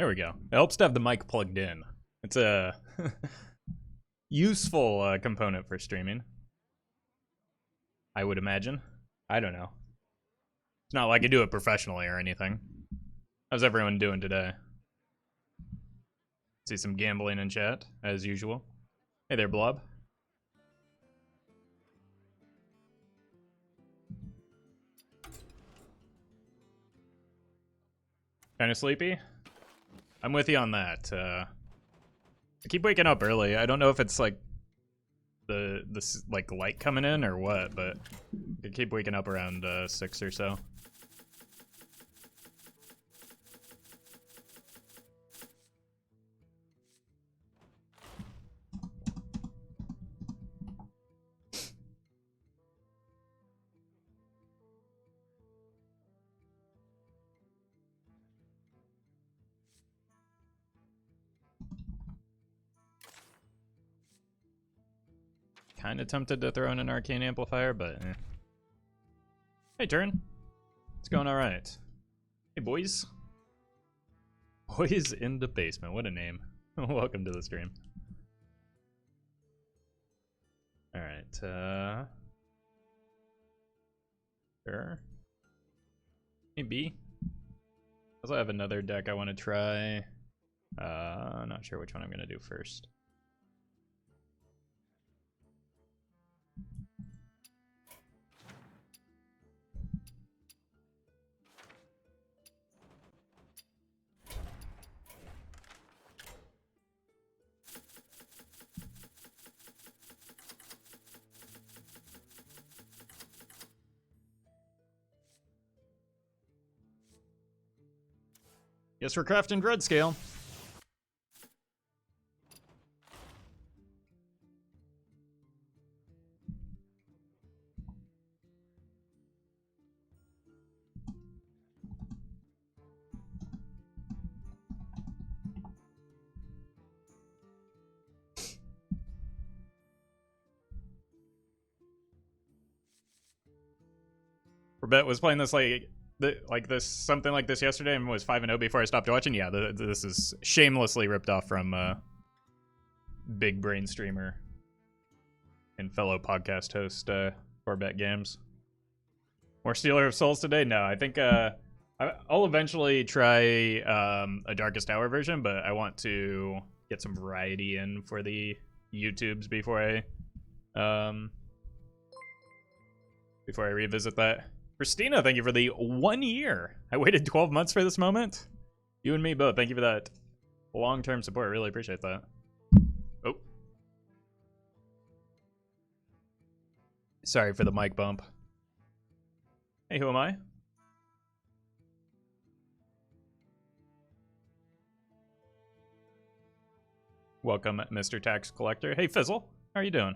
There we go. It helps to have the mic plugged in. It's a useful component for streaming, I would imagine. I don't know. It's not like I do it professionally or anything. How's everyone doing today? See some gambling in chat, as usual. Hey there, Blob. Kind of sleepy? I'm with you on that. I keep waking up early. I don't know if it's like the like light coming in or what, but I keep waking up around 6 or so. Kind of tempted to throw in an arcane amplifier, but eh. Hey, Turn. It's going all right. Hey, boys. Boys in the basement. What a name. Welcome to the stream. All right. Sure. Maybe. Also, I have another deck I want to try. Not sure which one I'm going to do first. Guess we're crafting dread scale. Corbett was playing this something like this yesterday and was 5-0 before I stopped watching. Yeah, this is shamelessly ripped off from big brain streamer and fellow podcast host Corbett Games. More Stealer of Souls today? No, I think I'll eventually try a Darkest Hour version, but I want to get some variety in for the YouTubes before I revisit that. Christina, thank you for the 1 year. I waited 12 months for this moment. You and me both. Thank you for that long-term support. Really appreciate that. Oh. Sorry for the mic bump. Hey, who am I? Welcome, Mr. Tax Collector. Hey, Fizzle. How are you doing?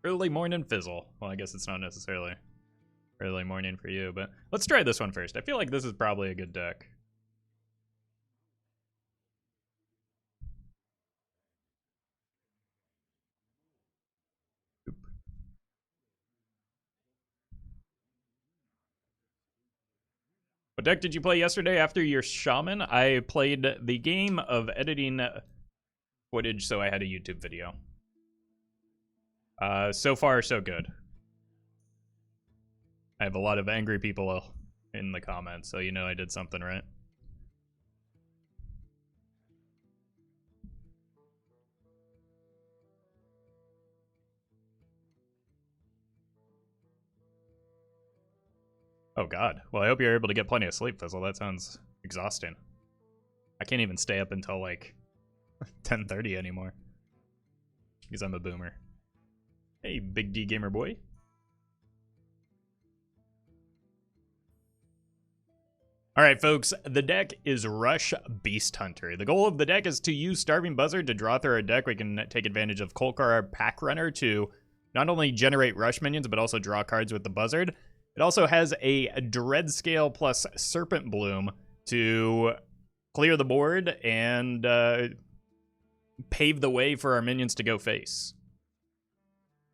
Early morning Fizzle. Well, I guess it's not necessarily early morning for you, but let's try this one first. I feel like this is probably a good deck. Oop. What deck did you play yesterday after your Shaman? I played the game of editing footage, so I had a YouTube video. So far, so good. I have a lot of angry people in the comments, so you know I did something right. Oh god. Well, I hope you're able to get plenty of sleep, Fizzle. That sounds exhausting. I can't even stay up until like 10:30 anymore. Because I'm a boomer. Hey, Big D Gamer Boy. Alright, folks, the deck is Rush Beast Hunter. The goal of the deck is to use Starving Buzzard to draw through our deck. We can take advantage of Kolkar Pack Runner to not only generate Rush minions, but also draw cards with the Buzzard. It also has a Dread Scale plus Serpent Bloom to clear the board and pave the way for our minions to go face.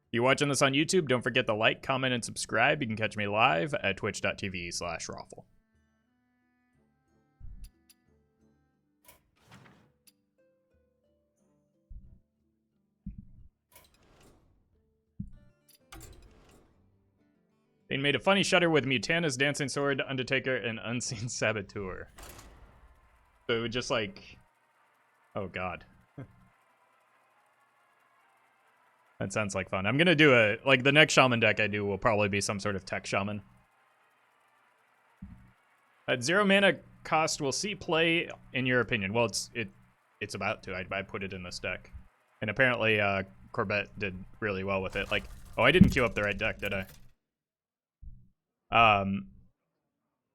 If you're watching this on YouTube, don't forget to like, comment, and subscribe. You can catch me live at twitch.tv/Roffle. They made a funny shutter with Mutanus, Dancing Sword, Undertaker, and Unseen Saboteur. So it would just like... Oh god. That sounds like fun. I'm gonna do a... Like, the next Shaman deck I do will probably be some sort of Tech Shaman. At 0 mana cost, will see play, in your opinion? Well, it's about to. I put it in this deck. And apparently, Corbett did really well with it. Like, oh, I didn't queue up the right deck, did I?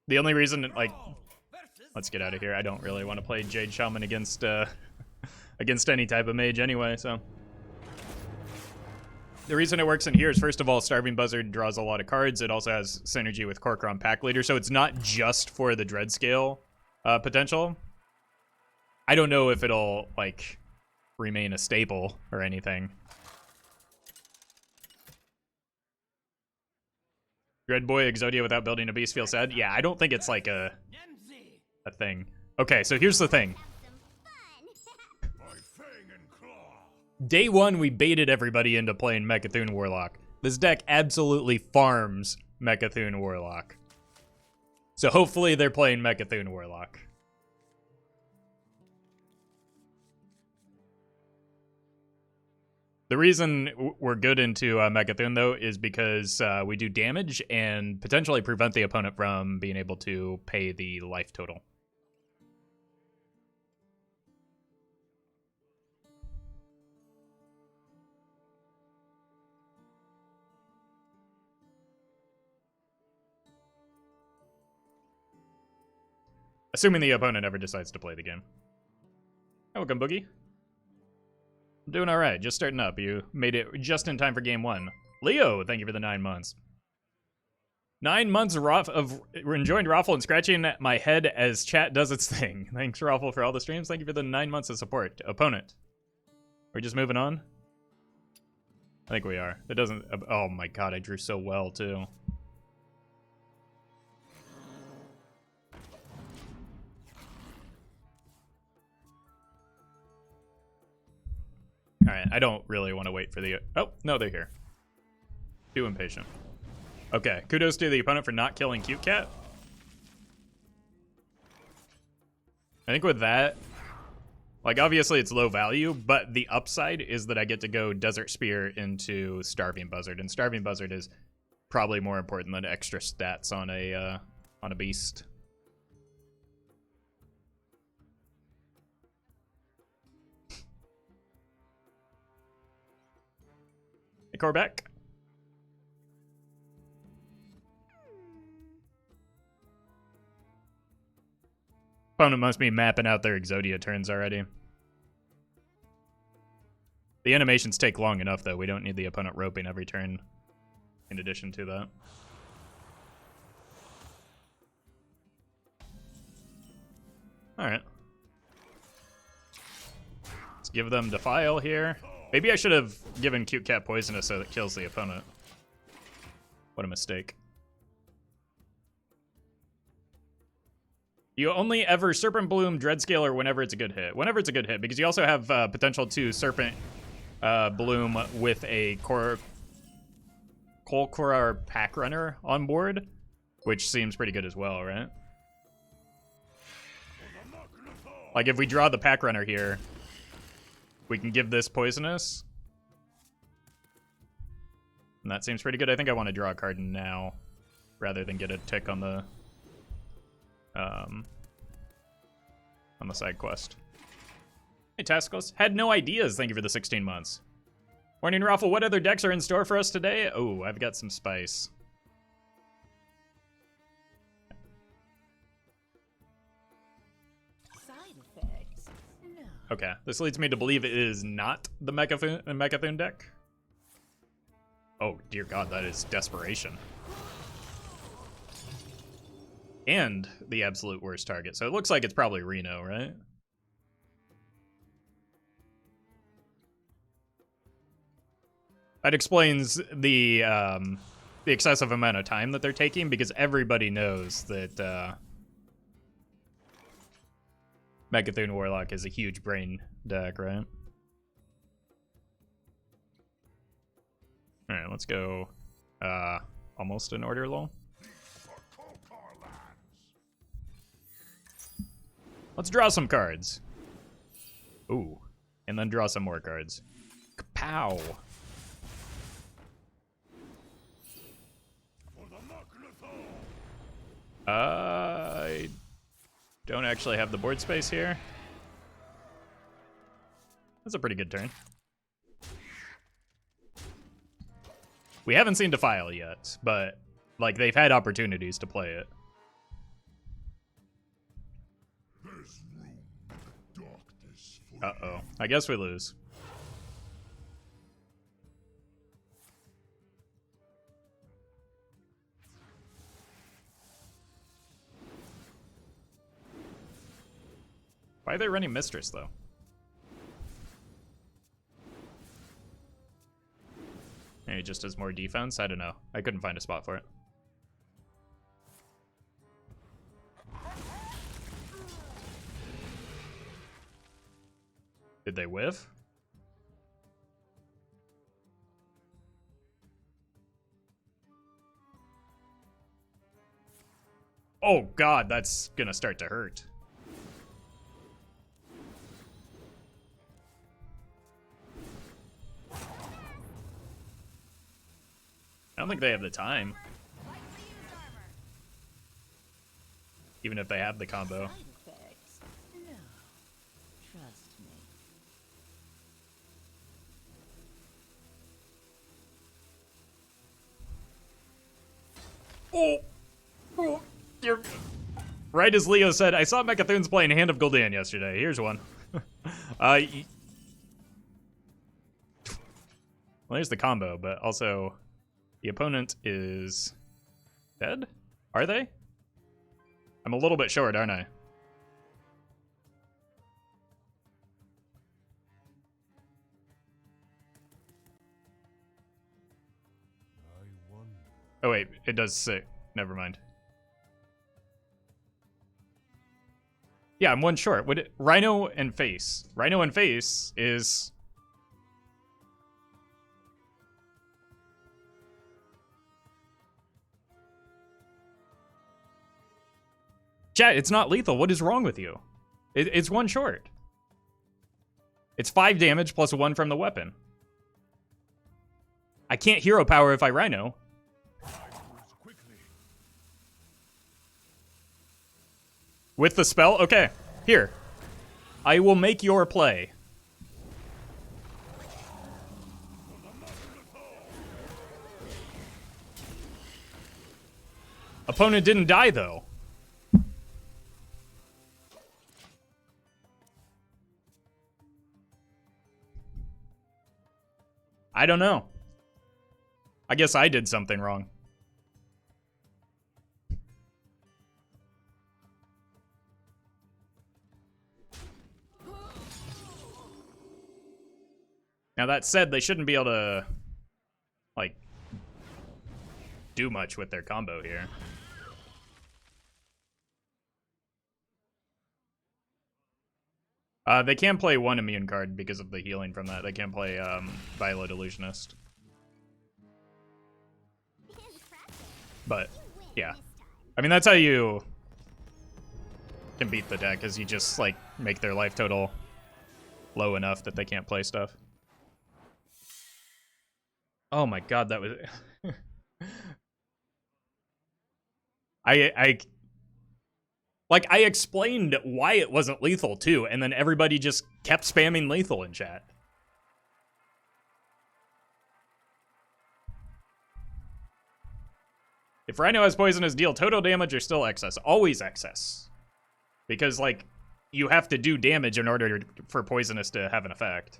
The only reason, like, let's get out of here. I don't really want to play Jade Shaman against, against any type of mage anyway, so. The reason it works in here is, first of all, Starving Buzzard draws a lot of cards. It also has synergy with Kor'kron Pack Leader, so it's not just for the Dread Scale potential. I don't know if it'll, like, remain a staple or anything. Dread Boy Exodia without building a beast feels sad. Yeah, I don't think it's like a thing. Okay, so here's the thing. Day one, we baited everybody into playing Mecha'thun Warlock. This deck absolutely farms Mecha'thun Warlock. So hopefully they're playing Mecha'thun Warlock. The reason we're good into Mecha'thun, though, is because we do damage and potentially prevent the opponent from being able to pay the life total. Assuming the opponent ever decides to play the game. Welcome, Boogie. I'm doing all right, just starting up. You made it just in time for game one. Leo, thank you for the 9 months. 9 months of enjoying Roffle and scratching my head as chat does its thing. Thanks, Roffle, for all the streams. Thank you for the 9 months of support. Opponent. We're just moving on? I think we are. It doesn't... Oh my god, I drew so well, too. Alright, I don't really want to wait for the... Oh, no, they're here. Too impatient. Okay, kudos to the opponent for not killing Cute Cat. I think with that, like, obviously it's low value, but the upside is that I get to go Desert Spear into Starving Buzzard, and Starving Buzzard is probably more important than extra stats on a beast. Hey, Corbeck. Opponent must be mapping out their Exodia turns already. The animations take long enough, though. We don't need the opponent roping every turn in addition to that. Alright. Let's give them Defile here. Maybe I should have given Cute Cat Poisonous so that kills the opponent. What a mistake. You only ever Serpent Bloom, Dreadscaler whenever it's a good hit. Whenever it's a good hit, because you also have potential to Serpent Bloom with a Kolkorar Pack Runner on board, which seems pretty good as well, right? Like, if we draw the Pack Runner here, we can give this Poisonous. And that seems pretty good. I think I want to draw a card now, rather than get a tick on the side quest. Hey, Tascos. Had no ideas. Thank you for the 16 months. Morning, Roffle. What other decks are in store for us today? Oh, I've got some spice. Side effects? No. Okay, this leads me to believe it is not the Mecha'thun deck. Oh, dear God, that is desperation. And the absolute worst target. So it looks like it's probably Reno, right? That explains the excessive amount of time that they're taking, because everybody knows that Mecha'thun Warlock is a huge brain deck, right? Alright, let's go almost an order lull. Let's draw some cards. Ooh. And then draw some more cards. Kapow. I don't actually have the board space here. That's a pretty good turn. We haven't seen Defile yet, but like they've had opportunities to play it. Uh-oh. I guess we lose. Why are they running Mistress, though? Maybe just as more defense? I don't know. I couldn't find a spot for it. Did they whiff? Oh god, that's gonna start to hurt. I don't think they have the time. Even if they have the combo. Oh, you're right as Leo said. I saw Mechathoons playing Hand of Gul'dan yesterday. Here's one. Well, there's the combo, but also the opponent is dead. Are they? I'm a little bit short, aren't I? Oh wait, it does say. Never mind. Yeah, I'm one short. Would it, Rhino and Face? Rhino and Face is. Chat, it's not lethal. What is wrong with you? It's one short. It's 5 damage plus 1 from the weapon. I can't hero power if I Rhino. With the spell? Okay, here. I will make your play. Opponent didn't die, though. I don't know. I guess I did something wrong. Now that said, they shouldn't be able to, like, do much with their combo here. They can play one immune card because of the healing from that. They can play Violet Illusionist. But, yeah. I mean, that's how you can beat the deck, is you just, like, make their life total low enough that they can't play stuff. Oh my god, that was... I explained why it wasn't lethal, too, and then everybody just kept spamming lethal in chat. If Rhino has poisonous, deal total damage or still excess? Always excess. Because, like, you have to do damage in order for poisonous to have an effect.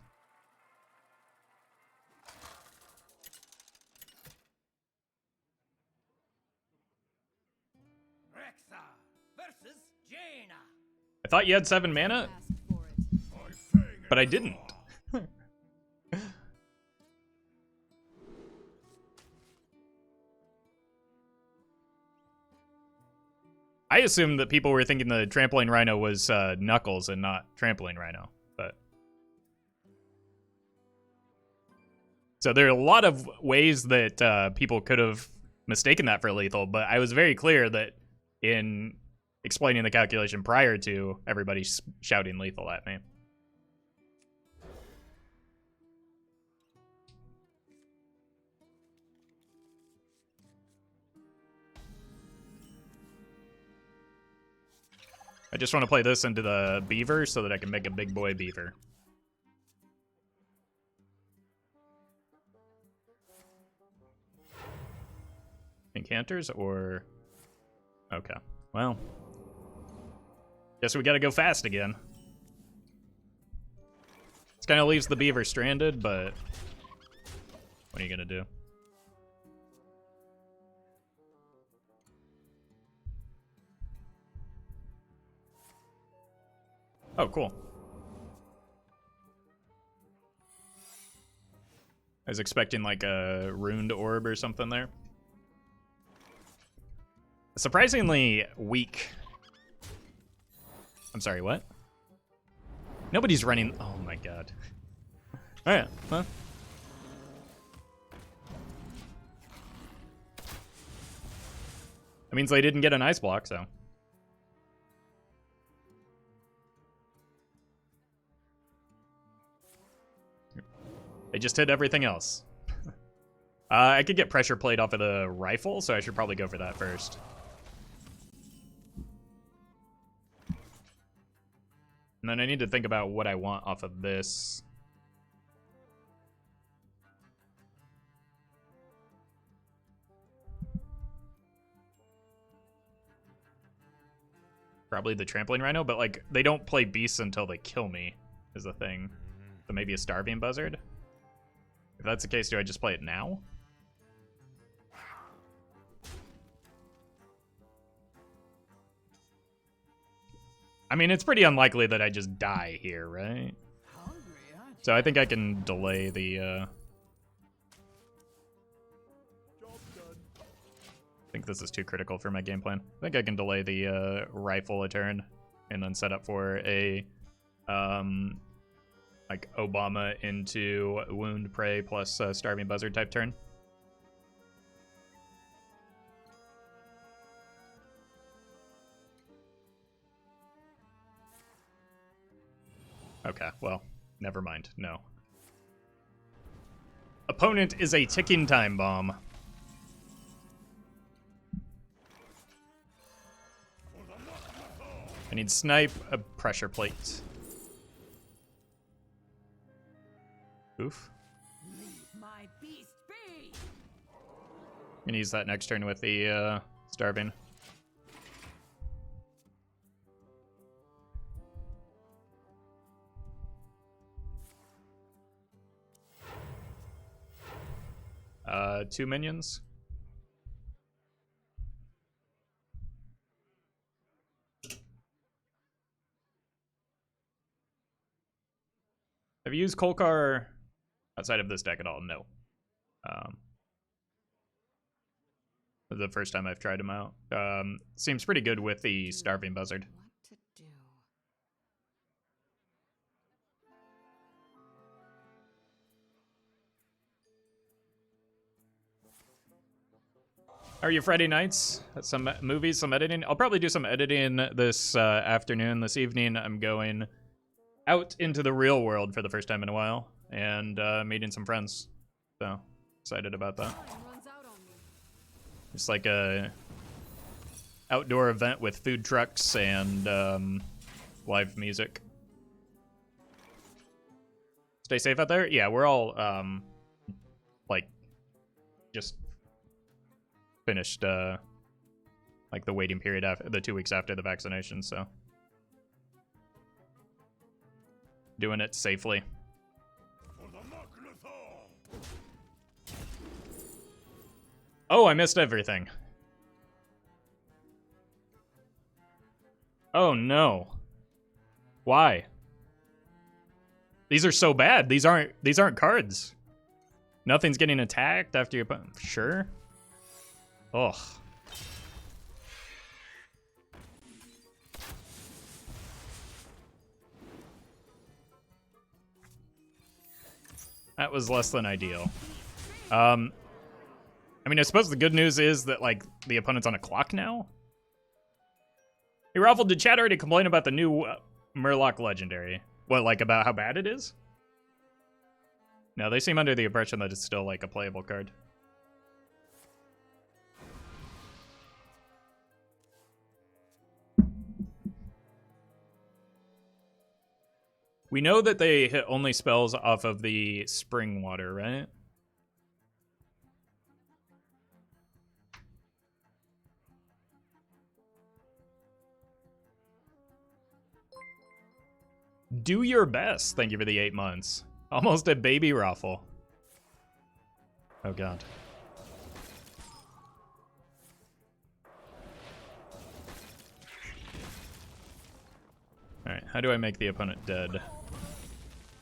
I thought you had 7 mana, but I didn't. I assumed that people were thinking the Trampling Rhino was Knuckles and not Trampling Rhino, but... So there are a lot of ways that people could have mistaken that for lethal, but I was very clear that in explaining the calculation prior to everybody shouting lethal at me. I just want to play this into the beaver so that I can make a big boy beaver. Incanters or... Okay. Well. Guess we gotta go fast again. This kind of leaves the beaver stranded, but... What are you gonna do? Oh, cool. I was expecting like a ruined orb or something there. Surprisingly weak. I'm sorry, what? Nobody's running. Oh my god. Alright, huh? That means they didn't get an ice block, so. They just hit everything else. I could get pressure plate off of the rifle, so I should probably go for that first. And then I need to think about what I want off of this. Probably the trampoline rhino, but like they don't play beasts until they kill me, is the thing. So maybe a starving buzzard? If that's the case, do I just play it now? I mean, it's pretty unlikely that I just die here, right? So I think I can delay the, I think this is too critical for my game plan. I think I can delay the rifle a turn and then set up for a, like Obama into wound prey plus starving buzzard type turn. Okay, well, never mind. No. Opponent is a ticking time bomb. I need snipe, a pressure plate. Oof. My beast be. I'm gonna use that next turn with the starving. Two minions. Have you used Kolkar outside of this deck at all? No. The first time I've tried him out. Seems pretty good with the Starving Buzzard. What to do? How are your Friday nights? Some movies, some editing? I'll probably do some editing this afternoon. This evening, I'm going out into the real world for the first time in a while and meeting some friends. So, excited about that. It's like a outdoor event with food trucks and live music. Stay safe out there? Yeah, we're all like just finished like the waiting period after the 2 weeks after the vaccination, so doing it safely. Oh, I missed everything. Oh no. Why? These are so bad. These aren't cards. Nothing's getting attacked after you sure. Ugh. That was less than ideal. I mean, I suppose the good news is that, like, the opponent's on a clock now. Hey, Roffle, did chat already complain about the new Murloc Legendary? What, like, about how bad it is? No, they seem under the impression that it's still, like, a playable card. We know that they hit only spells off of the spring water, right? Do your best. Thank you for the 8 months. Almost a baby Roffle. Oh god. Alright, how do I make the opponent dead?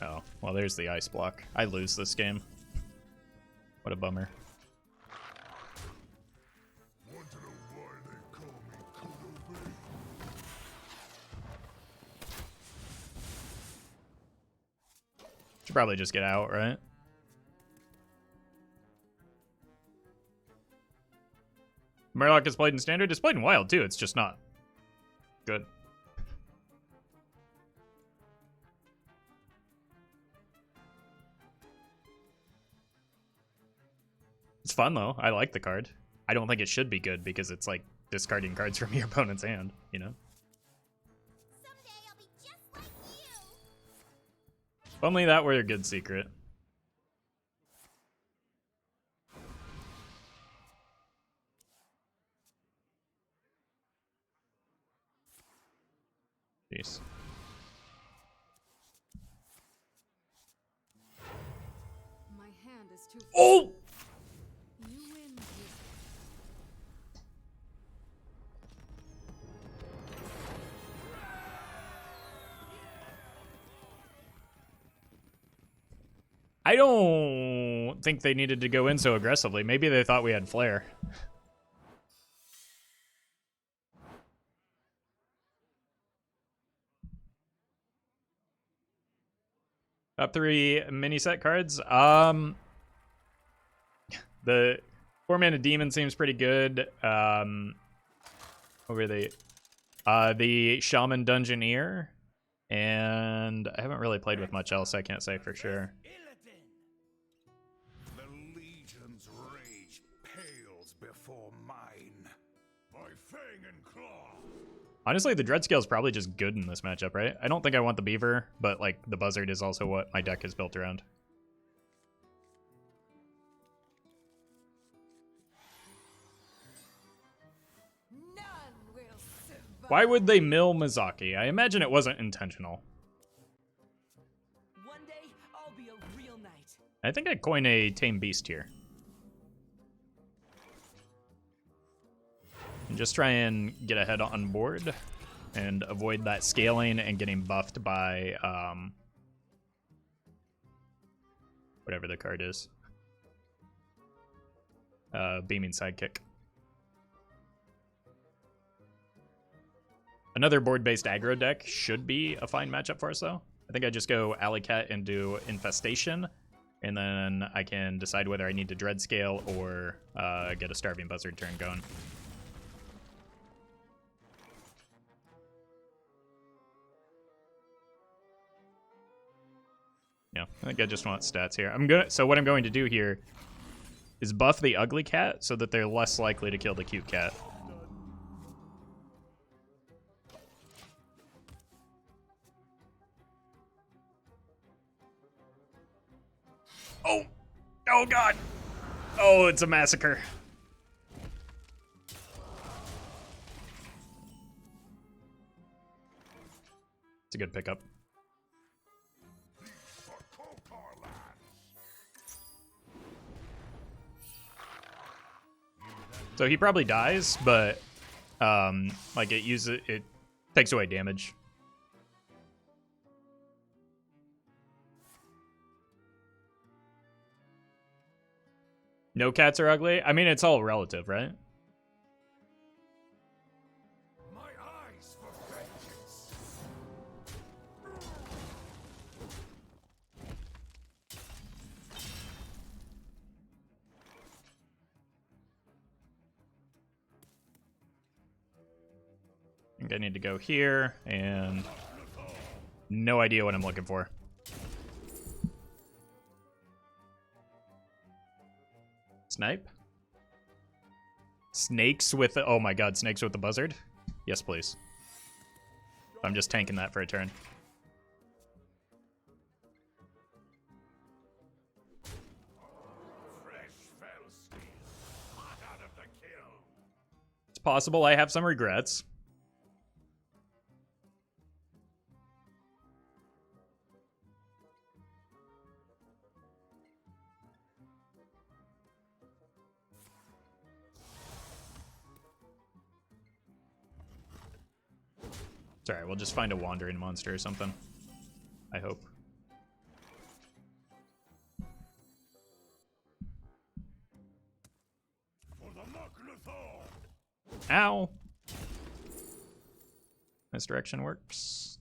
Oh, well there's the ice block. I lose this game. What a bummer. Should probably just get out, right? Murloc is played in Standard. It's played in Wild, too. It's just not good. It's fun, though. I like the card. I don't think it should be good because it's, like, discarding cards from your opponent's hand, you know? Someday I'll be just like you. If only that were a good secret. Jeez. My hand is too. Oh! You win. I don't think they needed to go in so aggressively. Maybe they thought we had Flare. Top 3 mini set cards. The 4-mana Demon seems pretty good. What were they? The Shaman Dungeoneer. And I haven't really played with much else, I can't say for sure. The Legion's rage pales before mine. By fang and claw. Honestly, the Dreadscale is probably just good in this matchup, right? I don't think I want the Beaver, but like the Buzzard is also what my deck is built around. None will survive. Why would they mill Mizaki? I imagine it wasn't intentional. One day I'll be a real knight. I think I'd coin a Tame Beast here. And just try and get ahead on board and avoid that scaling and getting buffed by whatever the card is. Beaming Sidekick. Another board-based aggro deck should be a fine matchup for us, though. I think I just go Alley Cat and do Infestation, and then I can decide whether I need to Dreadscale or get a Starving Buzzard turn going. Yeah, I think I just want stats here. So what I'm going to do here is buff the ugly cat so that they're less likely to kill the cute cat. Oh! Oh god! Oh, it's a massacre. It's a good pickup. So he probably dies, but like it takes away damage. No cats are ugly? I mean, it's all relative, right? My eyes for vengeance. think I need to go here, and no idea what I'm looking for. Snipe? Snakes with the... Oh my god, snakes with the buzzard? Yes, please. I'm just tanking that for a turn. It's possible I have some regrets. It's alright, we'll just find a wandering monster or something. I hope. Ow! Misdirection works.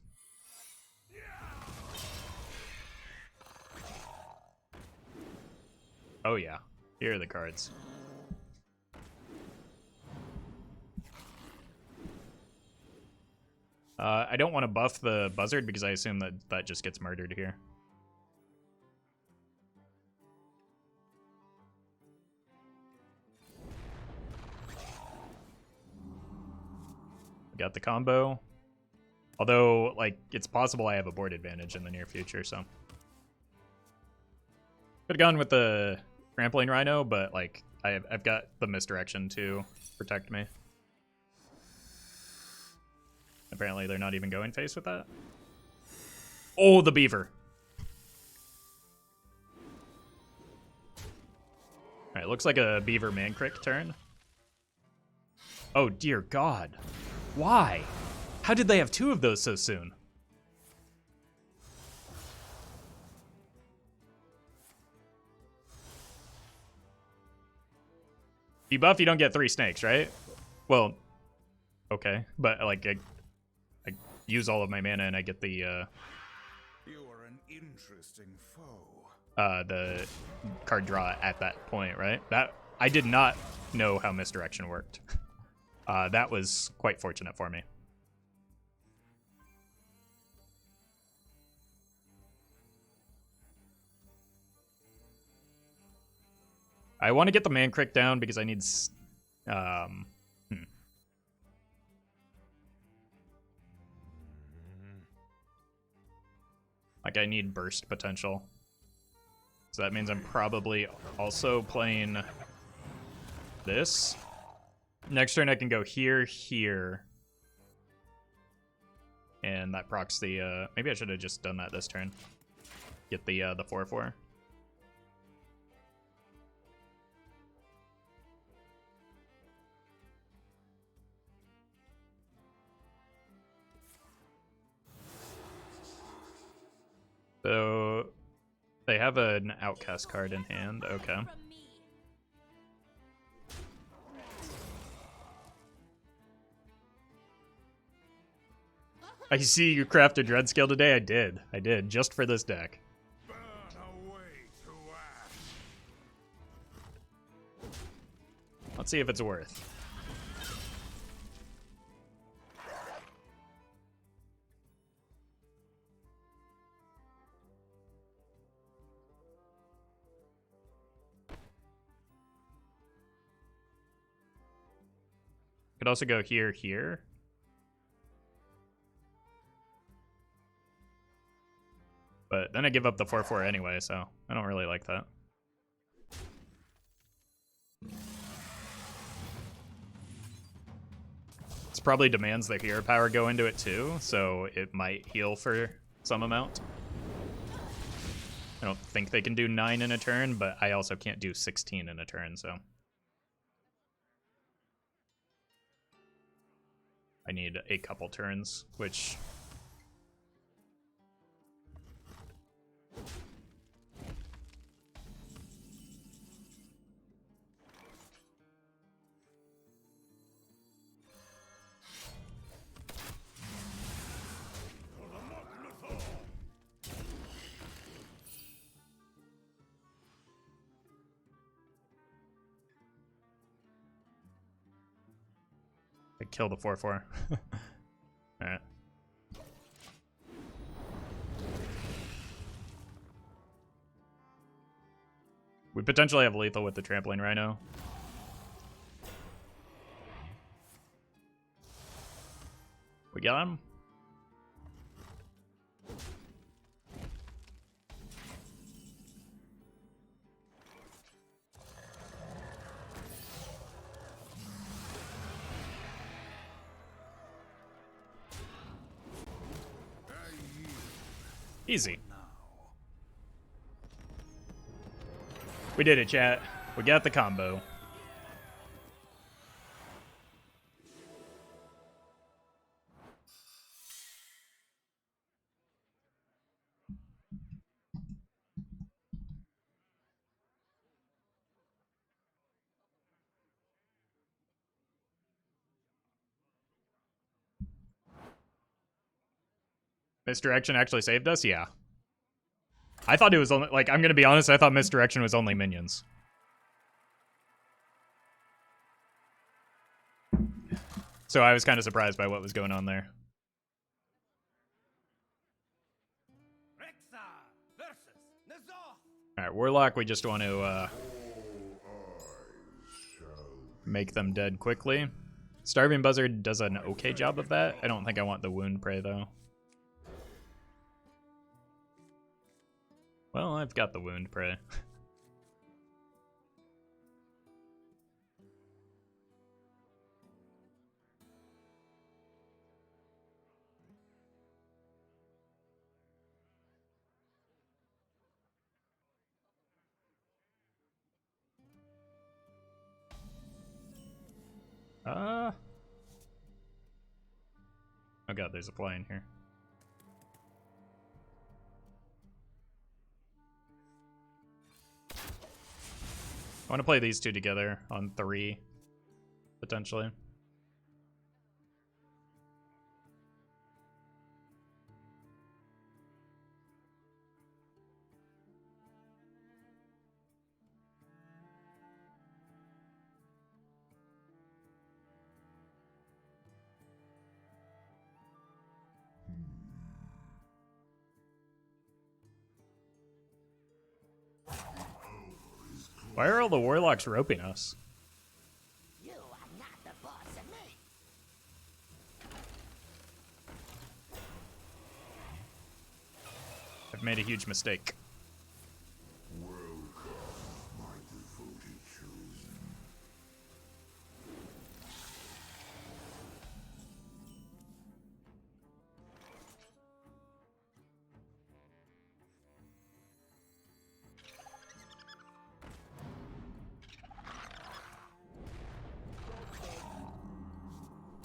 Oh yeah, here are the cards. I don't want to buff the buzzard because I assume that that just gets murdered here. Got the combo. Although, like, it's possible I have a board advantage in the near future, so. Could have gone with the trampling rhino, but, like, I've got the misdirection to protect me. Apparently they're not even going face with that. Oh, the beaver. Alright, looks like a beaver man-crick turn. Oh, dear God. Why? How did they have two of those so soon? You buff, you don't get 3 snakes, right? Well, okay. But, like, I use all of my mana and I get the, You are an interesting foe. The card draw at that point, right? That I did not know how misdirection worked. That was quite fortunate for me. I want to get the man crick down because I need like I need burst potential. So that means I'm probably also playing this. Next turn I can go here, here. And that procs the, maybe I should have just done that this turn. Get the 4/4. So they have an outcast card in hand, okay. I see you crafted Dread Scale today. I did, just for this deck. Burn away to ash. Let's see if it's worth. Could also go here, here. But then I give up the 4/4 anyway, so I don't really like that. This probably demands the hero power go into it too, so it might heal for some amount. I don't think they can do 9 in a turn, but I also can't do 16 in a turn, so. I need a couple turns, which... I kill the 4/4. We potentially have lethal with the Trampling Rhino. We got him. Easy. We did it, chat. We got the combo. Misdirection actually saved us? Yeah. I thought it was only, like, I'm gonna be honest, I thought misdirection was only minions. So I was kind of surprised by what was going on there. Alright, Warlock, we just want to make them dead quickly. Starving Buzzard does an okay job of that. I don't think I want the Wound Prey, though. Well, I've got the Wound Prey. Oh god, there's a fly in here. I want to play these two together on 3, potentially. Why are all the Warlocks roping us? You are not the boss of me. I've made a huge mistake.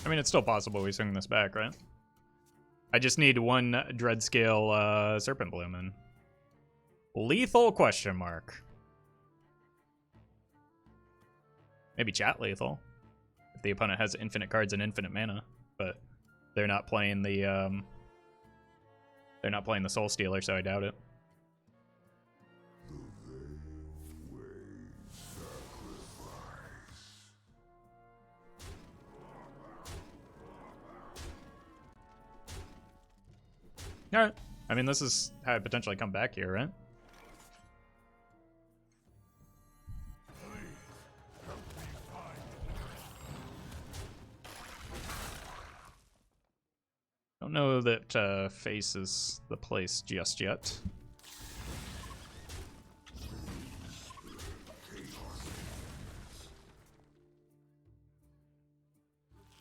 I mean, it's still possible we swing this back, right? I just need one Dreadscale Serpent Bloom in. Lethal question mark. Maybe chat lethal. If the opponent has infinite cards and infinite mana, but they're not playing the Soul Stealer, so I doubt it. Alright. I mean, this is how I potentially come back here, right? Don't know that face is the place just yet.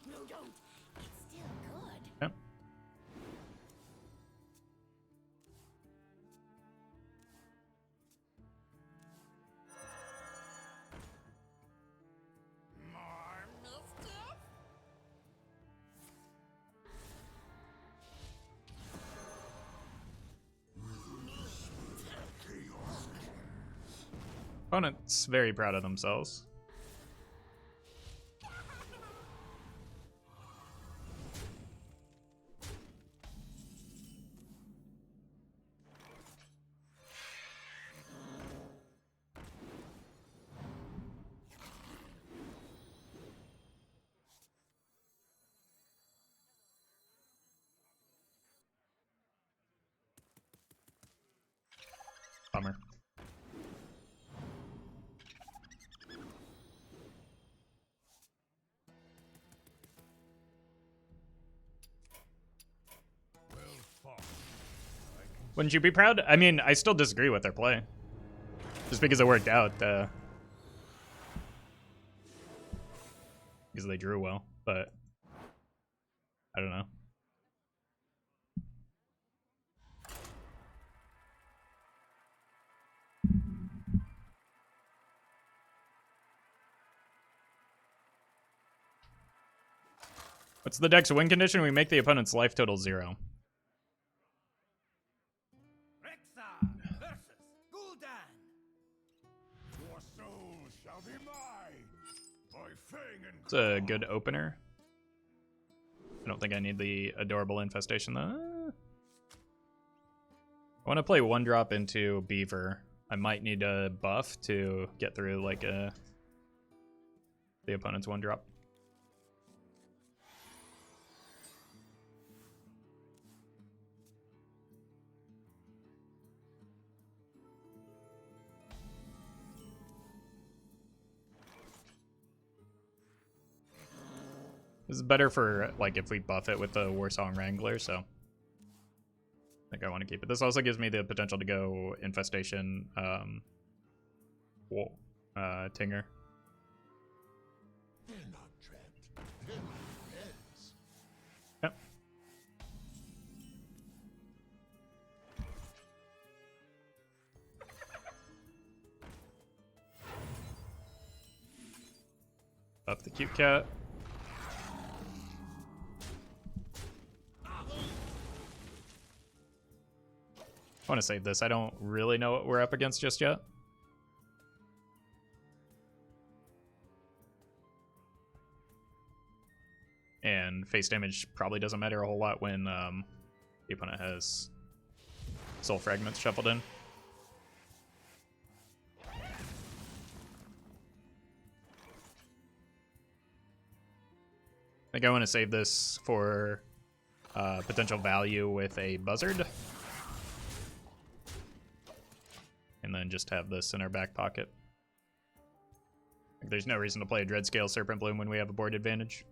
No, don't. It's still good. Yep. More mischief? Opponent's very proud of themselves. Bummer. Wouldn't you be proud? I mean, I still disagree with their play. Just because it worked out. Because they drew well, but I don't know. What's the deck's win condition? We make the opponent's life total 0. Rexa versus Gul'dan. Your soul shall be mine. By fang and It's a good opener. I don't think I need the adorable infestation though. I want to play 1-drop into Beaver. I might need a buff to get through like the opponent's 1-drop. This is better for like if we buff it with the Warsong Wrangler, so I think I want to keep it. This also gives me the potential to go Infestation, Tinger. Yep. Up the cute cat. I want to save this. I don't really know what we're up against just yet. And face damage probably doesn't matter a whole lot when the opponent has soul fragments shuffled in. I think I want to save this for potential value with a buzzard. And then just have this in our back pocket. There's no reason to play a Dreadscale Serpent Bloom when we have a board advantage.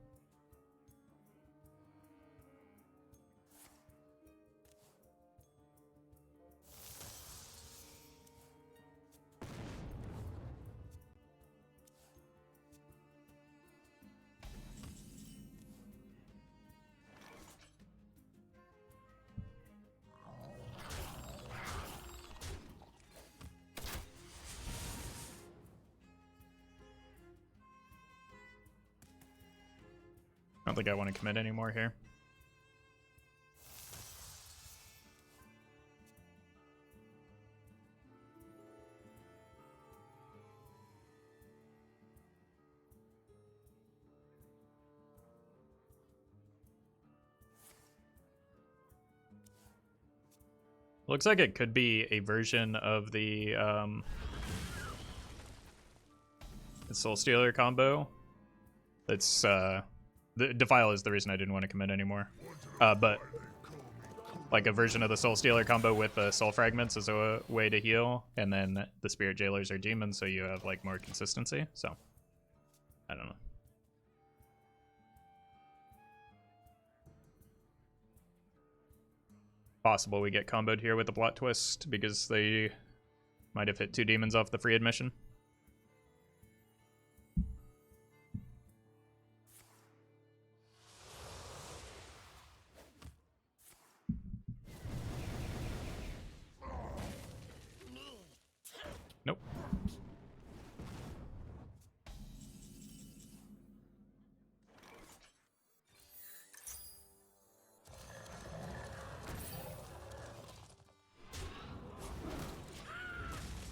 I don't think I want to commit anymore here. Looks like it could be a version of the Soul Stealer combo. That's the Defile is the reason I didn't want to commit anymore. But like a version of the Soul Stealer combo with Soul Fragments is a way to heal, and then the Spirit Jailers are demons, so you have like more consistency. So I don't know. Possible we get comboed here with a plot twist because they might have hit 2 demons off the free admission. Nope.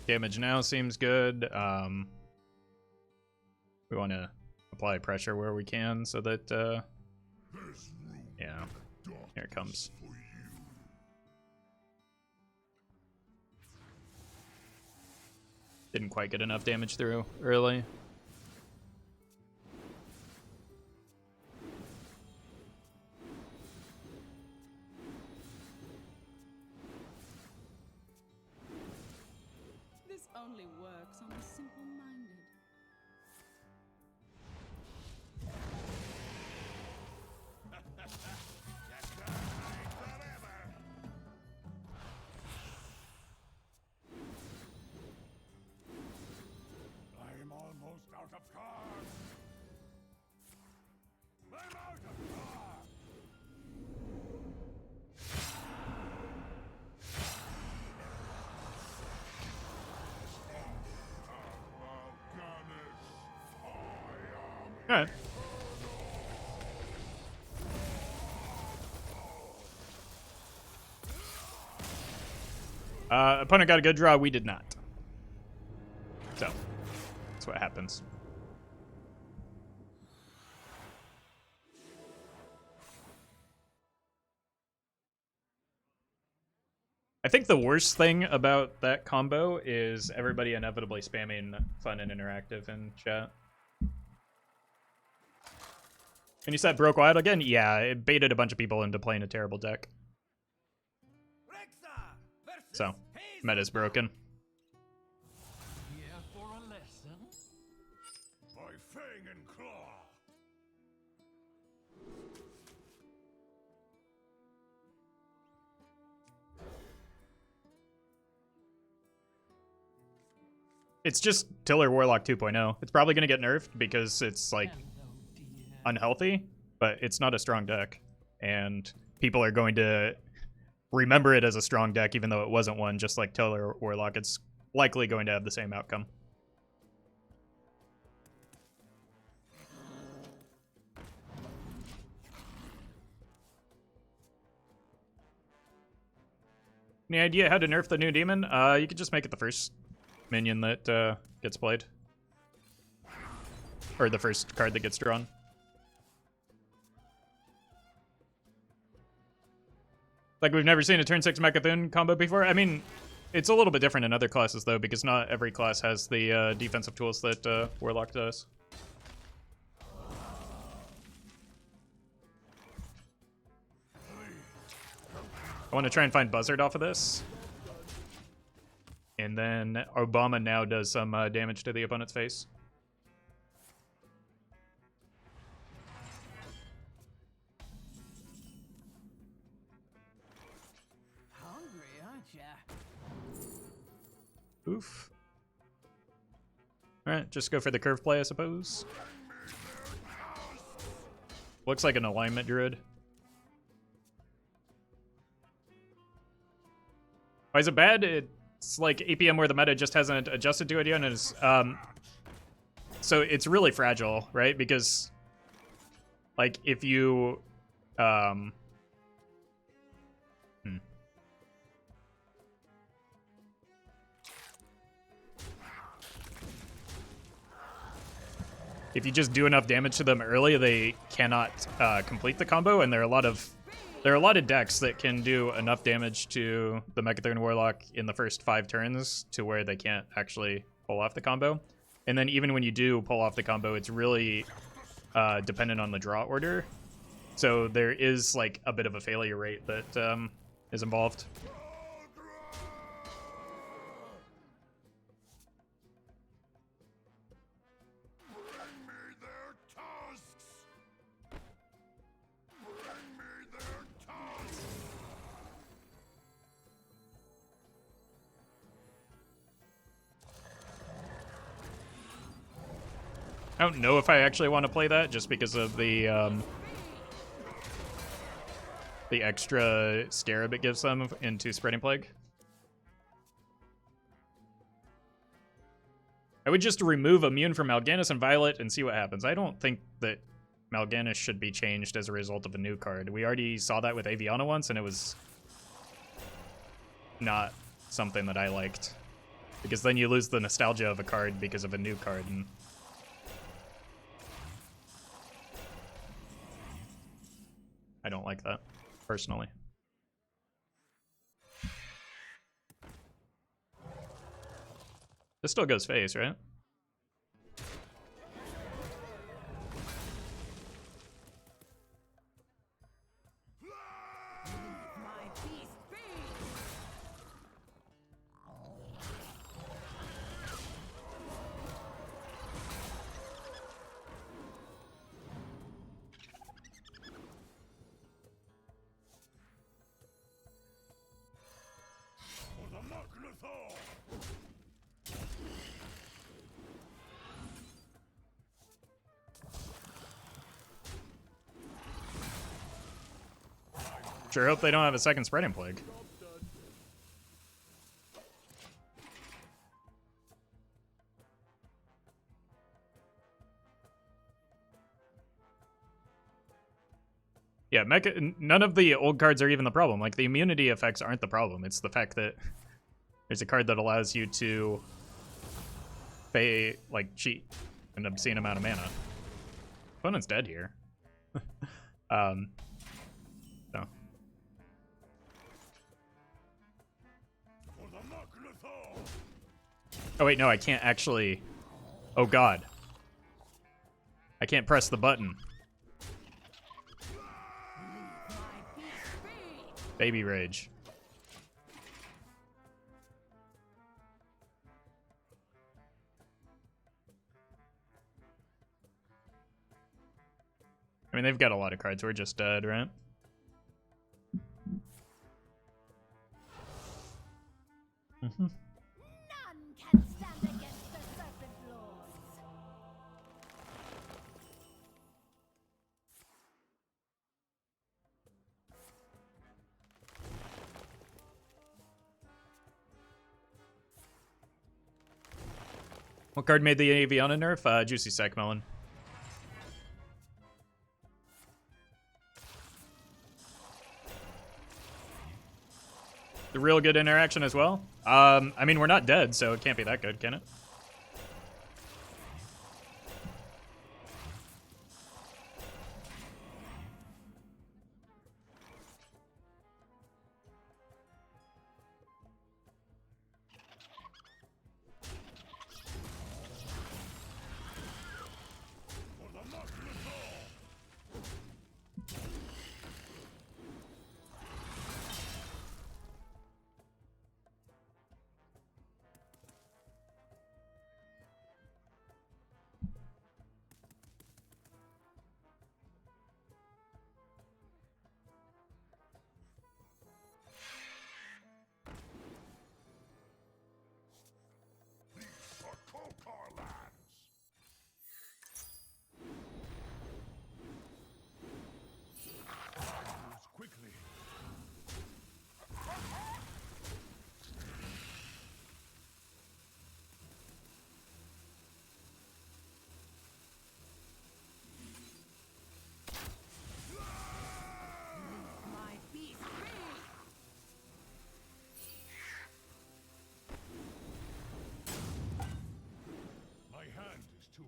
Damage now seems good. We want to apply pressure where we can so that, yeah, here it comes. Didn't quite get enough damage through early. This only works on the simple-minded. Alright. Opponent got a good draw, we did not. So, that's what happens. I think the worst thing about that combo is everybody inevitably spamming fun and interactive in chat. And you said broke wild again? Yeah, it baited a bunch of people into playing a terrible deck. So, meta's broken. Here for a lesson? By fang and claw. It's just Tiller Warlock 2.0. It's probably going to get nerfed because it's, like, unhealthy, but it's not a strong deck. And people are going to remember it as a strong deck even though it wasn't one, just like Tiller Warlock. It's likely going to have the same outcome. Any idea how to nerf the new demon? You could just make it the first minion that gets played. Or the first card that gets drawn. Like, we've never seen a turn 6 Mechathune combo before. I mean, it's a little bit different in other classes, though, because not every class has the defensive tools that Warlock does. I want to try and find Buzzard off of this. And then Obama now does some damage to the opponent's face. Hungry, aren't ya? Oof. Alright, just go for the curve play, I suppose. Looks like an alignment druid. Why is it bad? It's like APM where the meta just hasn't adjusted to it yet, and it's, so it's really fragile, right? Because, like, if you, if you just do enough damage to them early, they cannot complete the combo, and there are a lot of decks that can do enough damage to the Mechathune Warlock in the first 5 turns to where they can't actually pull off the combo. And then even when you do pull off the combo, it's really dependent on the draw order. So there is like a bit of a failure rate that is involved. I don't know if I actually want to play that just because of the extra scarab it gives them into Spreading Plague. I would just remove Immune from Mal'Ganis and Violet and see what happens. I don't think that Mal'Ganis should be changed as a result of a new card. We already saw that with Aviana once, and it was not something that I liked. Because then you lose the nostalgia of a card because of a new card, and I don't like that, personally. This still goes face, right? My beast be! For the Magnathor! Sure hope they don't have a second Spreading Plague. Yeah, none of the old cards are even the problem. Like, the immunity effects aren't the problem. It's the fact that there's a card that allows you to pay, like, cheat an obscene amount of mana. Opponent's dead here. No. Oh, wait, no, I can't actually... Oh, God. I can't press the button. Baby rage. I mean, they've got a lot of cards. We're just dead, right? Mm-hmm. None can stand against the serpent lords. What card made the Aviana nerf? Juicy Sack Melon. The real good interaction as well. I mean, we're not dead, so it can't be that good, can it?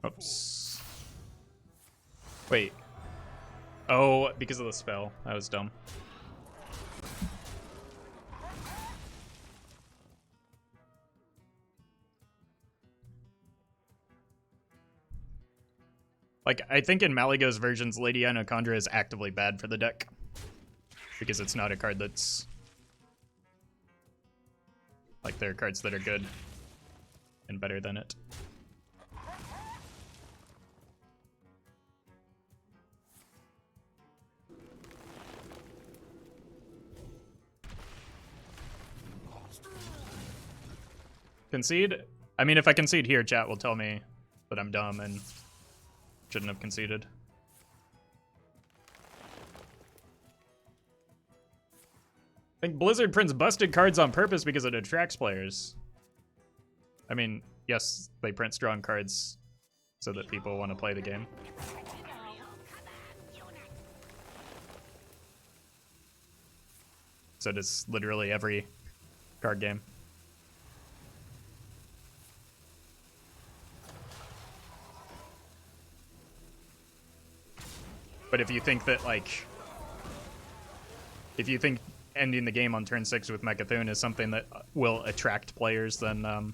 Oops. Wait. Oh, because of the spell. That was dumb. Like, I think in Maligo's versions, Lady Anaconda is actively bad for the deck. Because it's not a card that's... Like, there are cards that are good and better than it. Concede? I mean, if I concede here, chat will tell me that I'm dumb and shouldn't have conceded. I think Blizzard prints busted cards on purpose because it attracts players. I mean, yes, they print strong cards so that people want to play the game. So does literally every card game. But if you think that, like, if you think ending the game on turn 6 with Mechathune is something that will attract players, then, I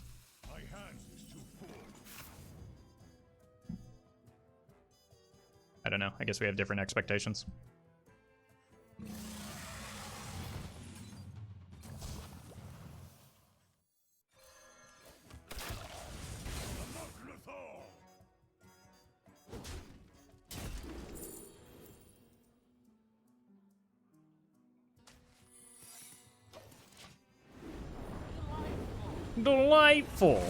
don't know. I guess we have different expectations. Delightful.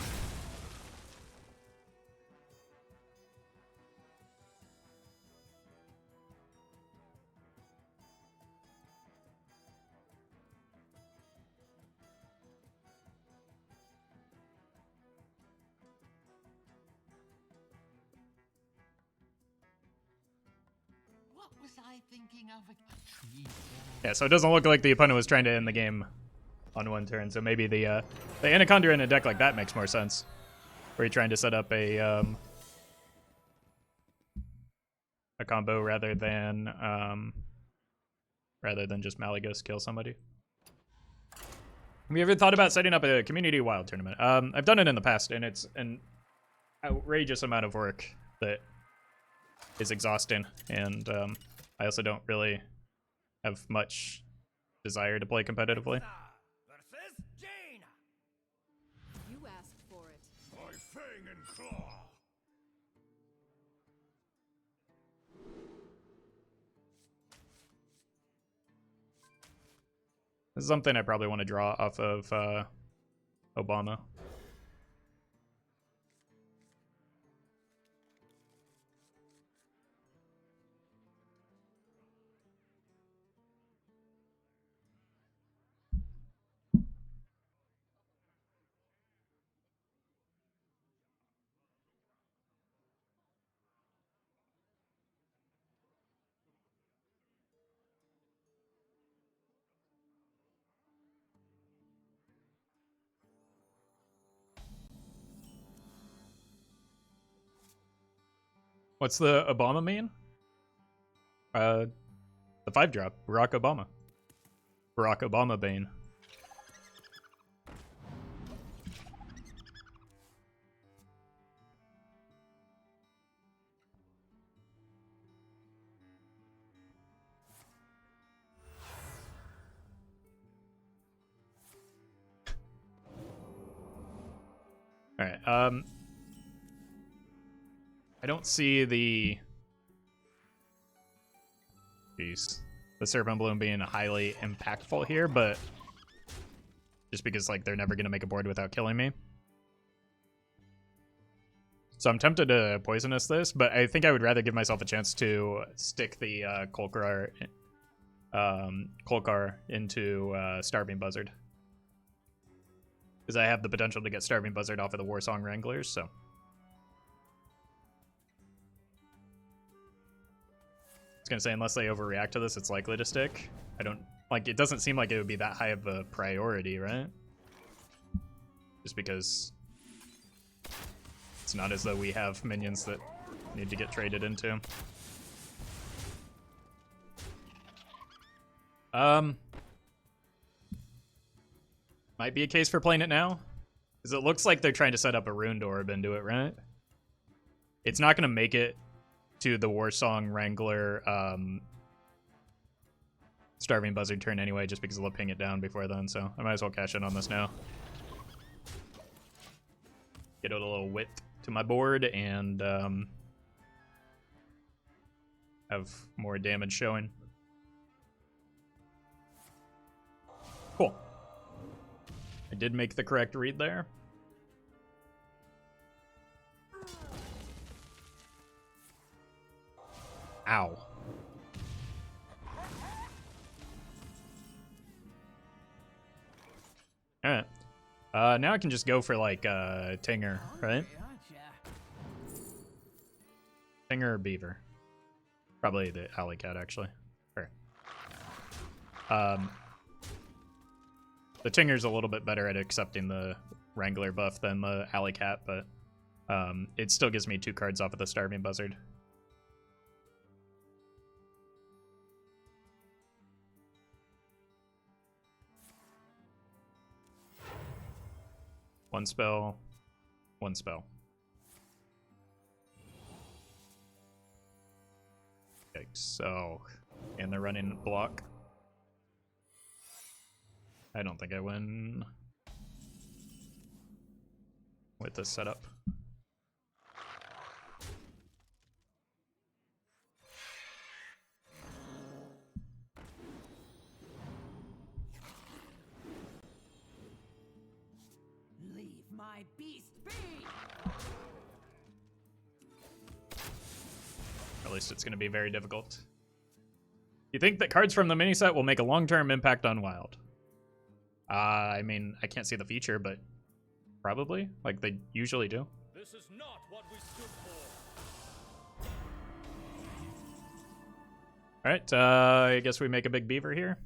What was Was I thinking of a tree? Yeah, so it doesn't look like the opponent was trying to end the game on one turn. So maybe the Anaconda in a deck like that makes more sense. Where you're trying to set up a combo rather than just Malygos kill somebody. Have you ever thought about setting up a community wild tournament? I've done it in the past, and it's an outrageous amount of work that is exhausting, and I also don't really have much desire to play competitively. Versus Jaina. You asked for it. By fang and claw. This is something I probably want to draw off of Obama. What's the Obama mean? The 5-drop. Barack Obama. Barack Obama Bane. Alright, I don't see the Serpent Bloom being highly impactful here, but just because like they're never gonna make a board without killing me. So I'm tempted to poisonous this, but I think I would rather give myself a chance to stick the Kolkar into Starving Buzzard. Because I have the potential to get Starving Buzzard off of the Warsong Wranglers, so. I was gonna say, unless they overreact to this, it's likely to stick. I don't, like, it doesn't seem like it would be that high of a priority, right? Just because it's not as though we have minions that need to get traded into. Might be a case for playing it now. Because it looks like they're trying to set up a Ruined Orb into it, right? It's not going to make it to the Warsong Wrangler Starving Buzzard turn anyway, just because they'll ping it down before then, so I might as well cash in on this now. Get a little width to my board and have more damage showing. Cool. I did make the correct read there. Ow. Alright. Now I can just go for like Tinger, right? Tinger or Beaver? Probably the Alley Cat, actually. Sure. The Tinger's a little bit better at accepting the Wrangler buff than the Alley Cat, but it still gives me 2 cards off of the Starving Buzzard. One spell, one spell. Yikes. So, and they're running block. I don't think I win with this setup. Leave my beast be! At least it's going to be very difficult. You think that cards from the mini set will make a long-term impact on Wild? I mean, I can't see the feature, but probably. Like, they usually do. This is not what we stood for. All right, I guess we make a big beaver here.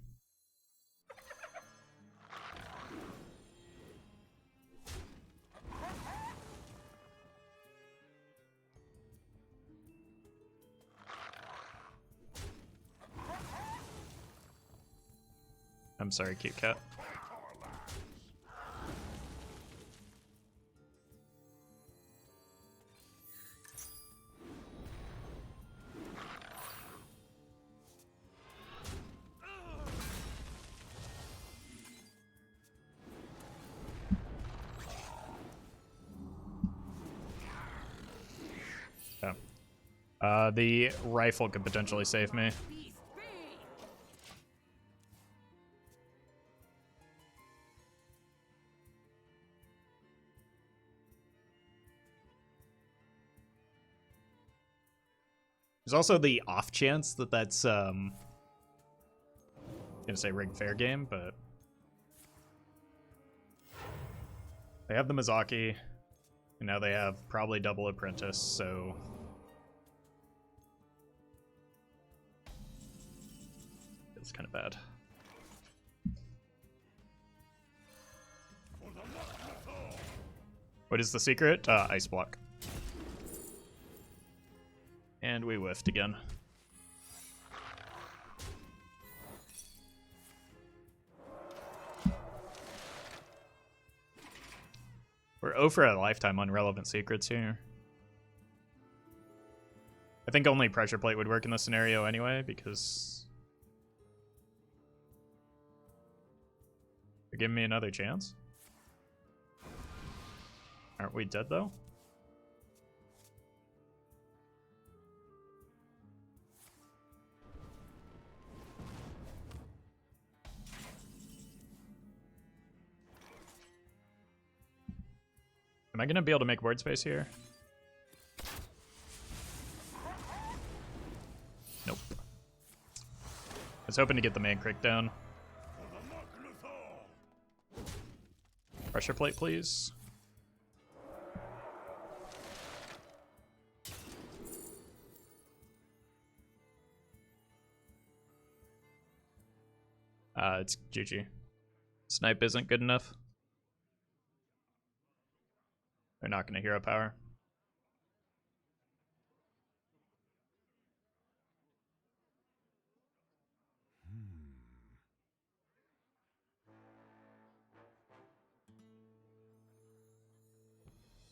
I'm sorry, cute cat. The rifle could potentially save me. Beast be! There's also the off chance that that's I'm gonna say rigged fair game, but they have the Mizaki, and now they have probably double apprentice, so it's kind of bad. What is the secret? Ice block. And we whiffed again. We're 0 for a lifetime on relevant secrets here. I think only pressure plate would work in this scenario anyway, because they're giving me another chance. Aren't we dead though? Am I gonna be able to make board space here? Nope. I was hoping to get the main crick down. Pressure plate, please. It's GG. Snipe isn't good enough. They're not going to hero power.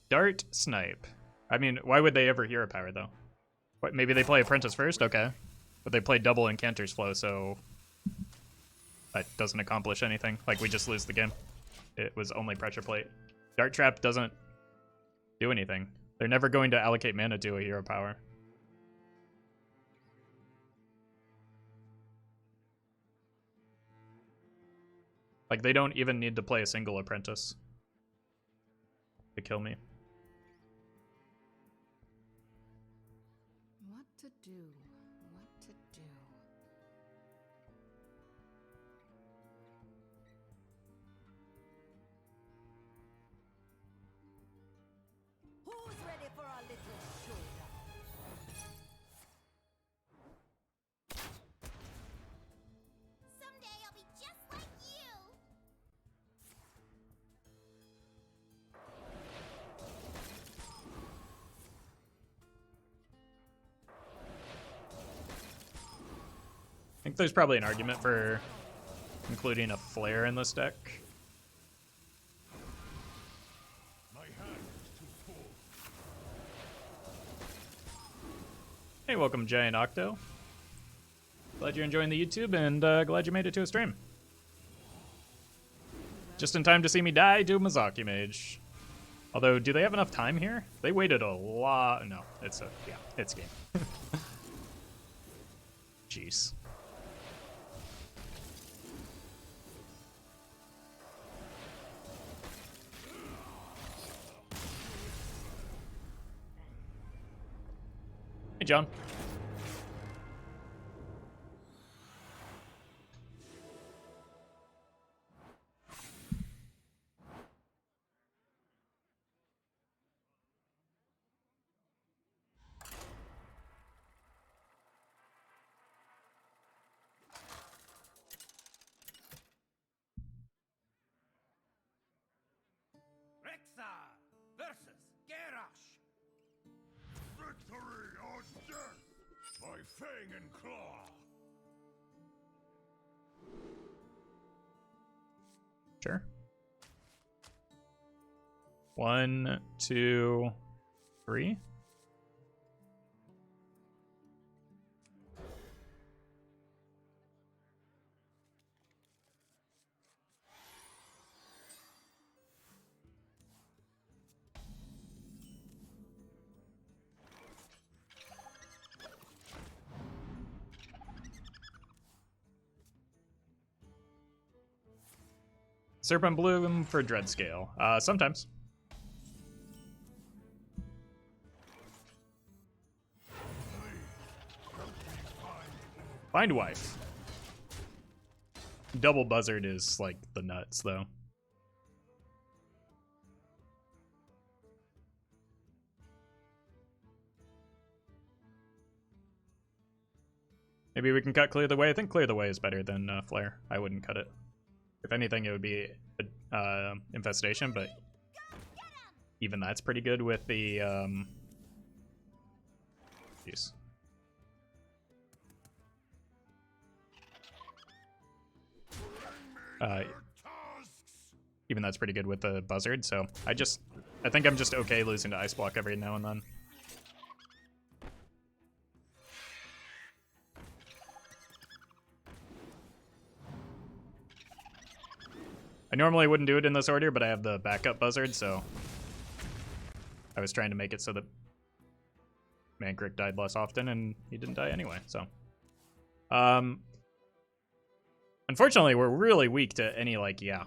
Dart snipe. I mean, why would they ever hero power though? What, maybe they play apprentice first? Okay. But they play double Incanter's Flow, so that doesn't accomplish anything. Like, we just lose the game. It was only pressure plate. Dart trap doesn't do anything. They're never going to allocate mana to a hero power. Like, they don't even need to play a single apprentice to kill me. What to do? What to do? Who's ready for a little showdown? Someday I'll be just like you. I think there's probably an argument for including a flare in this deck. My hand is too full. Hey, welcome Giant Octo. Glad you're enjoying the YouTube, and glad you made it to a stream. Just in time to see me die to a Mizaki Mage. Although, do they have enough time here? They waited a lot. No, yeah, it's game. Jeez. Hey, John. Victory or death by fang and claw. Sure. 1, 2, 3. Serpent Bloom for Dread Scale. Sometimes. Find wife. Double buzzard is like the nuts though. Maybe we can cut Clear the Way. I think Clear the Way is better than Flare. I wouldn't cut it. If anything, it would be Infestation, but even that's pretty good with the jeez. Even that's pretty good with the buzzard, so I think I'm just okay losing to Ice Block every now and then. I normally wouldn't do it in this order, but I have the backup buzzard, so I was trying to make it so that Mankrik died less often, and he didn't die anyway, so. Unfortunately, we're really weak to any, like, yeah,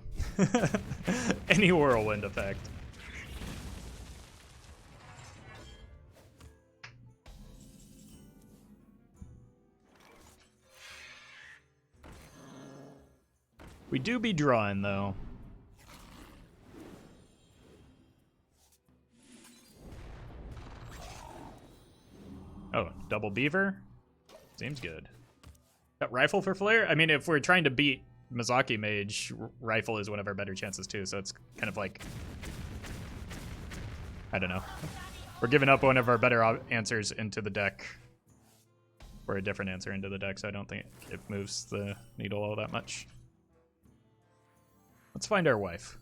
any whirlwind effect. We do be drawing, though. Oh, double beaver? Seems good. Got rifle for flare? I mean, if we're trying to beat Mizaki Mage, rifle is one of our better chances, too, so it's kind of like... I don't know. We're giving up one of our better answers into the deck. Or a different answer into the deck, so I don't think it moves the needle all that much. Let's find our wife.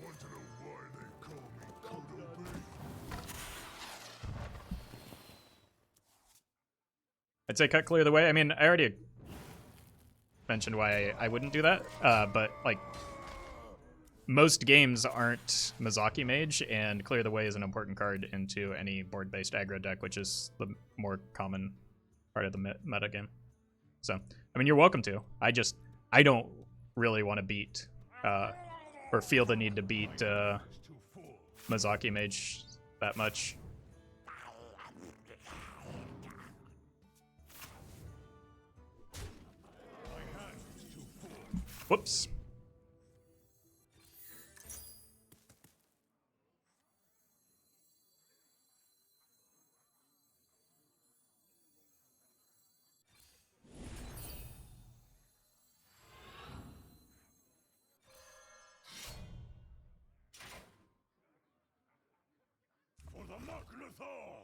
Want to know why they call me Kodo Bee? I'd say cut Clear the Way. I mean, I already mentioned why I wouldn't do that, but like most games aren't Mizaki Mage, and Clear the Way is an important card into any board-based aggro deck, which is the more common part of the meta game. So, I mean, you're welcome to. I don't really want to beat, or feel the need to beat Mizaki Mage that much. Whoops. For the Machnathal!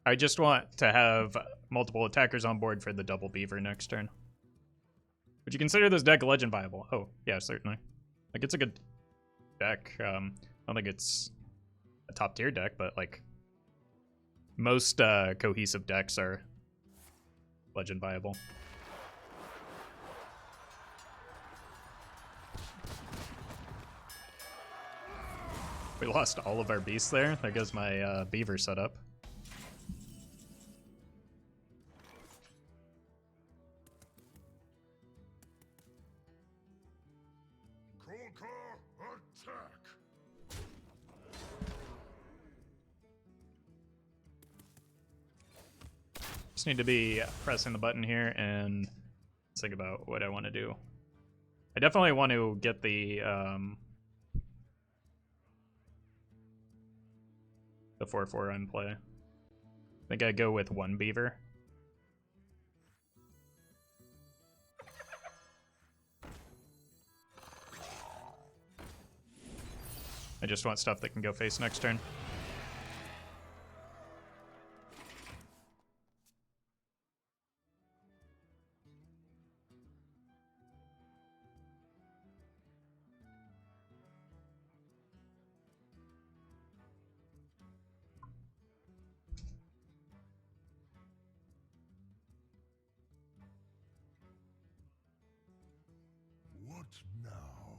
I just want to have multiple attackers on board for the double beaver next turn. Would you consider this deck legend viable? Oh, yeah, certainly. Like, it's a good deck. I don't think it's a top tier deck, but like most cohesive decks are legend viable. We lost all of our beasts there. There goes my beaver setup. Attack! Just need to be pressing the button here and think about what I want to do. I definitely want to get the the 4/4 in play. I think I go with 1 beaver. I just want stuff that can go face next turn. What now?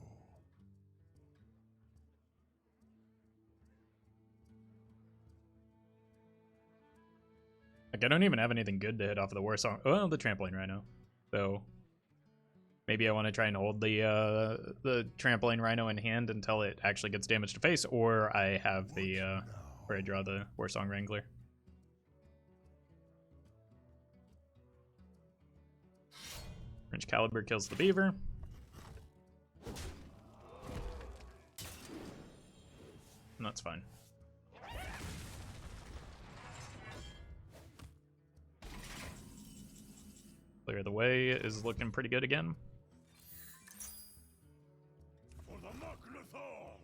Like, I don't even have anything good to hit off of the war song. Well, the trampoline rhino. So maybe I want to try and hold the trampoline rhino in hand until it actually gets damage to face, or I have the where I draw the war song wrangler. Wrench caliber kills the beaver. And that's fine. Clear the way is looking pretty good again. For the Magnathal!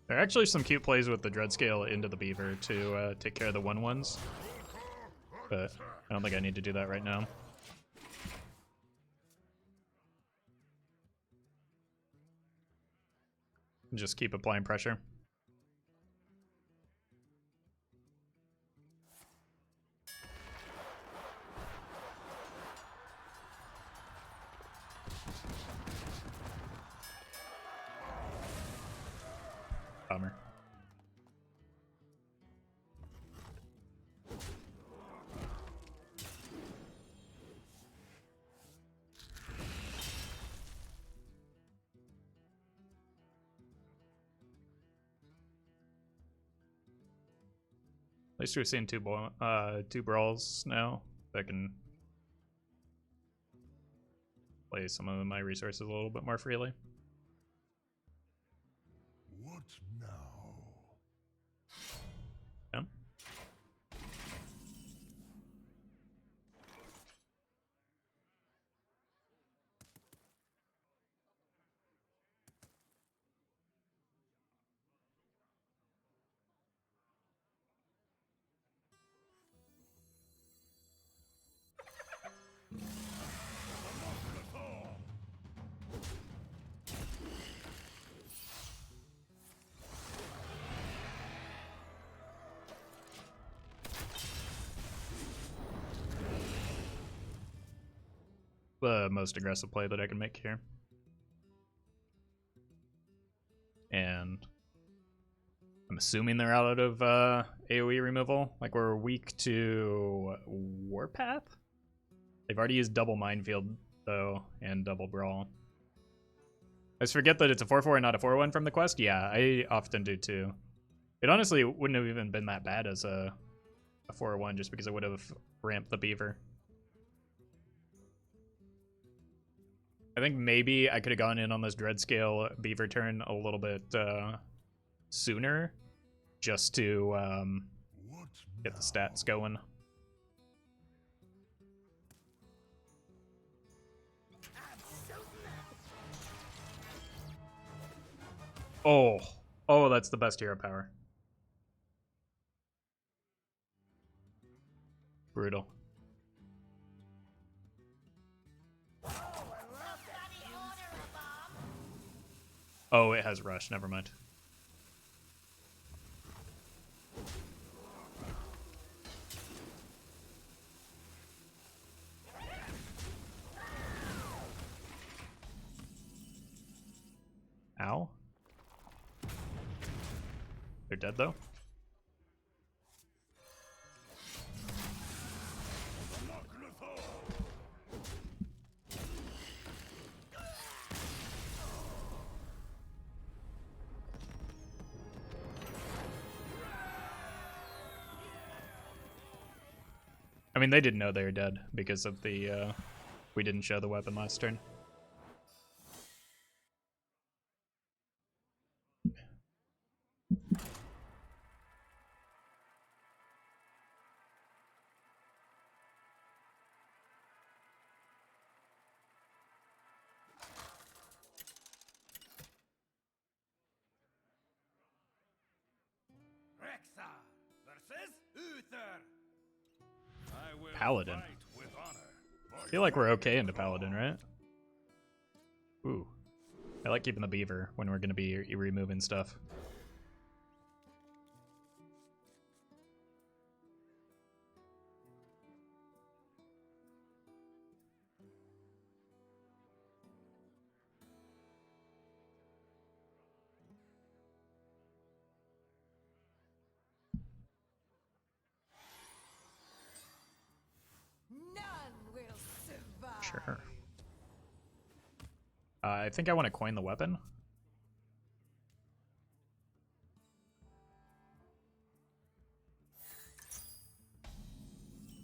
There are actually some cute plays with the dread scale into the beaver to take care of the 1/1s, but I don't think I need to do that right now. Just keep applying pressure. Bummer. At least we're seeing two brawls now that can play some of my resources a little bit more freely. What now? Yeah. The most aggressive play that I can make here. And I'm assuming they're out of AoE removal. Like, we're weak to Warpath? They've already used double Minefield, though, and double Brawl. I just forget that it's a 4/4 and not a 4/1 from the quest. Yeah, I often do too. It honestly wouldn't have even been that bad as a 4/1 just because I would have ramped the beaver. I think maybe I could have gone in on this Dreadscale beaver turn a little bit sooner just to get the stats going. Oh, that's the best hero power. Brutal. Oh, it has rush. Never mind. Ow. They're dead, though. I mean, they didn't know they were dead because of the, we didn't show the weapon last turn. Rexa versus Uther. I will Paladin. fight with honor. I feel like we're okay into Paladin, right? Ooh. I like keeping the beaver when we're going to be removing stuff. None will survive. Sure. I think I want to coin the weapon.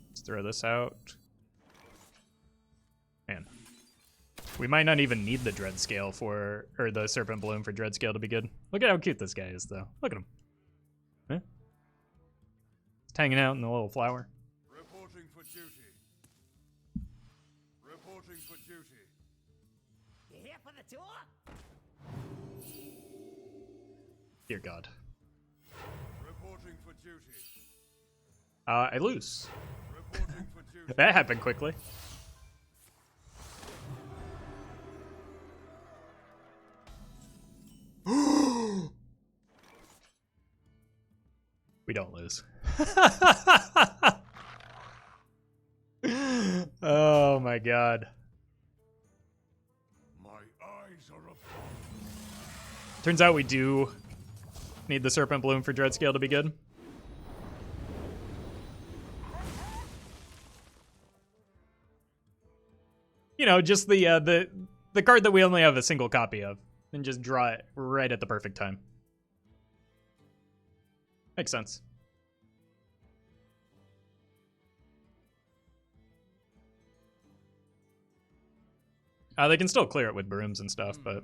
Let's throw this out. Man. We might not even need the Dread Scale for, or the Serpent Bloom for Dread Scale to be good. Look at how cute this guy is, though. Look at him. Huh? Just hanging out in the little flower. Reporting for duty. Reporting for duty. You here for the tour? Dear God. Reporting for duty. I lose. Reporting for duty. That happened quickly. We don't lose. Oh my God. My eyes are upon Turns out we do need the Serpent Bloom for Dreadscale to be good. You know, just the card that we only have a single copy of, and just draw it right at the perfect time. Makes sense. They can still clear it with brooms and stuff, but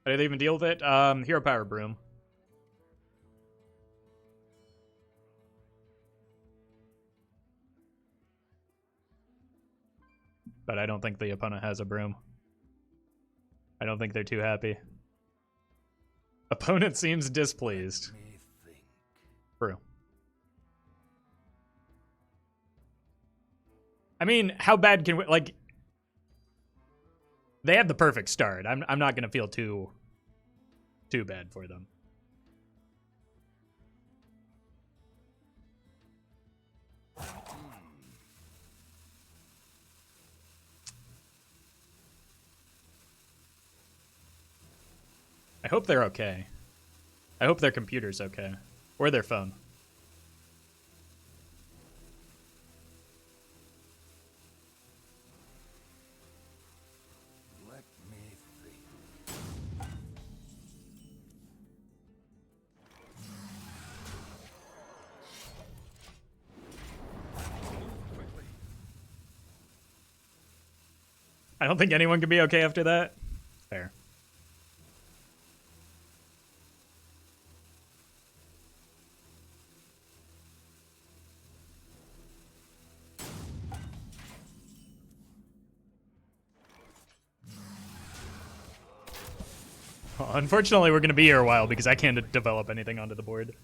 how do they even deal with it? Hero Power Broom. But I don't think the opponent has a broom. I don't think they're too happy. Opponent seems displeased. me think. True. I mean, how bad can we, like, they have the perfect start. I'm not gonna feel too bad for them. I hope they're okay. I hope their computer's okay. Or their phone. Let me think. Quickly. I don't think anyone can be okay after that. Fair. Unfortunately, we're going to be here a while because I can't develop anything onto the board.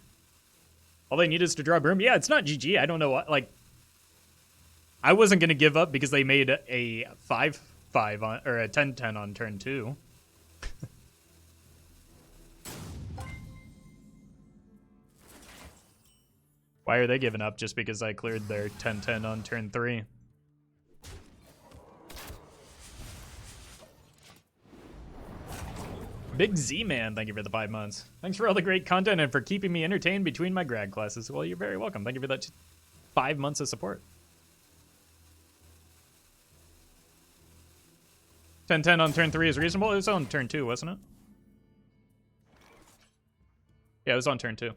All they need is to draw a broom. Yeah, it's not GG. I don't know what, like, I wasn't going to give up because they made a 5-5 on, or a 10-10 on turn 2. Why are they giving up just because I cleared their 10-10 on turn 3? Big Z-Man, thank you for the 5 months. Thanks for all the great content and for keeping me entertained between my grad classes. Well, you're very welcome. Thank you for that 5 months of support. 10-10 on turn 3 is reasonable. It was on turn 2, wasn't it? Yeah, it was on turn 2.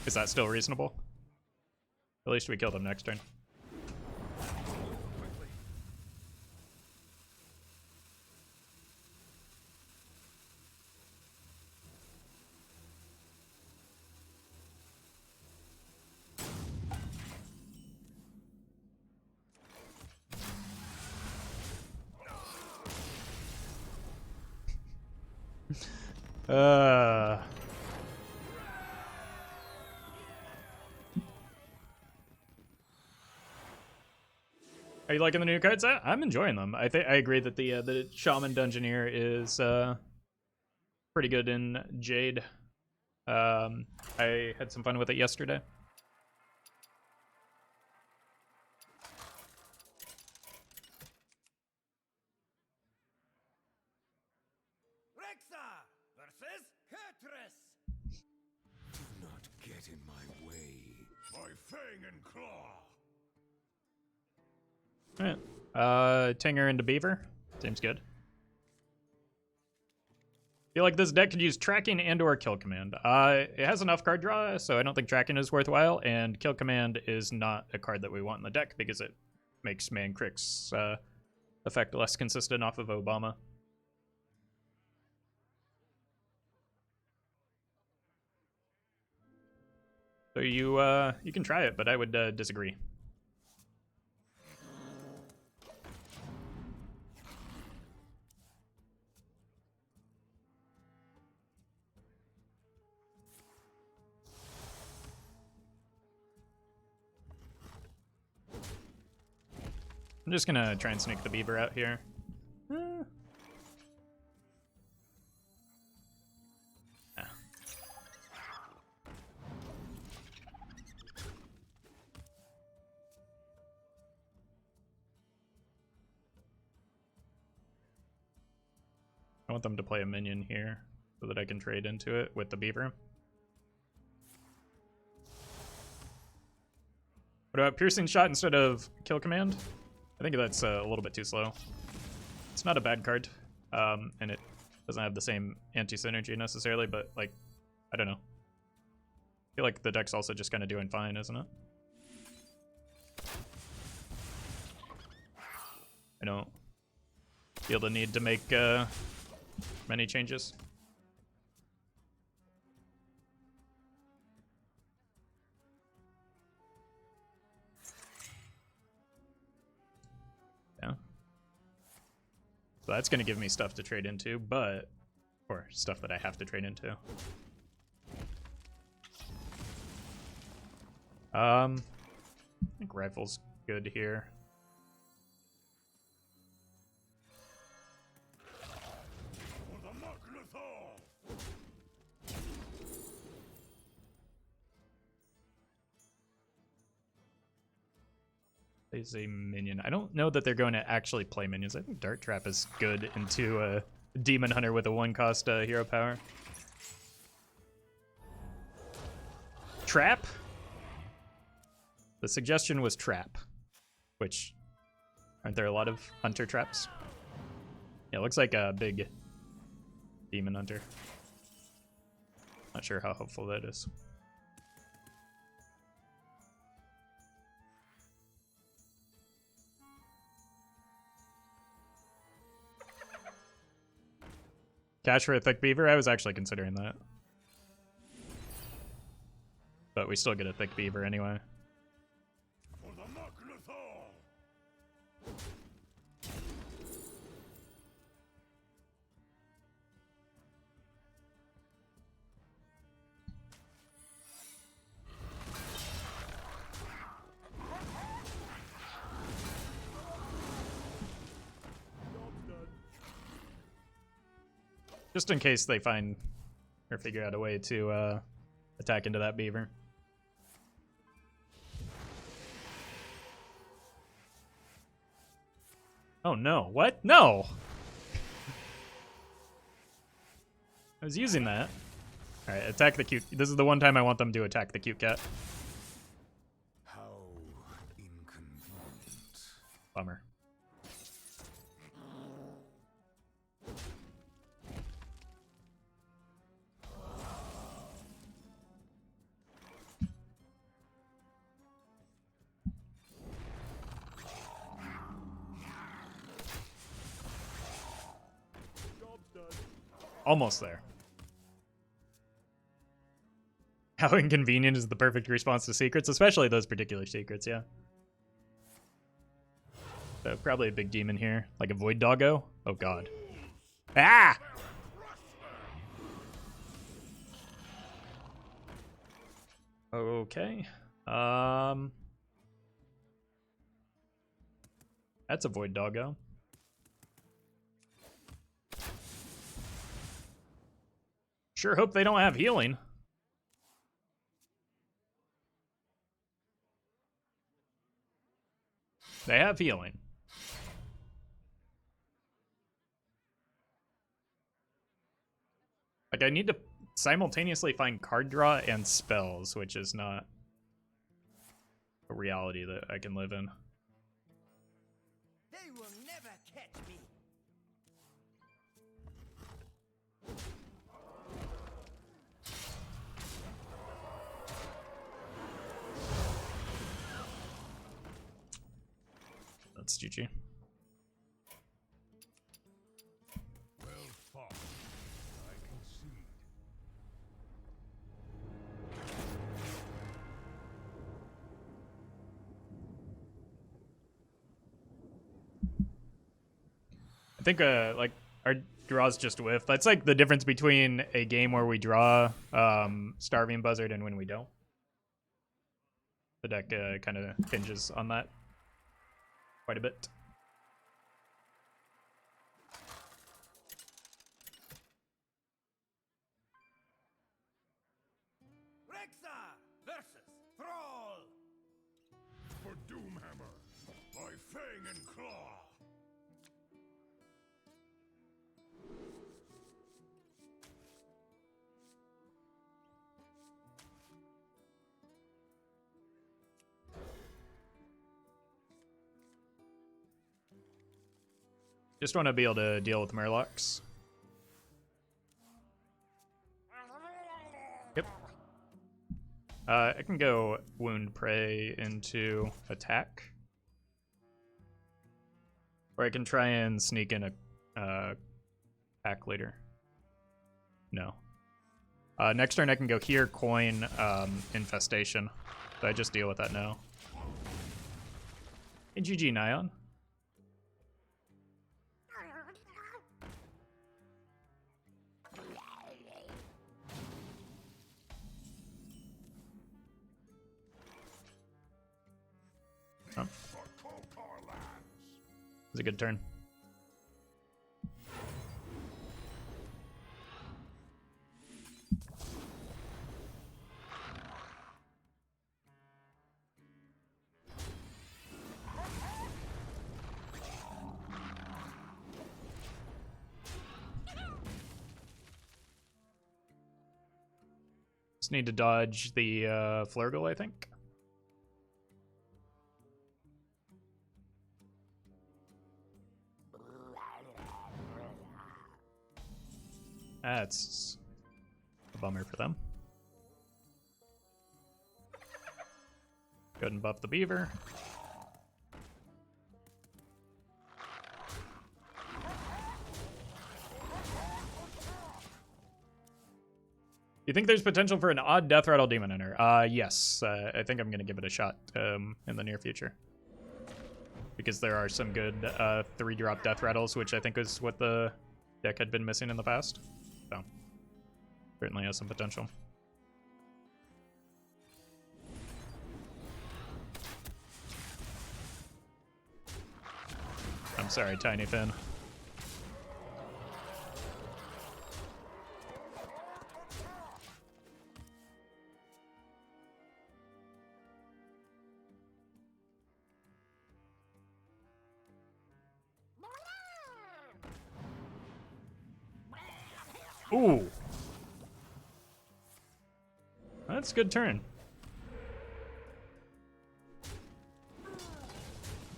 Is that still reasonable? At least we kill them next turn. Are you liking the new cards? I'm enjoying them. I agree that the Shaman Dungeoneer is pretty good in Jade. I had some fun with it yesterday. Rexa versus Kurtrus. Do not get in my way. By fang and claw. Alright. Tinger into Beaver. Seems good. Feel like this deck could use tracking and or kill command. It has enough card draw, so I don't think tracking is worthwhile, and kill command is not a card that we want in the deck because it makes Mancrick's effect less consistent off of Obama. So you can try it, but I would disagree. I'm just gonna try and sneak the Beaver out here. Yeah. I want them to play a minion here so that I can trade into it with the Beaver. What about Piercing Shot instead of Kill Command? I think that's a little bit too slow. It's not a bad card, and it doesn't have the same anti-synergy necessarily, but, like, I don't know. I feel like the deck's also just kind of doing fine, isn't it? I don't feel the need to make many changes. Yeah. So that's going to give me stuff to trade into, but... or stuff that I have to trade into. I think Rifle's good here. Plays a minion. I don't know that they're going to actually play minions. I think Dart Trap is good into a Demon Hunter with a 1-cost hero power. Trap? The suggestion was Trap, which aren't there a lot of Hunter traps? Yeah, it looks like a big Demon Hunter. Not sure how helpful that is. Cash for a Thick Beaver? I was actually considering that. But we still get a Thick Beaver anyway. Just in case they find or figure out a way to attack into that Beaver. Oh no, what? No! I was using that. Alright, attack the cute. This is the one time I want them to attack the cute cat. How inconvenient. Bummer. almost there. How inconvenient is the perfect response to secrets, especially those particular secrets, yeah. So probably a big demon here, like a void doggo. Oh god. Ah! Okay. That's a void doggo. Sure hope they don't have healing. They have healing. Like, I need to simultaneously find card draw and spells, which is not a reality that I can live in. They will never catch me. That's GG. Well fought. I concede. I think like our draws just whiff. That's like the difference between a game where we draw Starving Buzzard and when we don't. The deck kind of hinges on that quite a bit. Rexa versus Thrall. For Doomhammer, by Fang and Claw. Just want to be able to deal with Murlocs. Yep. I can go Wound Prey into attack. Or I can try and sneak in a pack later. No. Next turn I can go here, coin, Infestation. So I just deal with that now. Hey, GG, Nyan. Oh. It's a good turn. Just need to dodge the Flurgle, I think. That's a bummer for them. Go ahead and buff the beaver. You think there's potential for an odd Death Rattle Demon Hunter? Yes. I think I'm going to give it a shot in the near future. Because there are some good 3-drop Death Rattles, which I think is what the deck had been missing in the past. So, certainly has some potential. I'm sorry, Tiny Finn. Ooh. That's a good turn.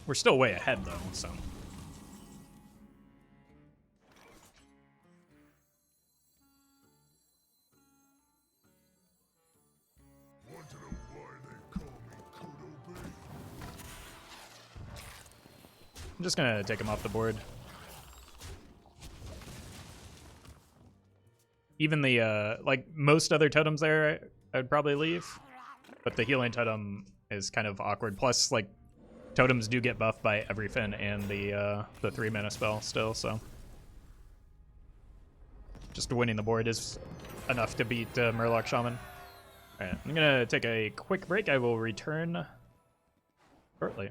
We're still way ahead, though, so. Want to know why they call me Kodo Bay? I'm just gonna take him off the board. even the like most other totems there, I'd probably leave. But the healing totem is kind of awkward. Plus, like, totems do get buffed by every fin and the 3-mana spell still, so just winning the board is enough to beat Murloc Shaman. Alright, I'm gonna take a quick break. I will return shortly.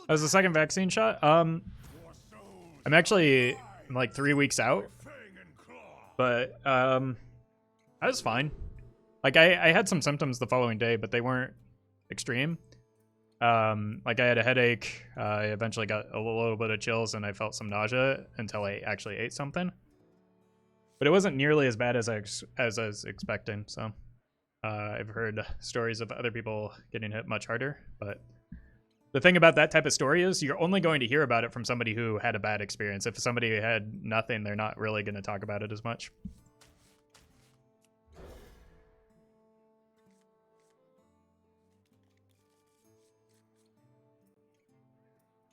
That was the second vaccine shot. I'm actually like 3 weeks out, but I was fine. Like I had some symptoms the following day, but they weren't extreme. Like I had a headache. I eventually got a little bit of chills, and I felt some nausea until I actually ate something. But it wasn't nearly as bad as I was expecting. So I've heard stories of other people getting hit much harder. But the thing about that type of story is you're only going to hear about it from somebody who had a bad experience. If somebody had nothing, they're not really going to talk about it as much.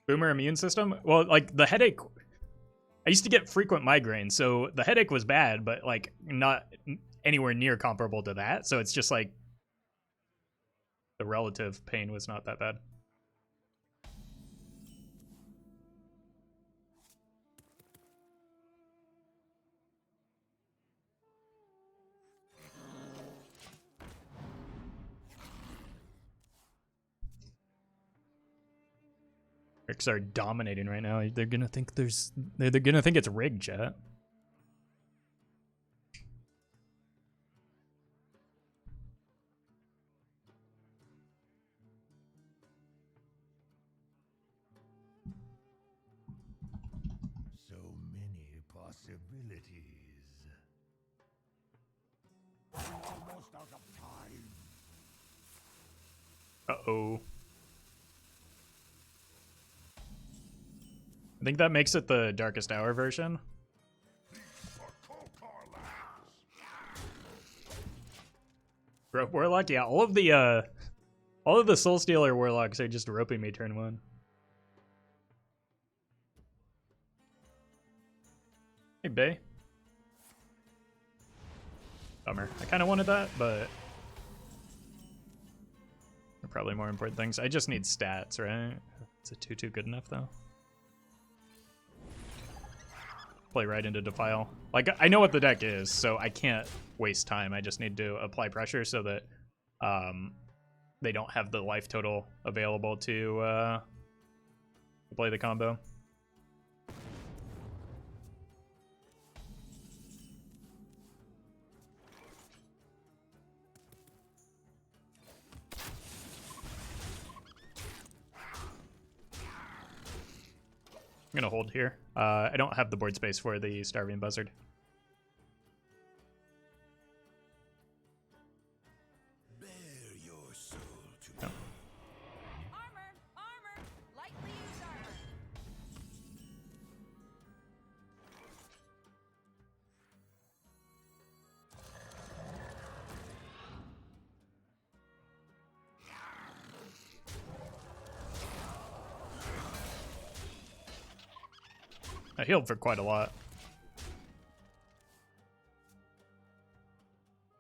Boomer immune system? Well, like the headache, I used to get frequent migraines, so the headache was bad, but like not anywhere near comparable to that. So it's just like the relative pain was not that bad. Ricks are dominating right now. They're gonna think they're gonna think it's rigged, chat. So many possibilities. Almost out of time. Uh-oh. I think that makes it the Darkest Hour version. Rope Warlock? Yeah, all of the Soul Stealer Warlocks are just roping me turn 1. Hey, Bay. Bummer. I kind of wanted that, but there are probably more important things. I just need stats, right? Is a 2/2 good enough, though? Play right into Defile. Like, I know what the deck is, so I can't waste time. I just need to apply pressure so that they don't have the life total available to play the combo. I'm gonna hold here. I don't have the board space for the Starving Buzzard. Bare your soul to No. Armor! Armor! Lightly used armor! I healed for quite a lot.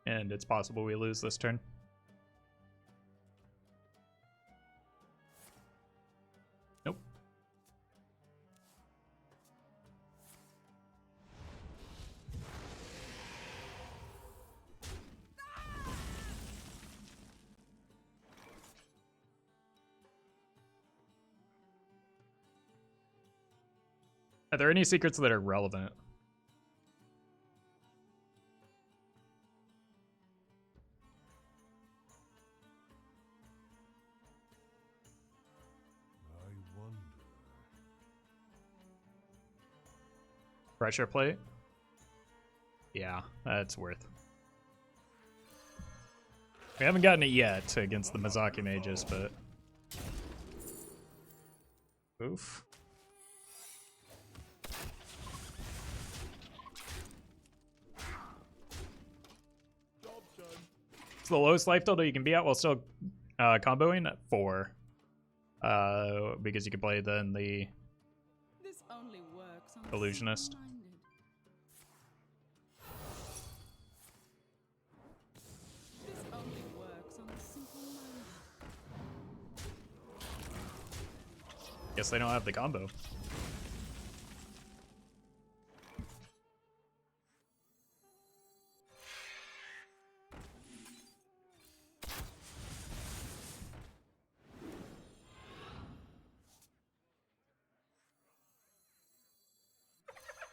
And it's possible we lose this turn. Nope. Are there any secrets that are relevant? I wonder. Pressure plate? Yeah, that's worth. We haven't gotten it yet against the Mizaki Mages, but... Oof. It's the lowest life total you can be at while still comboing at 4. Because you can play then the This only works on Illusionist. simple-minded. This only works on the simple-minded. Guess they don't have the combo.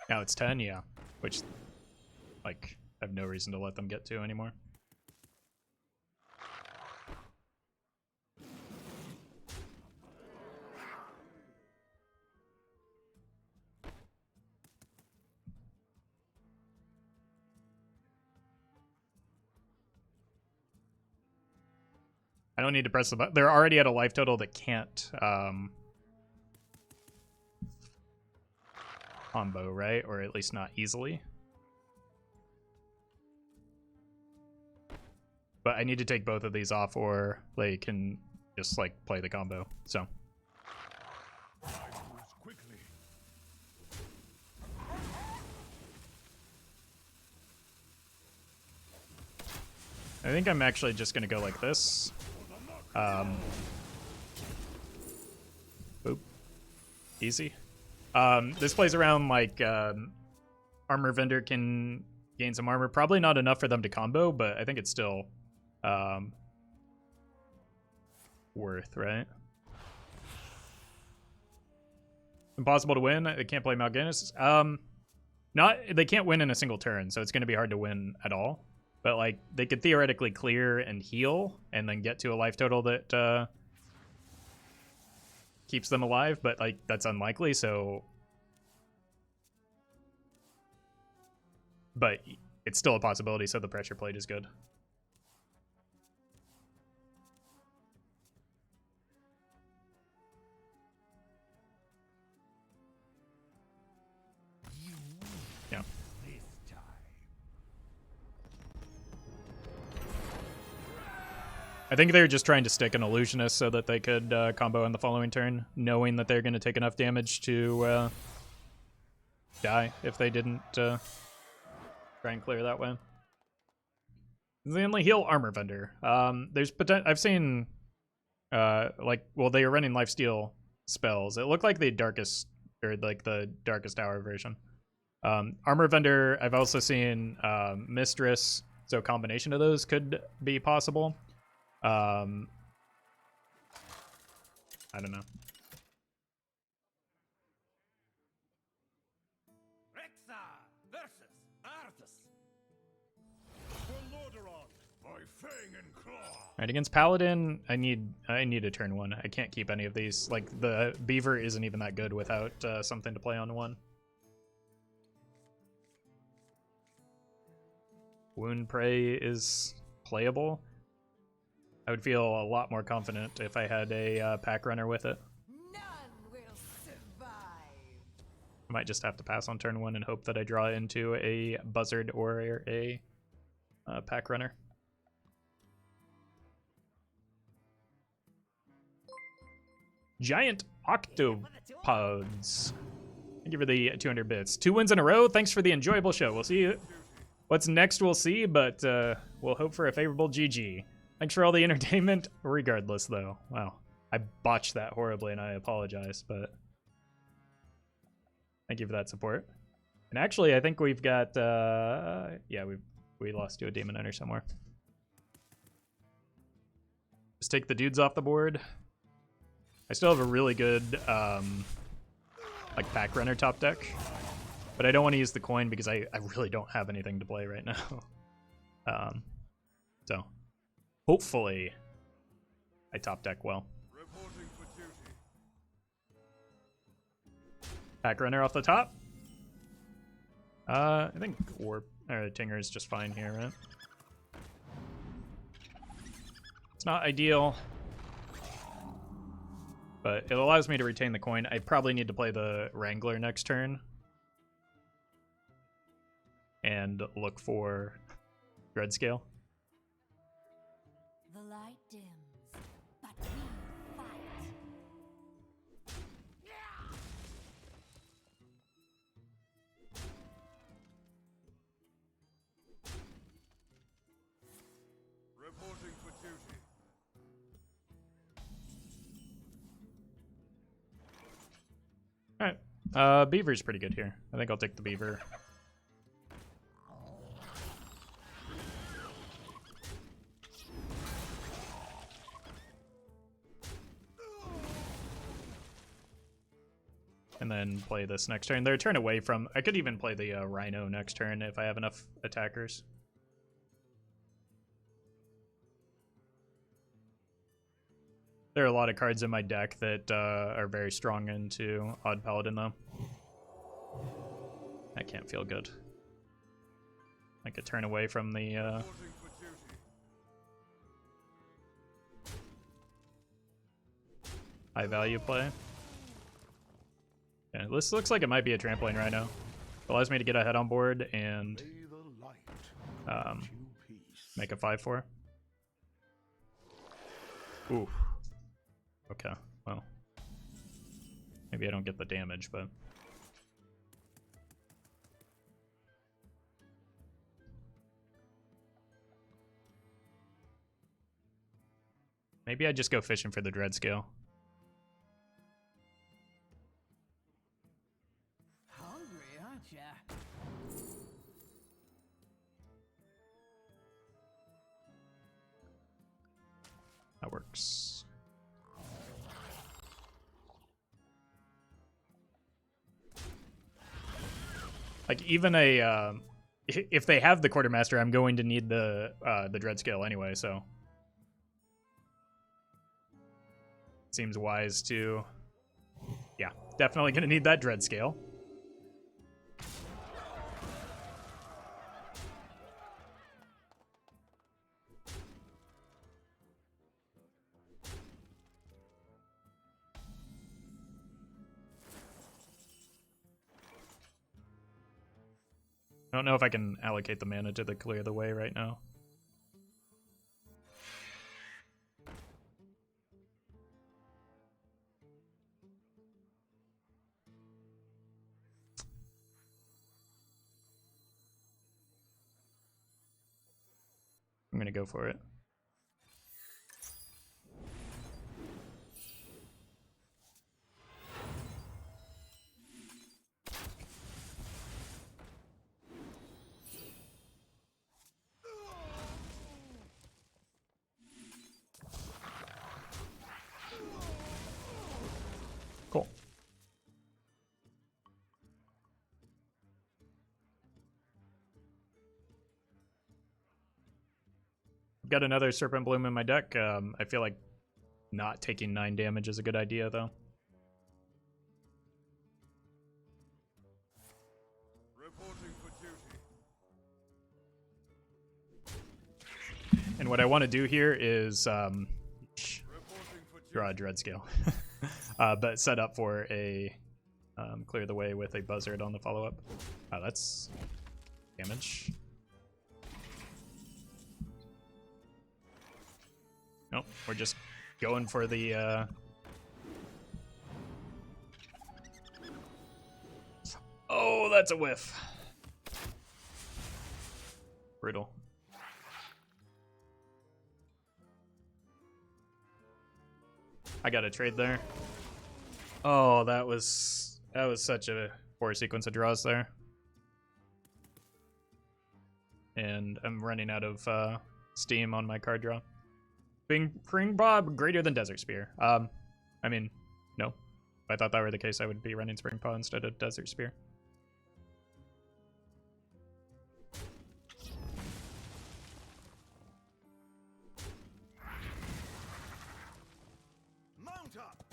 Now it's 10, yeah. Which, like, I have no reason to let them get to anymore. I don't need to press the button. They're already at a life total that can't combo, right? Or at least not easily. But I need to take both of these off or they can just like play the combo. So Quickly. I think I'm actually just gonna go like this. Boop. Easy. This plays around like armor vendor can gain some armor. Probably not enough for them to combo, but I think it's still worth, right? Impossible to win. They can't play Mal'Ganis. They can't win in a single turn, so it's going to be hard to win at all. But like they could theoretically clear and heal, and then get to a life total that keeps them alive. But like that's unlikely. So, but it's still a possibility. So the pressure plate is good. Yeah. I think they were just trying to stick an illusionist so that they could combo on the following turn, knowing that they're going to take enough damage to die if they didn't try and clear that way. They only heal armor vendor. There's I've seen well, they were running lifesteal spells. It looked like the darkest hour version. Armor vendor. I've also seen mistress. So a combination of those could be possible. I don't know. Rexxar versus Arthas. By fang and claw. Alright, against Paladin, I need a turn one. I can't keep any of these. Like, the Beaver isn't even that good without something to play on one. Wound Prey is playable. I would feel a lot more confident if I had a pack runner with it. None will survive. I might just have to pass on turn one and hope that I draw into a Buzzard or a pack runner. Giant Octopods. Thank you for the 200 bits. 2 wins in a row. Thanks for the enjoyable show. We'll see you. What's next, we'll see, but we'll hope for a favorable GG. Thanks for all the entertainment, regardless, though. Wow. I botched that horribly, and I apologize, but thank you for that support. And actually, I think we've got, yeah, we lost to a Demon Hunter somewhere. Just take the dudes off the board. I still have a really good, like, pack runner top deck, but I don't want to use the coin because I really don't have anything to play right now. So hopefully I top deck well. Reporting for duty. Pack runner off the top. I think Tinger is just fine here, right? It's not ideal, but it allows me to retain the coin. I probably need to play the Wrangler next turn and look for Dreadscale. The light dims, but we fight. Reporting for duty. Alright. Beaver's pretty good here. I think I'll take the Beaver. And then play this next turn. They're a turn away from... I could even play the Rhino next turn if I have enough attackers. There are a lot of cards in my deck that are very strong into Odd Paladin, though. That can't feel good. Like a turn away from the... high value play. Yeah, this looks like it might be a trampoline rhino. Allows me to get a head on board and make a 5/4. Ooh. Okay, well. Maybe I don't get the damage, but... Maybe I just go fishing for the dread scale. Hungry, aren't ya? That works. Like even a if they have the quartermaster, I'm going to need the dread scale anyway, so seems wise to, yeah, definitely gonna need that dread scale. I don't know if I can allocate the mana to clear the way right now. I'm gonna go for it. Cool. I've got another Serpent Bloom in my deck. I feel like not taking 9 damage is a good idea, though. Reporting for duty. And what I want to do here is Reporting for duty. draw a dread scale, but set up for a clear the way with a buzzard on the follow-up. Oh, that's damage. Nope, we're just going for the oh, that's a whiff. Brutal. I got a trade there. Oh, that was such a poor sequence of draws there. And I'm running out of steam on my card draw. Spring Bob greater than Desert Spear. I mean, no. If I thought that were the case, I would be running Spring Paw instead of Desert Spear. Mount up.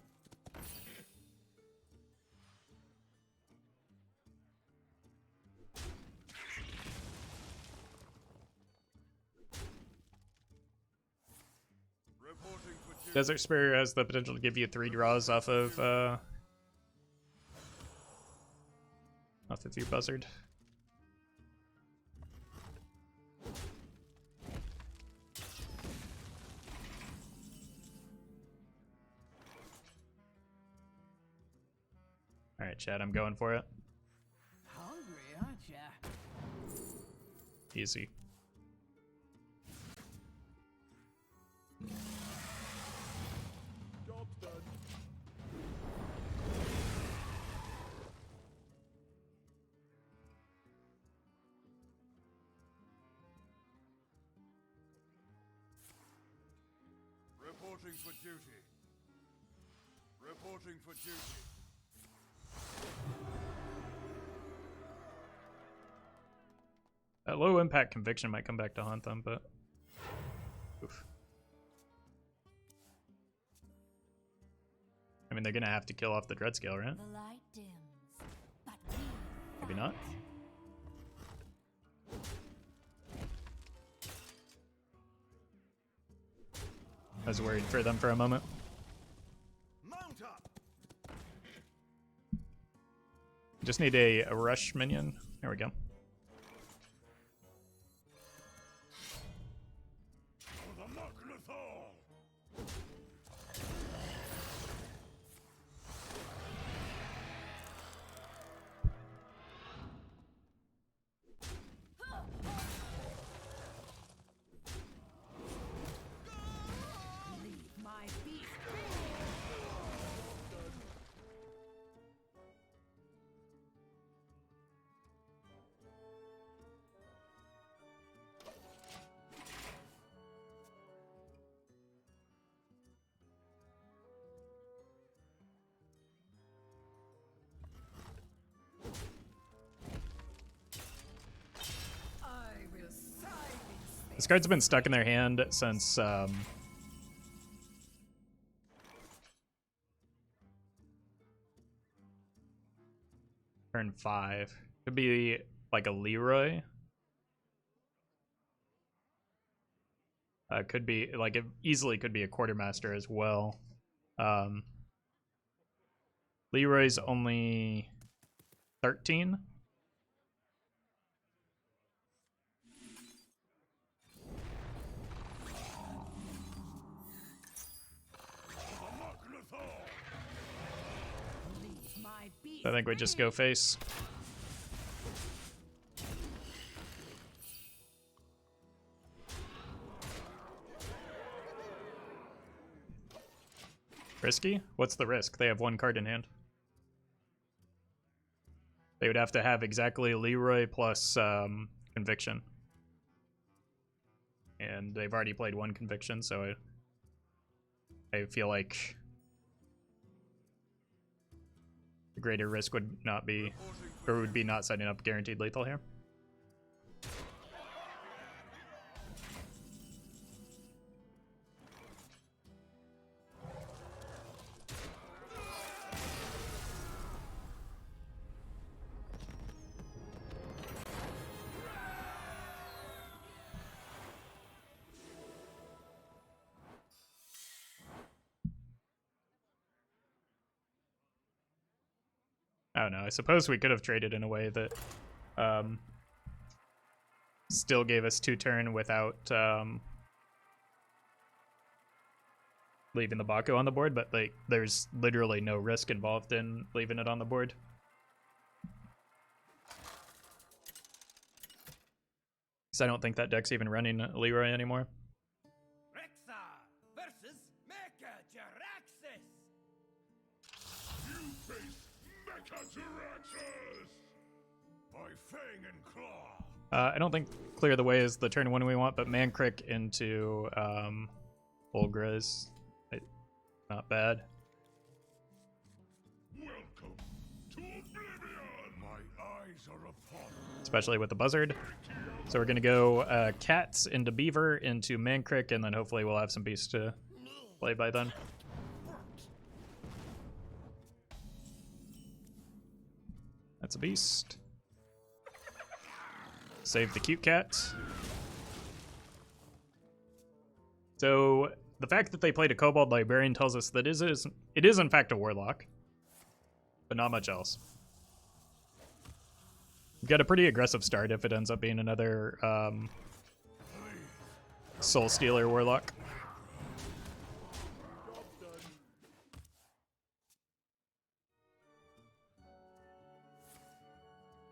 Reporting for duty. Desert Spear has the potential to give you 3 draws off of your buzzard. All right, Chad, I'm going for it. Hungry, aren't ya? Easy. Job's done. Reporting for duty. Reporting for duty. That low impact conviction might come back to haunt them, but oof. I mean, they're gonna have to kill off the dread scale, right? The light dims, but we Maybe not. I was worried for them for a moment. Mount Just need a rush minion. There we go. For the Mucklethal! Leave my beast. I will sigh in This card's been stuck in their hand since turn 5. Could be like a Leroy. Could be like it easily could be a Quartermaster as well. Leroy's only 13. leave my beast. I think we just go face. Risky? What's the risk? They have one card in hand. They would have to have exactly Leroy plus Conviction. And they've already played one Conviction, so I feel like the greater risk would not be, or would be not setting up guaranteed lethal here. I don't know. I suppose we could have traded in a way that still gave us 2-turn without leaving the Baku on the board, but like there's literally no risk involved in leaving it on the board. Because I don't think that deck's even running Leroy anymore. Rexa versus Mechajaraxis. You face Mechajaraxis! By Fang and Claw! I don't think Clear the Way is the turn one we want, but Mancrick into Olgra is not bad. Welcome to Oblivion! My eyes are upon you. Especially with the Buzzard. So we're gonna go Cats into Beaver into Mancrick, and then hopefully we'll have some beasts to play by then. That's a beast. Save the cute cat. So the fact that they played a Kobold Librarian tells us that it is in fact a Warlock, but not much else. We've got a pretty aggressive start if it ends up being another Soul Stealer Warlock.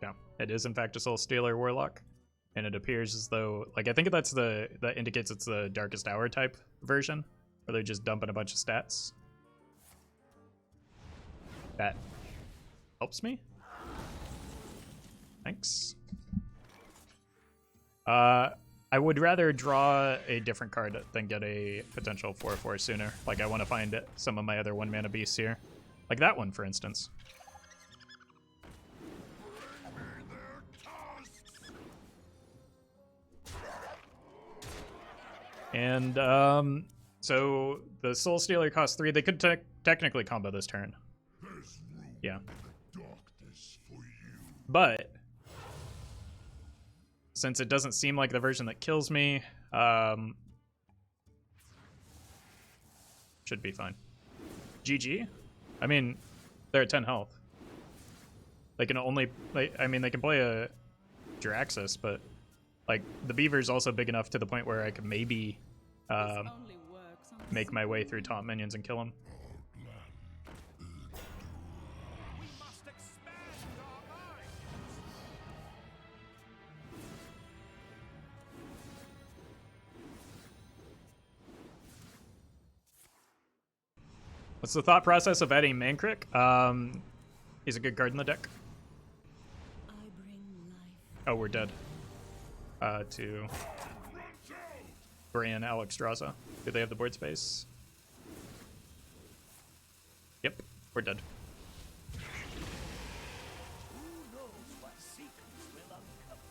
Yeah, it is in fact a Soul Stealer Warlock, and it appears as though, like, I think that indicates it's the Darkest Hour type version, where they're just dumping a bunch of stats. That helps me. Thanks. I would rather draw a different card than get a potential 4/4 sooner. Like, I want to find some of my other 1-mana beasts here. Like that one, for instance. And, so the Soul Stealer costs 3. They could technically combo this turn. Yeah. But since it doesn't seem like the version that kills me, should be fine. GG? I mean, they're at 10 health. They can only, like, I mean, they can play a Draxus, but like the Beaver's also big enough to the point where I could maybe make my way through top minions and kill him. We must expand our minds. What's the thought process of adding Mancrick? He's a good card in the deck. I bring life. Oh, we're dead. To Brian Alexstrasza. Do they have the board space? Yep, we're dead.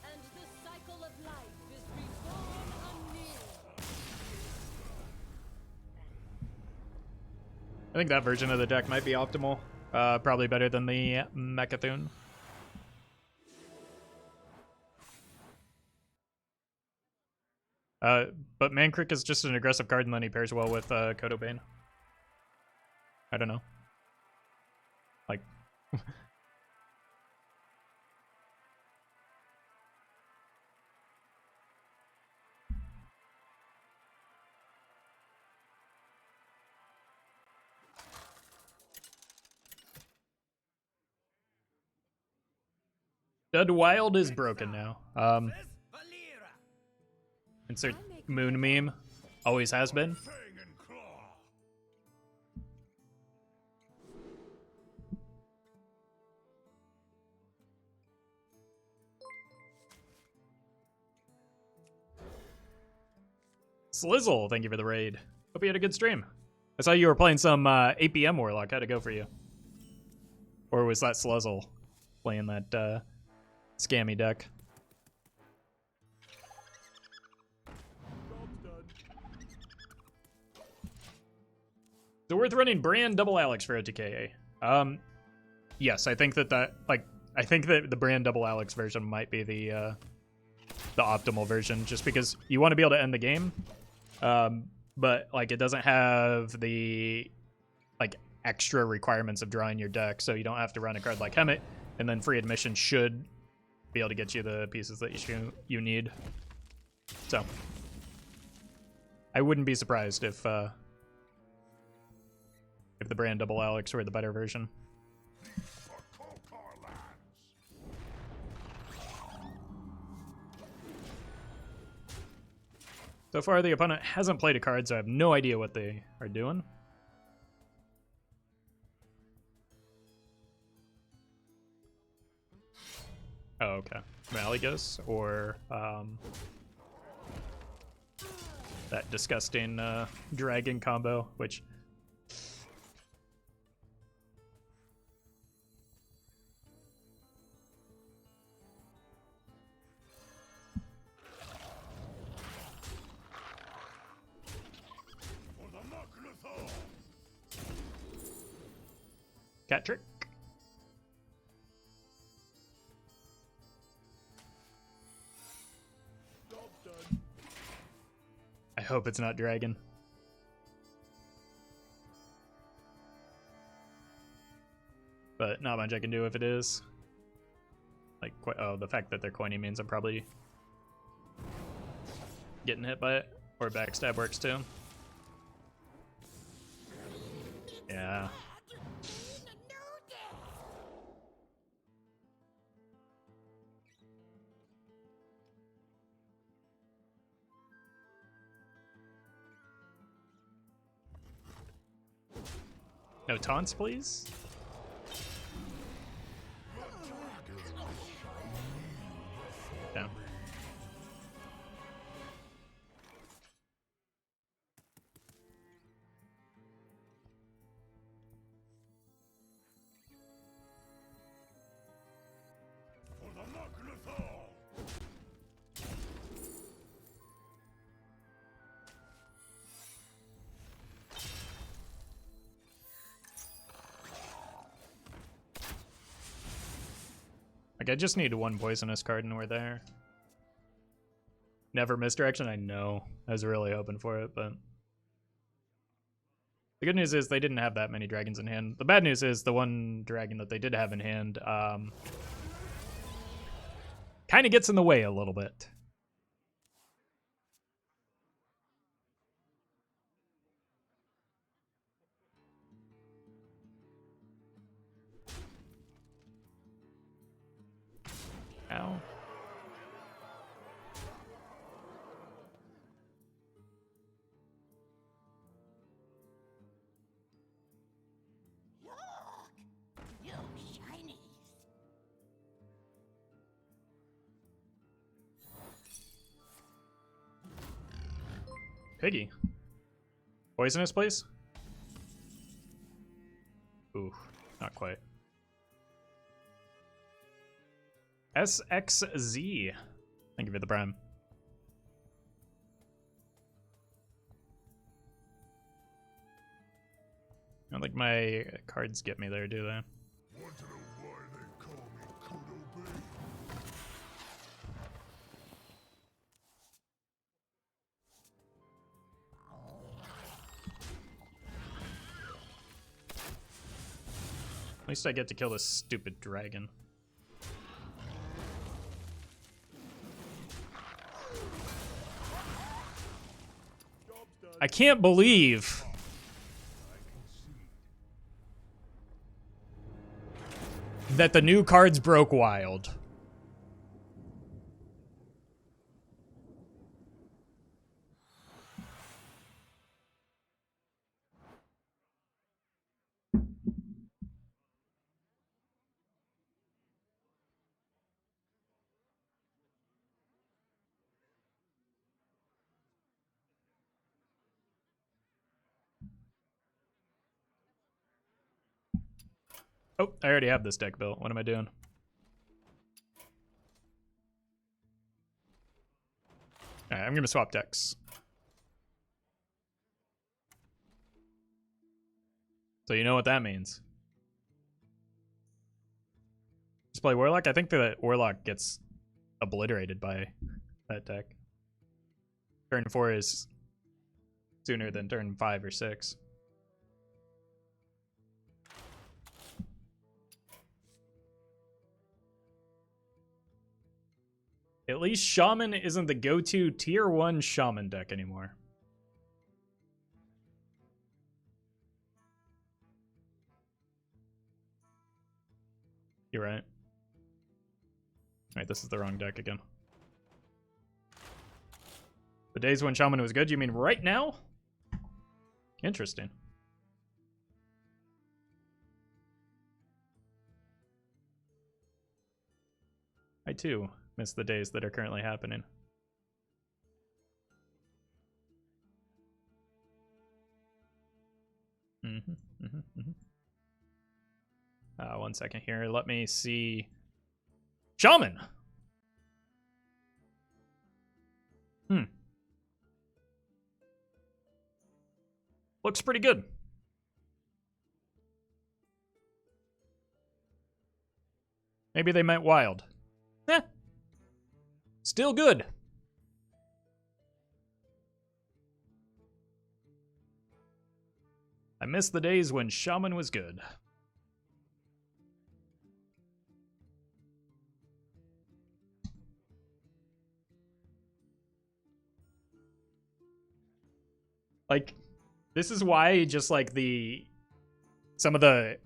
And the cycle of life is reborn anew. I think that version of the deck might be optimal. Probably better than the Mechathune. But Mancrick is just an aggressive card, and then he pairs well with Kodo Bane. I don't know. Like... Dead Wild is broken now. Valera. Insert moon meme. Always has been. Fang and claw. Slizzle, thank you for the raid. Hope you had a good stream. I saw you were playing some APM Warlock. How'd it go for you? Or was that Slizzle playing that scammy deck? So worth running Brand Double Alex for OTK. Yes, I think that I think that the Brand Double Alex version might be the optimal version, just because you want to be able to end the game, but like it doesn't have the like extra requirements of drawing your deck, so you don't have to run a card like Hemet, and then free admission should be able to get you the pieces that you need. So I wouldn't be surprised if the Brand Double Alex were the better version. For Kokar lands. So far, the opponent hasn't played a card, so I have no idea what they are doing. Oh, okay. Malygos or that disgusting dragon combo, which... For the Mucklathor. Cat trick. I hope it's not dragon. But not much I can do if it is. Like, oh, the fact that they're coiny means I'm probably getting hit by it. Or backstab works too. Yeah. No taunts, please? Down. For the Mucklathor. Like, I just need one poisonous card and we're there. Never misdirection, I know. I was really hoping for it, but... good news is they didn't have that many dragons in hand. The bad news is the one dragon that they did have in hand kind of gets in the way a little bit. Ow. You shinies. Piggy. Poisonous, please? Ooh, not quite. SXZ. Thank you for the prime. I don't think my cards get me there, do they? Want to know why they call me Kodo Bay? At least I get to kill this stupid dragon. I can't believe that the new cards broke wild. Oh, I already have this deck built. What am I doing? Alright, I'm gonna swap decks. So you know what that means. Just play Warlock? I think that Warlock gets obliterated by that deck. Turn 4 is sooner than turn 5 or 6. At least Shaman isn't the go-to tier 1 Shaman deck anymore. You're right. Alright, this is the wrong deck again. The days when Shaman was good, you mean right now? Interesting. I too miss the days that are currently happening. One second here. Let me see. Shaman! Looks pretty good. Maybe they meant wild. Eh. Still good. I miss the days when Shaman was good. Like, this is why just like some of the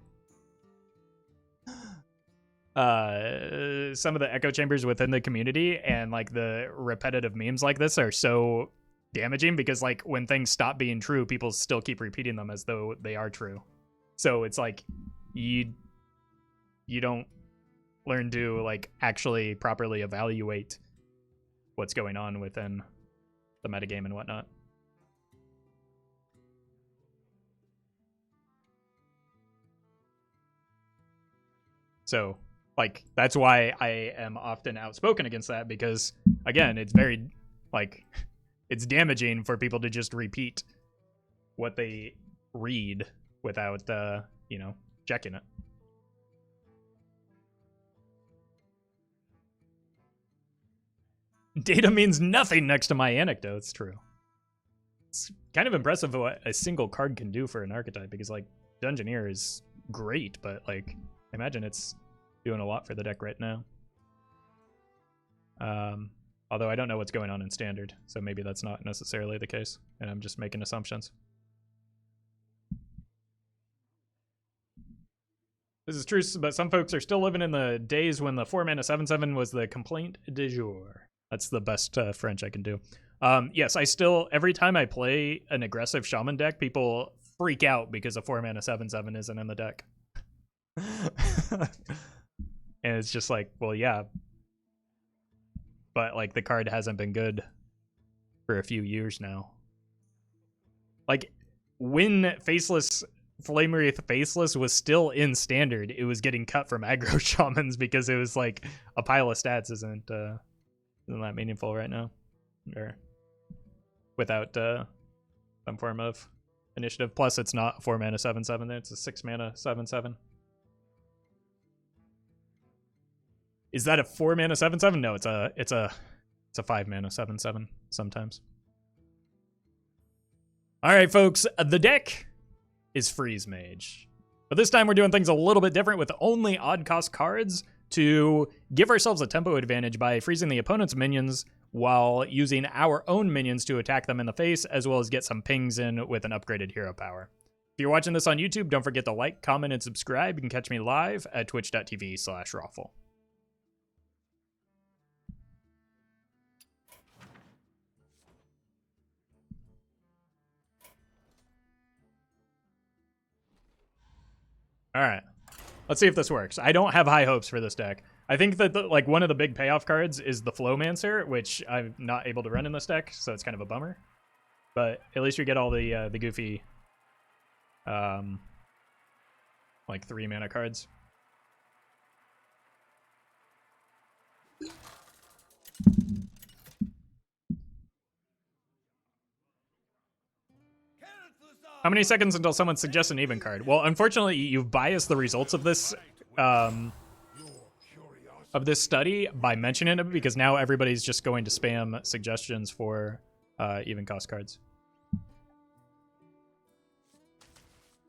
echo chambers within the community and like the repetitive memes like this are so damaging, because like when things stop being true, people still keep repeating them as though they are true. So it's like you don't learn to like actually properly evaluate what's going on within the metagame and whatnot. So, like, that's why I am often outspoken against that, because, again, it's very, like, it's damaging for people to just repeat what they read without, you know, checking it. Data means nothing next to my anecdotes, true. It's kind of impressive what a single card can do for an archetype, because like Dungeoneer is great, but like I imagine it's doing a lot for the deck right now. Although I don't know what's going on in Standard, so maybe that's not necessarily the case, and I'm just making assumptions. This is true, but some folks are still living in the days when the 4-mana 7/7 was the complaint du jour. That's the best French I can do. Yes, I still, every time I play an aggressive Shaman deck, people freak out because a 4-mana 7/7 isn't in the deck. And it's just like, well, yeah. But, like, the card hasn't been good for a few years now. Like, when Faceless... Flamewreath Faceless was still in Standard, it was getting cut from aggro shamans because it was like a pile of stats isn't that meaningful right now, or without some form of initiative. Plus, it's not a 4-mana 7/7; it's a 6-mana 7/7. Is that a 4-mana 7/7? No, it's a 5-mana 7/7 sometimes. All right, folks, the deck is Freeze Mage. But this time we're doing things a little bit different with only odd cost cards to give ourselves a tempo advantage by freezing the opponent's minions while using our own minions to attack them in the face, as well as get some pings in with an upgraded hero power. If you're watching this on YouTube, don't forget to like, comment, and subscribe. You can catch me live at twitch.tv/Roffle. All right, let's see if this works. I don't have high hopes for this deck. I think that like one of the big payoff cards is the Flowmancer, which I'm not able to run in this deck, so it's kind of a bummer. But at least we get all the goofy, like 3-mana cards. How many seconds until someone suggests an even card? Well, unfortunately, you've biased the results of this study by mentioning it, because now everybody's just going to spam suggestions for even cost cards.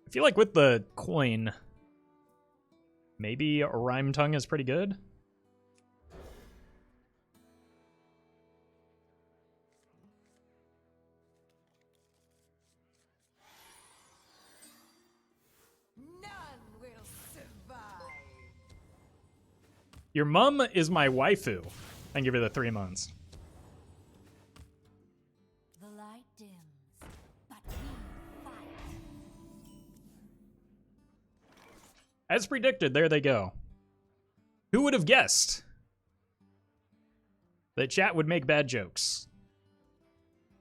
I feel like with the coin, maybe Rhyme Tongue is pretty good. Your mum is my waifu. I can give her the 3 months. The light dims, but we fight. As predicted, there they go. Who would have guessed that chat would make bad jokes?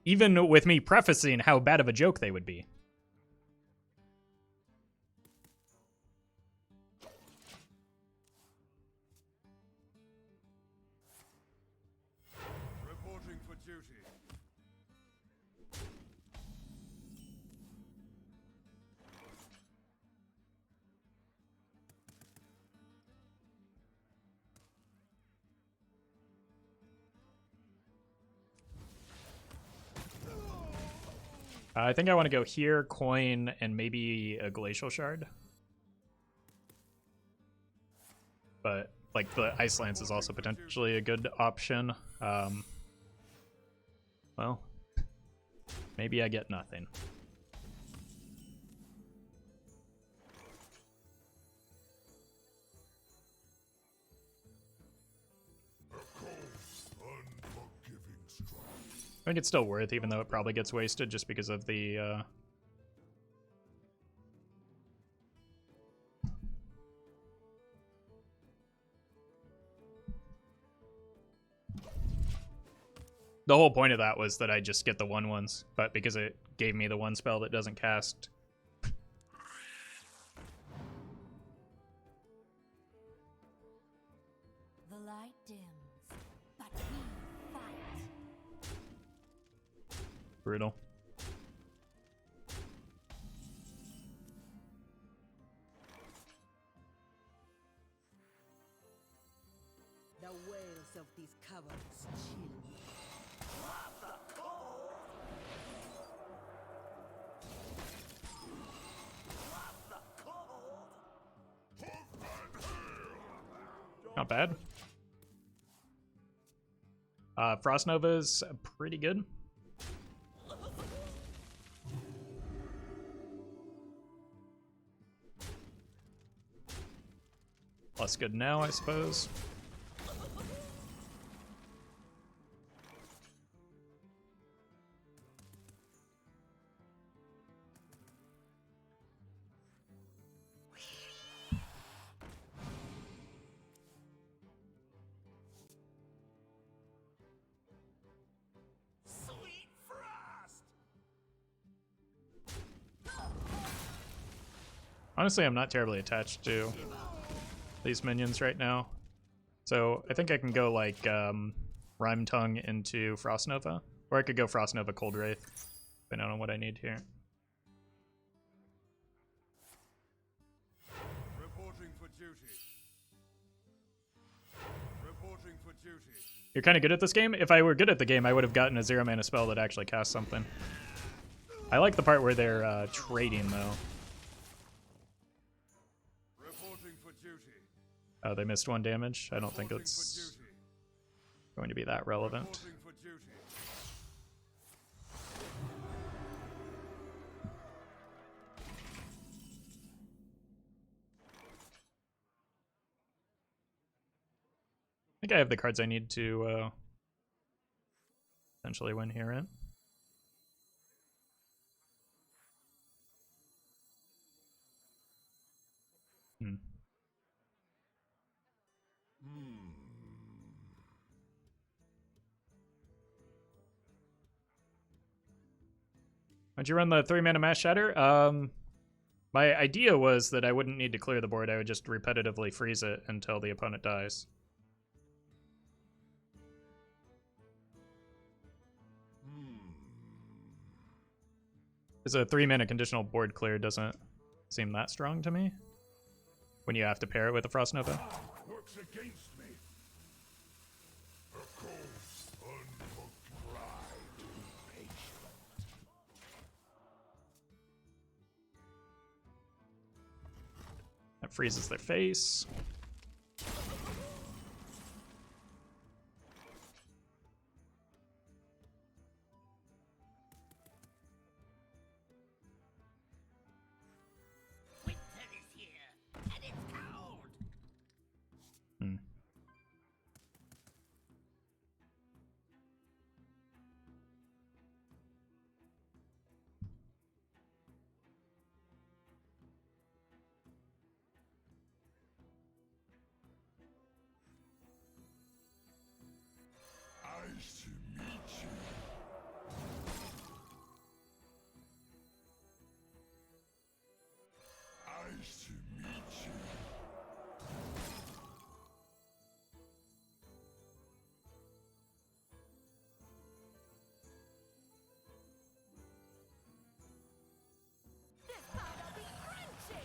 Even with me prefacing how bad of a joke they would be. I think I want to go here, coin, and maybe a glacial shard. But like the Ice Lance is also potentially a good option. Well, maybe I get nothing. I think it's still worth, even though it probably gets wasted just because of the the whole point of that was that I just get the 1/1s, but because it gave me the 1 spell that doesn't cast. The light dims, but we fight. Brutal. The wails of these cowards chill me. Not bad. Frost Nova's pretty good. Less good now, I suppose. Sweet frost! Honestly, I'm not terribly attached to these minions right now. So I think I can go like Rhyme Tongue into Frost Nova. Or I could go Frost Nova Cold Wraith, depending on what I need here. Reporting for duty. Reporting for duty. You're kind of good at this game? If I were good at the game, I would have gotten a 0-mana spell that actually casts something. I like the part where they're trading, though. Reporting for duty. Oh, they missed 1 damage. I don't think it's going to be that relevant. Reporting for duty. I think I have the cards I need to potentially win here, right? Why'd you run the 3-mana Mass Shatter? My idea was that I wouldn't need to clear the board. I would just repetitively freeze it until the opponent dies. Because a 3-mana conditional board clear doesn't seem that strong to me when you have to pair it with a Frost Nova. Works against me. A cold, unhooked bride. Patient. That freezes their face. Winter is here, and it's cold! Nice to meet you. Nice to meet you. This powder'll be crunchy.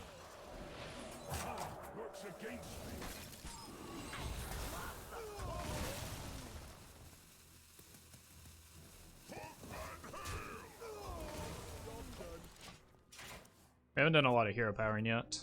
Works against me. We haven't done a lot of hero powering yet.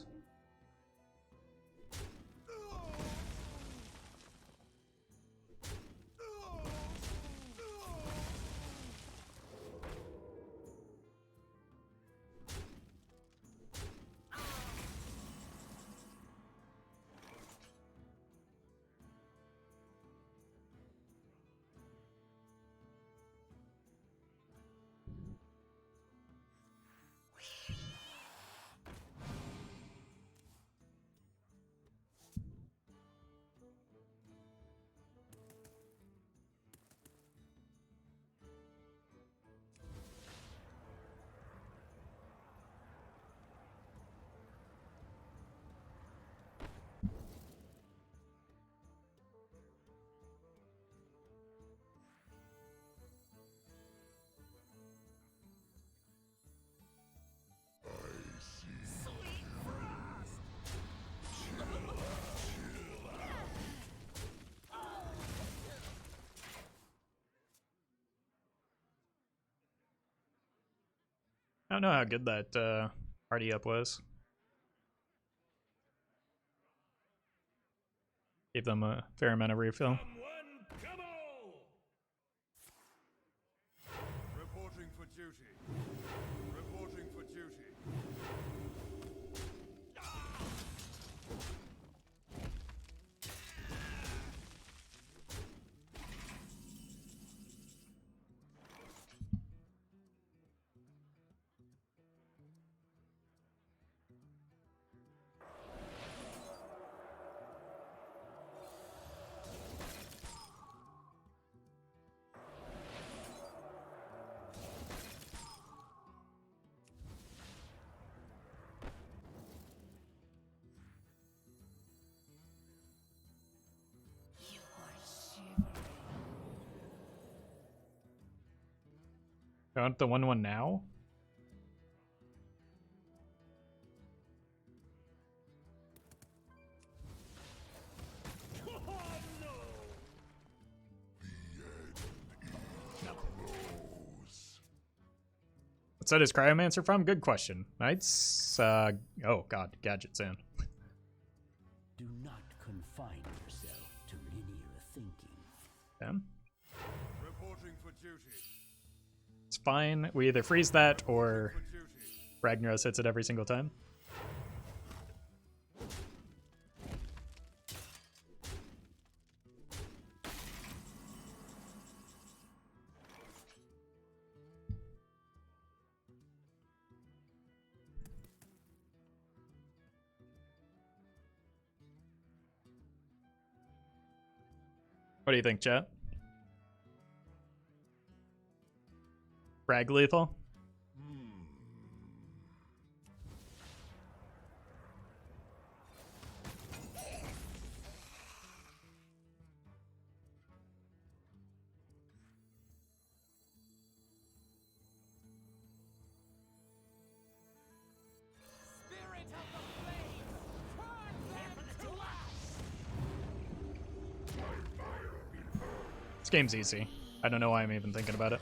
I don't know how good that party up was. Gave them a fair amount of refill. One, come all! Reporting for duty. Reporting for duty. You are shivering. You want the 1/1 now? What set is Cryomancer from? Good question. Knights, oh god, Gadget's in. Do not confine yourself to linear thinking. Yeah. Reporting for duty. It's fine. We either freeze that or For duty. Ragnaros hits it every single time. What do you think, chat? Frag lethal? Spirit of the flame, turn them to ash! This game's easy. I don't know why I'm even thinking about it.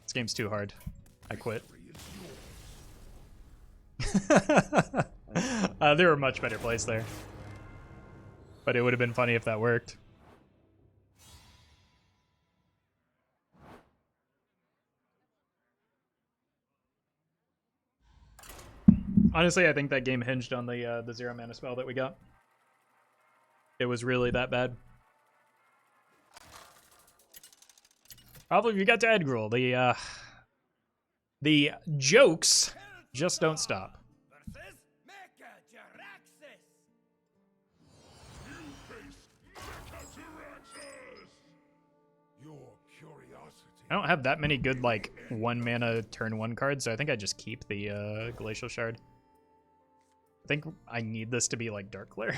This game's too hard. I quit. There were much better plays there. But it would have been funny if that worked. Honestly, I think that game hinged on the 0 mana spell that we got. It was really that bad. Probably if you got to Edgrul, the jokes just don't stop. Versus Mecha Jaraxxus! You face Mechazeraxxus! Your curiosity. I don't have that many good, like, 1 mana turn 1 cards, so I think I just keep the Glacial Shard. I think I need this to be like Dark Lair,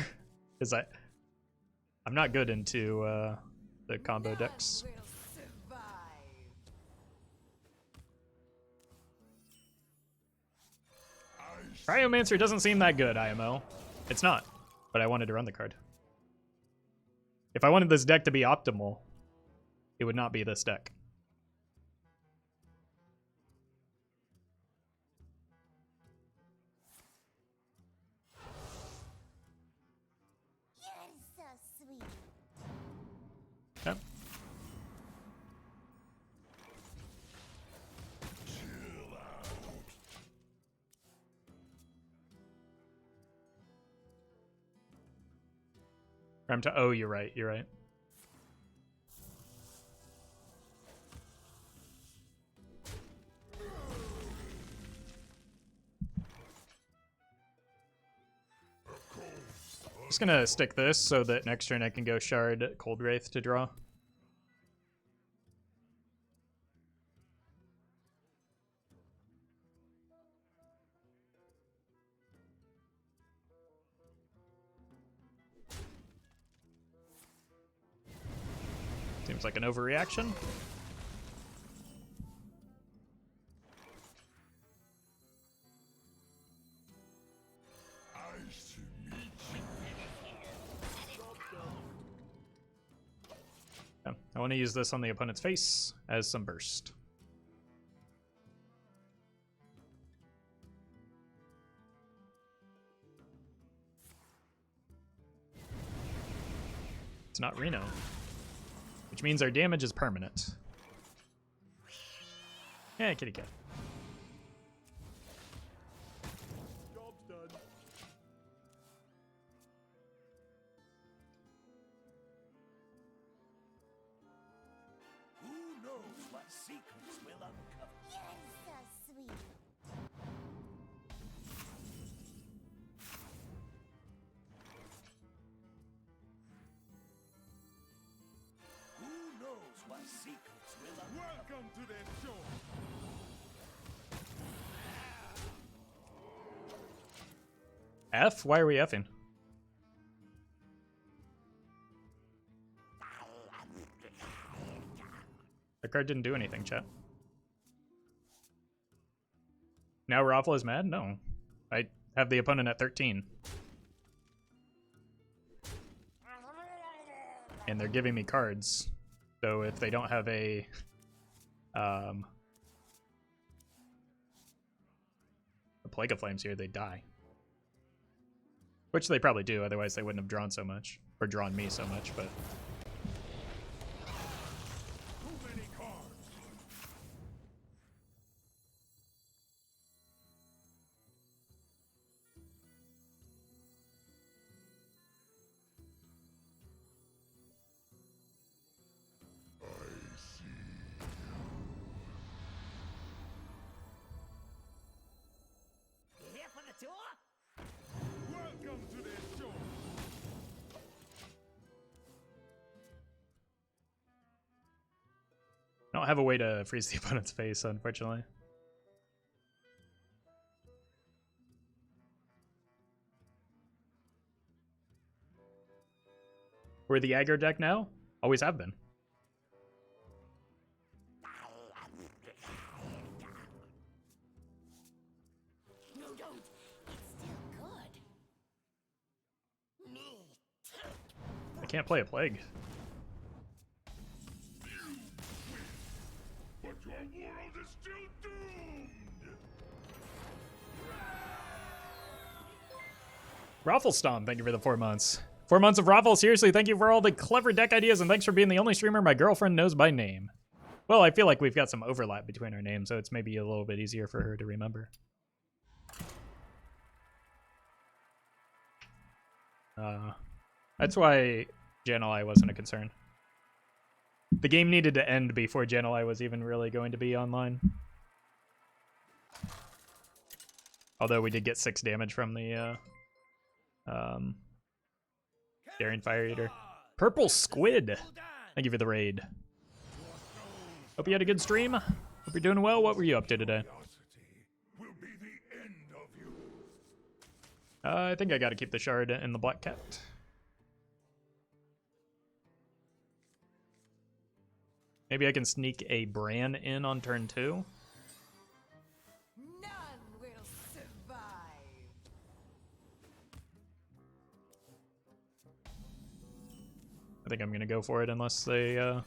because I'm not good into the combo decks. Will survive. Cryomancer doesn't seem that good, IMO. It's not, but I wanted to run the card. If I wanted this deck to be optimal, it would not be this deck. You're so sweet. Yep. Oh, you're right, you're right. Just gonna stick this so that next turn I can go Shard Cold Wraith to draw. Seems like an overreaction. Yeah, I want to use this on the opponent's face as some burst. It's not Reno. Which means our damage is permanent. Yeah, kitty cat. Job's done. Who knows what secrets will uncover? You're so sweet. Who knows what secrets will uncover? Welcome to the show. F? Why are we Fing? The card didn't do anything, chat. Now Roffle is mad? No. I have the opponent at 13. And they're giving me cards. So if they don't have a Plague of Flames here, they die. Which they probably do, otherwise they wouldn't have drawn so much. Or drawn me so much, but... Too many cards. Here for the tour? Welcome to the show. I don't have a way to freeze the opponent's face, unfortunately. We're the aggro deck now? Always have been. No, don't. It's still good. Me. I can't play a Plague. But your world is still doomed. Roffle Stomp, thank you for the 4 months. 4 months of Roffle, seriously, thank you for all the clever deck ideas, and thanks for being the only streamer my girlfriend knows by name. Well, I feel like we've got some overlap between our names, so it's maybe a little bit easier for her to remember. That's why Jan'alai wasn't a concern. The game needed to end before Jan'alai was even really going to be online. Although we did get 6 damage from the Daring Fire Eater. Purple Squid! Thank you for the raid. Hope you had a good stream. Hope you're doing well. What were you up to today? Curiosity will be the end of you. I think I gotta keep the shard in the Black Cat. Maybe I can sneak a Bran in on turn 2. None will survive. I think I'm gonna go for it unless they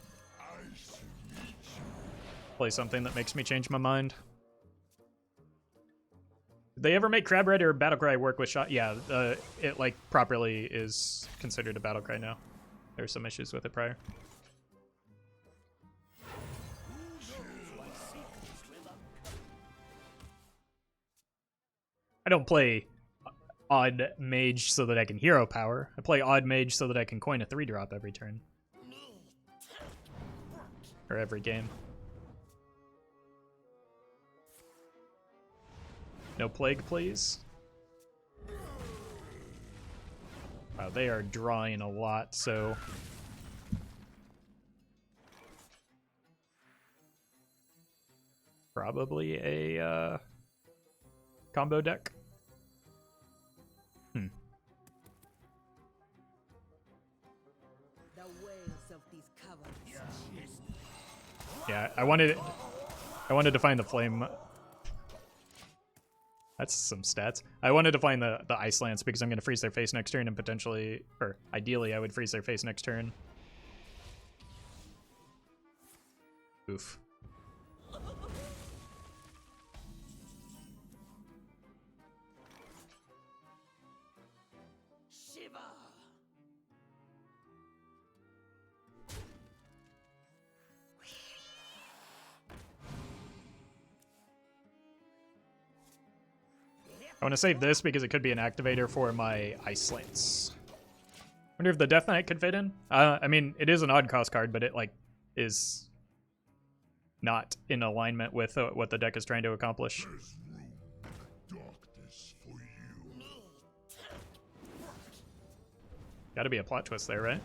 play something that makes me change my mind. Did they ever make Crab Rider or Battlecry work with shot? Yeah, it like properly is considered a Battlecry now. There's some issues with it prior. I don't play Odd Mage so that I can hero power. I play Odd Mage so that I can coin a 3-drop every turn. Or every game. No Plague, please. Wow, they are drawing a lot, so... Probably a combo deck. The wails of these caverns. Yeah, I wanted to find the flame. That's some stats. I wanted to find the Ice Lance because I'm going to freeze their face next turn and potentially, or ideally, I would freeze their face next turn. Oof. Shiva. I want to save this because it could be an activator for my Ice Lance. Wonder if the Death Knight could fit in. I mean, it is an odd cost card, but it like is not in alignment with what the deck is trying to accomplish. There's room in the darkness for you. Got to be a plot twist there, right?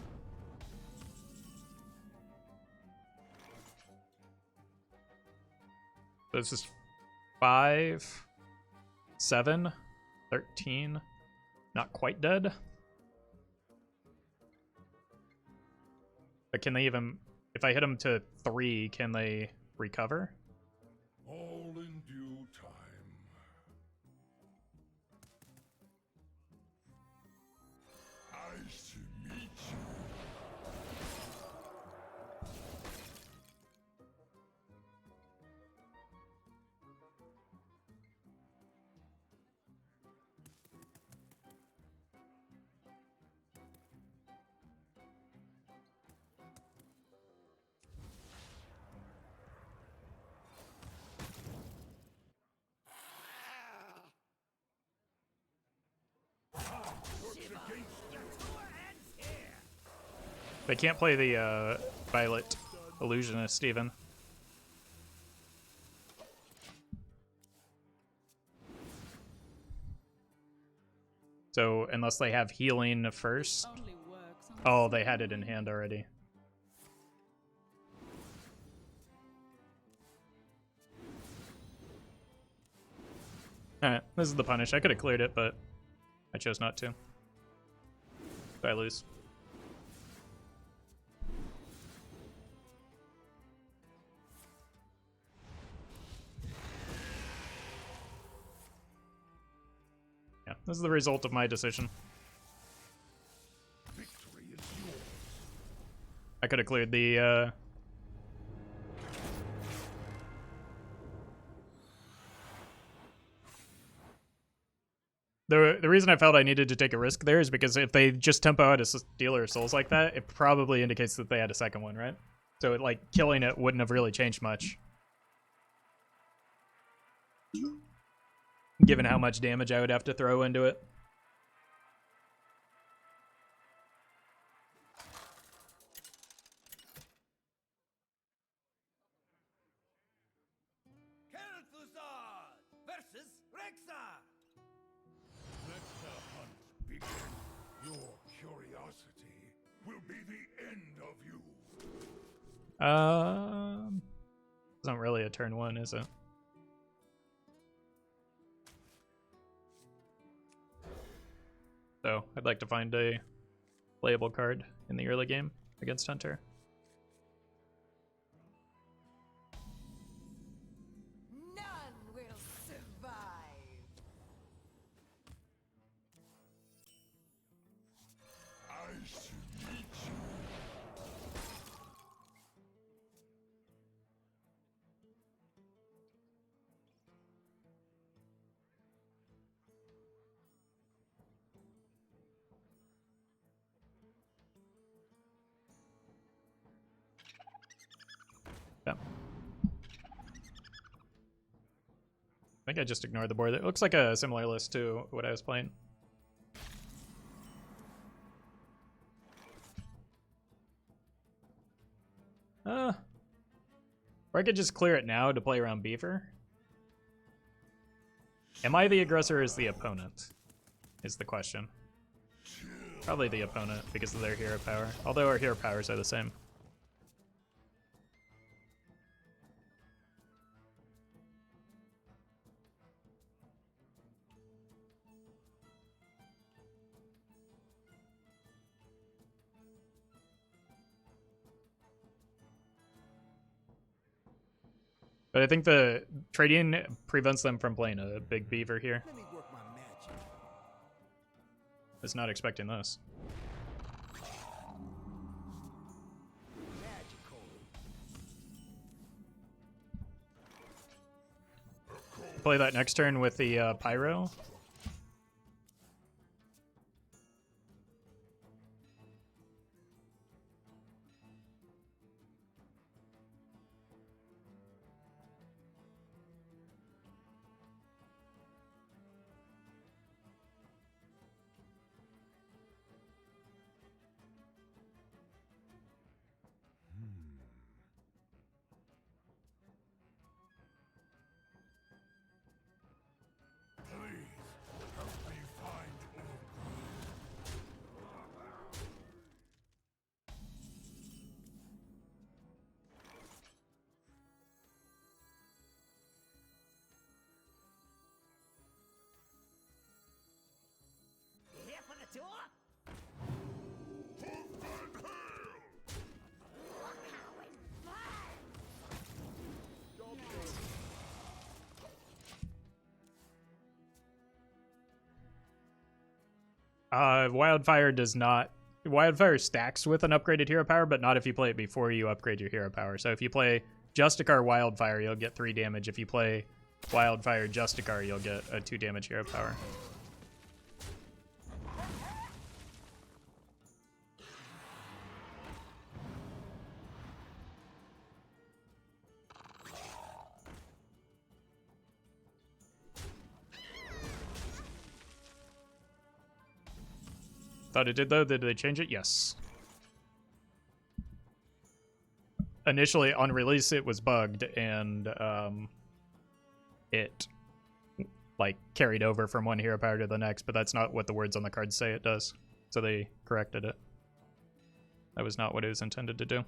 So this is 5, 7, 13. Not quite dead. But can they even... If I hit them to 3, can they recover? All in due time. Nice to meet you. They can't play the Violet Illusionist even. So unless they have healing first. Only works on Oh, they had it in hand already. Alright, this is the punish. I could have cleared it, but I chose not to. So I lose. Yeah, this is the result of my decision. Victory is yours. I could have cleared the The reason I felt I needed to take a risk there is because if they just tempo out a Stealer of Souls like that, it probably indicates that they had a second one, right? So like killing it wouldn't have really changed much. Given how much damage I would have to throw into it. Kel'Thuzad versus Rexxar. Let the hunt begin. Your curiosity will be the end of you. Isn't really a turn 1, is it? So I'd like to find a playable card in the early game against Hunter. None will survive. I should meet you. Yeah. I think I just ignored the board. It looks like a similar list to what I was playing. Or I could just clear it now to play around Beaver. Am I the aggressor or is the opponent? Is the question. Probably the opponent because of their hero power. Although our hero powers are the same. But I think the trading prevents them from playing a big Beaver here. Let me work my magic. I was not expecting this. Magical. Play that next turn with the Pyro. Wildfire does not. Wildfire stacks with an upgraded hero power, but not if you play it before you upgrade your hero power. So if you play Justicar Wildfire, you'll get 3 damage. If you play Wildfire Justicar, you'll get a 2 damage hero power. Thought it did though. Did they change it? Yes. Initially on release it was bugged and it like carried over from one hero power to the next, but that's not what the words on the card say it does. So they corrected it. That was not what it was intended to do.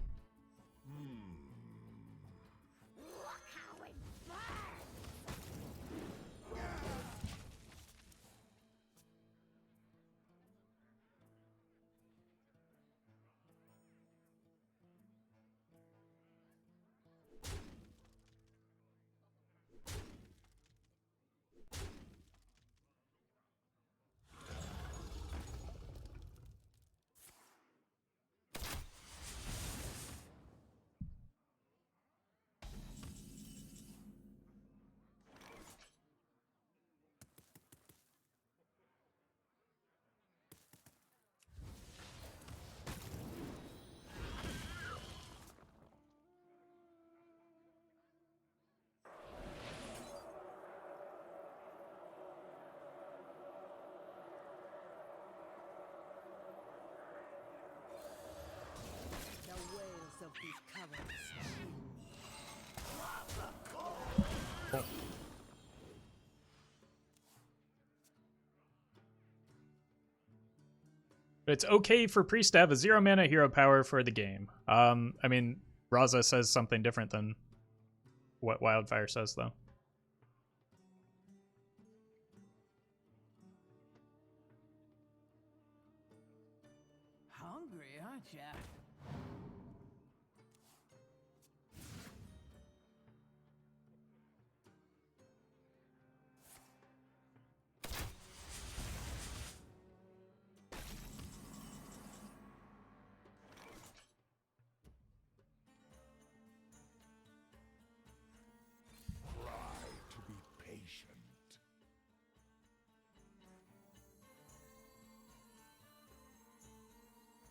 The wails of these caverns. It's okay for Priest to have a 0 mana hero power for the game. I mean, Raza says something different than what Wildfire says, though. Hungry, aren't ya? Try to be patient.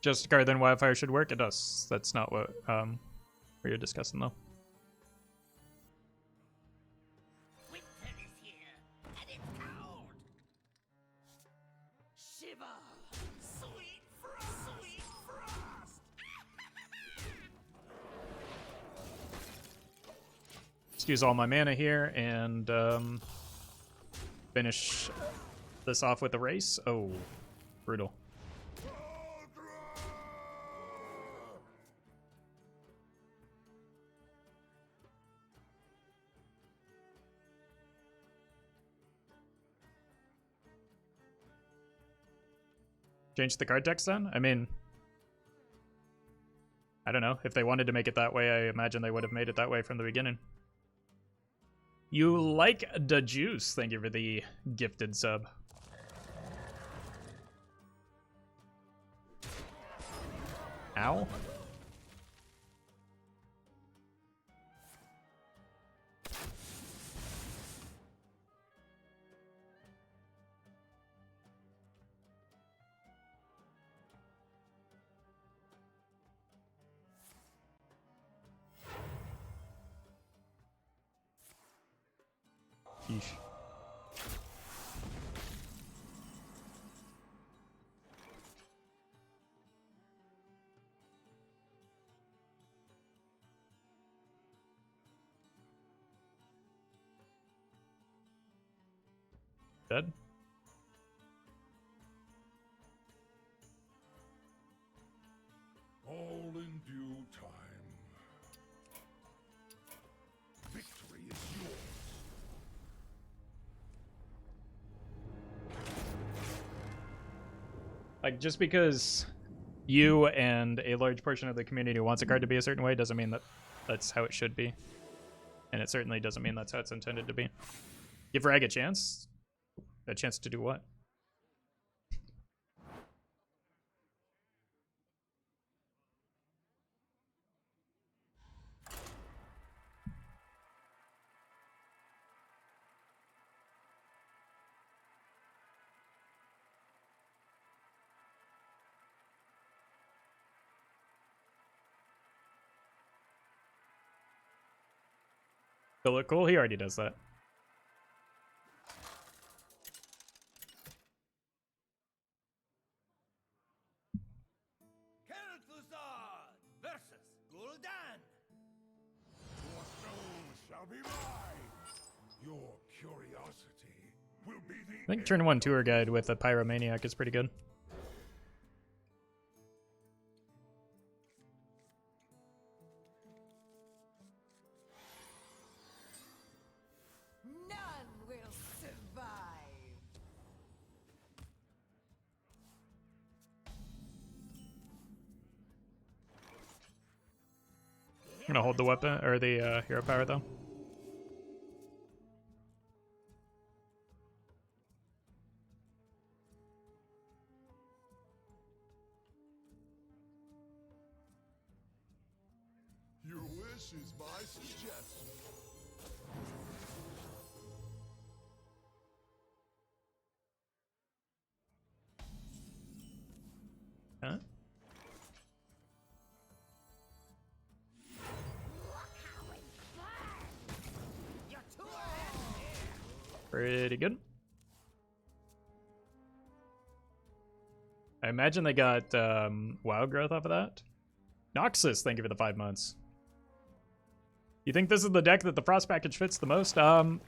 Justicar then Wildfire should work? It does. That's not what you're discussing, though. Winter is here, and it's cold. Shiver, sweet frost, sweet frost. Just use all my mana here and finish this off with a race. Oh, brutal. Change the card text then? I mean, I don't know. If they wanted to make it that way, I imagine they would have made it that way from the beginning. You like the juice. Thank you for the gifted sub. Ow. Yeesh. Dead? All in due time. Victory is yours. Like, just because you and a large portion of the community wants a card to be a certain way doesn't mean that that's how it should be. And it certainly doesn't mean that's how it's intended to be. Give Rag a chance? A chance to do what? Still look cool? He already does that. Versus Gul'dan. Your soul shall be mine. Your curiosity will be the I think turn 1 tour guide with a Pyromaniac is pretty good. None will survive. I'm gonna hold the weapon or the hero power though. Your wish is my suggestion. Huh? Pretty good. I imagine they got WoW growth off of that. Noxus, thank you for the 5 months. You think this is the deck that the Frost package fits the most? Not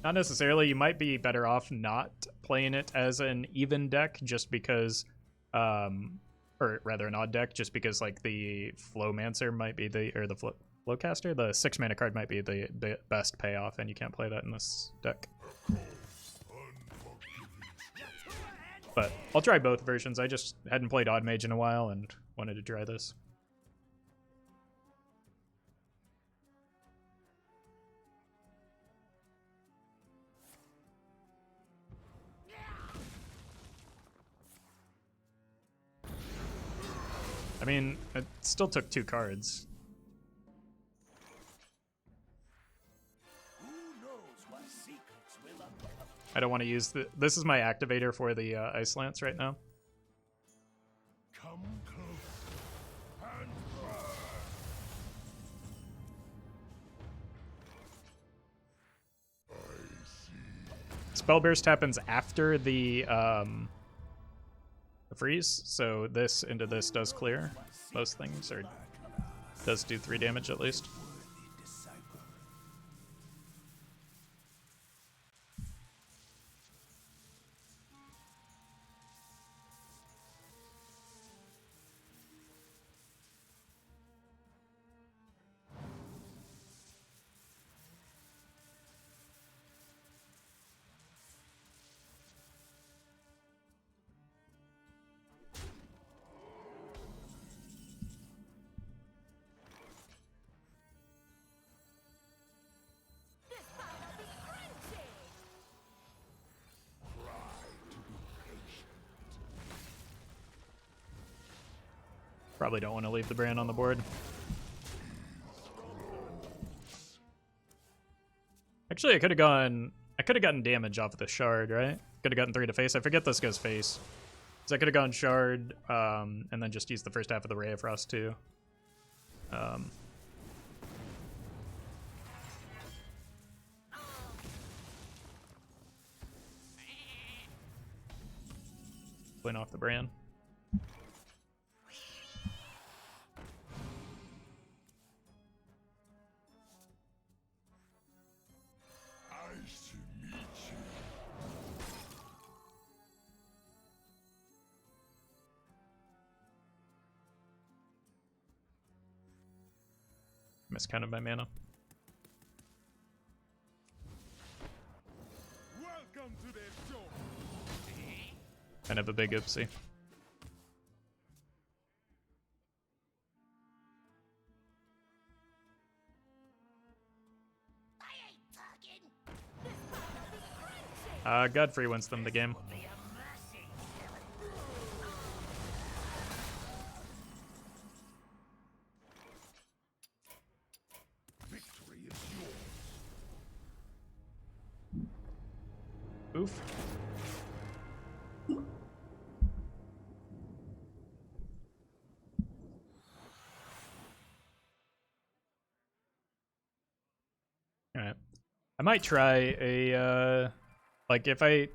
necessarily. You might be better off not playing it as an even deck just because, or rather an odd deck just because like the Flowmancer might be or the Flowcaster, the 6 mana card might be the best payoff, and you can't play that in this deck. But I'll try both versions. I just hadn't played Odd Mage in a while and wanted to try this. I mean, it still took 2 cards. Who knows what secrets will uncover? I don't want to use this is my activator for the Ice Lance right now. Come close and burn. Spell Burst happens after the freeze, so this into this does clear most things, or does do 3 damage at least. Probably don't want to leave the brand on the board. Actually, I could have gotten damage off of the shard, right? Could have gotten 3 to face. I forget this goes face. So I could have gone shard, and then just used the first half of the Ray of Frost too. Playing off the brand. Nice to meet you. Miscounted my mana. Welcome to the show. Kind of a big oopsie. Godfrey wins them the game. Victory is yours. Oof. I might try a like if I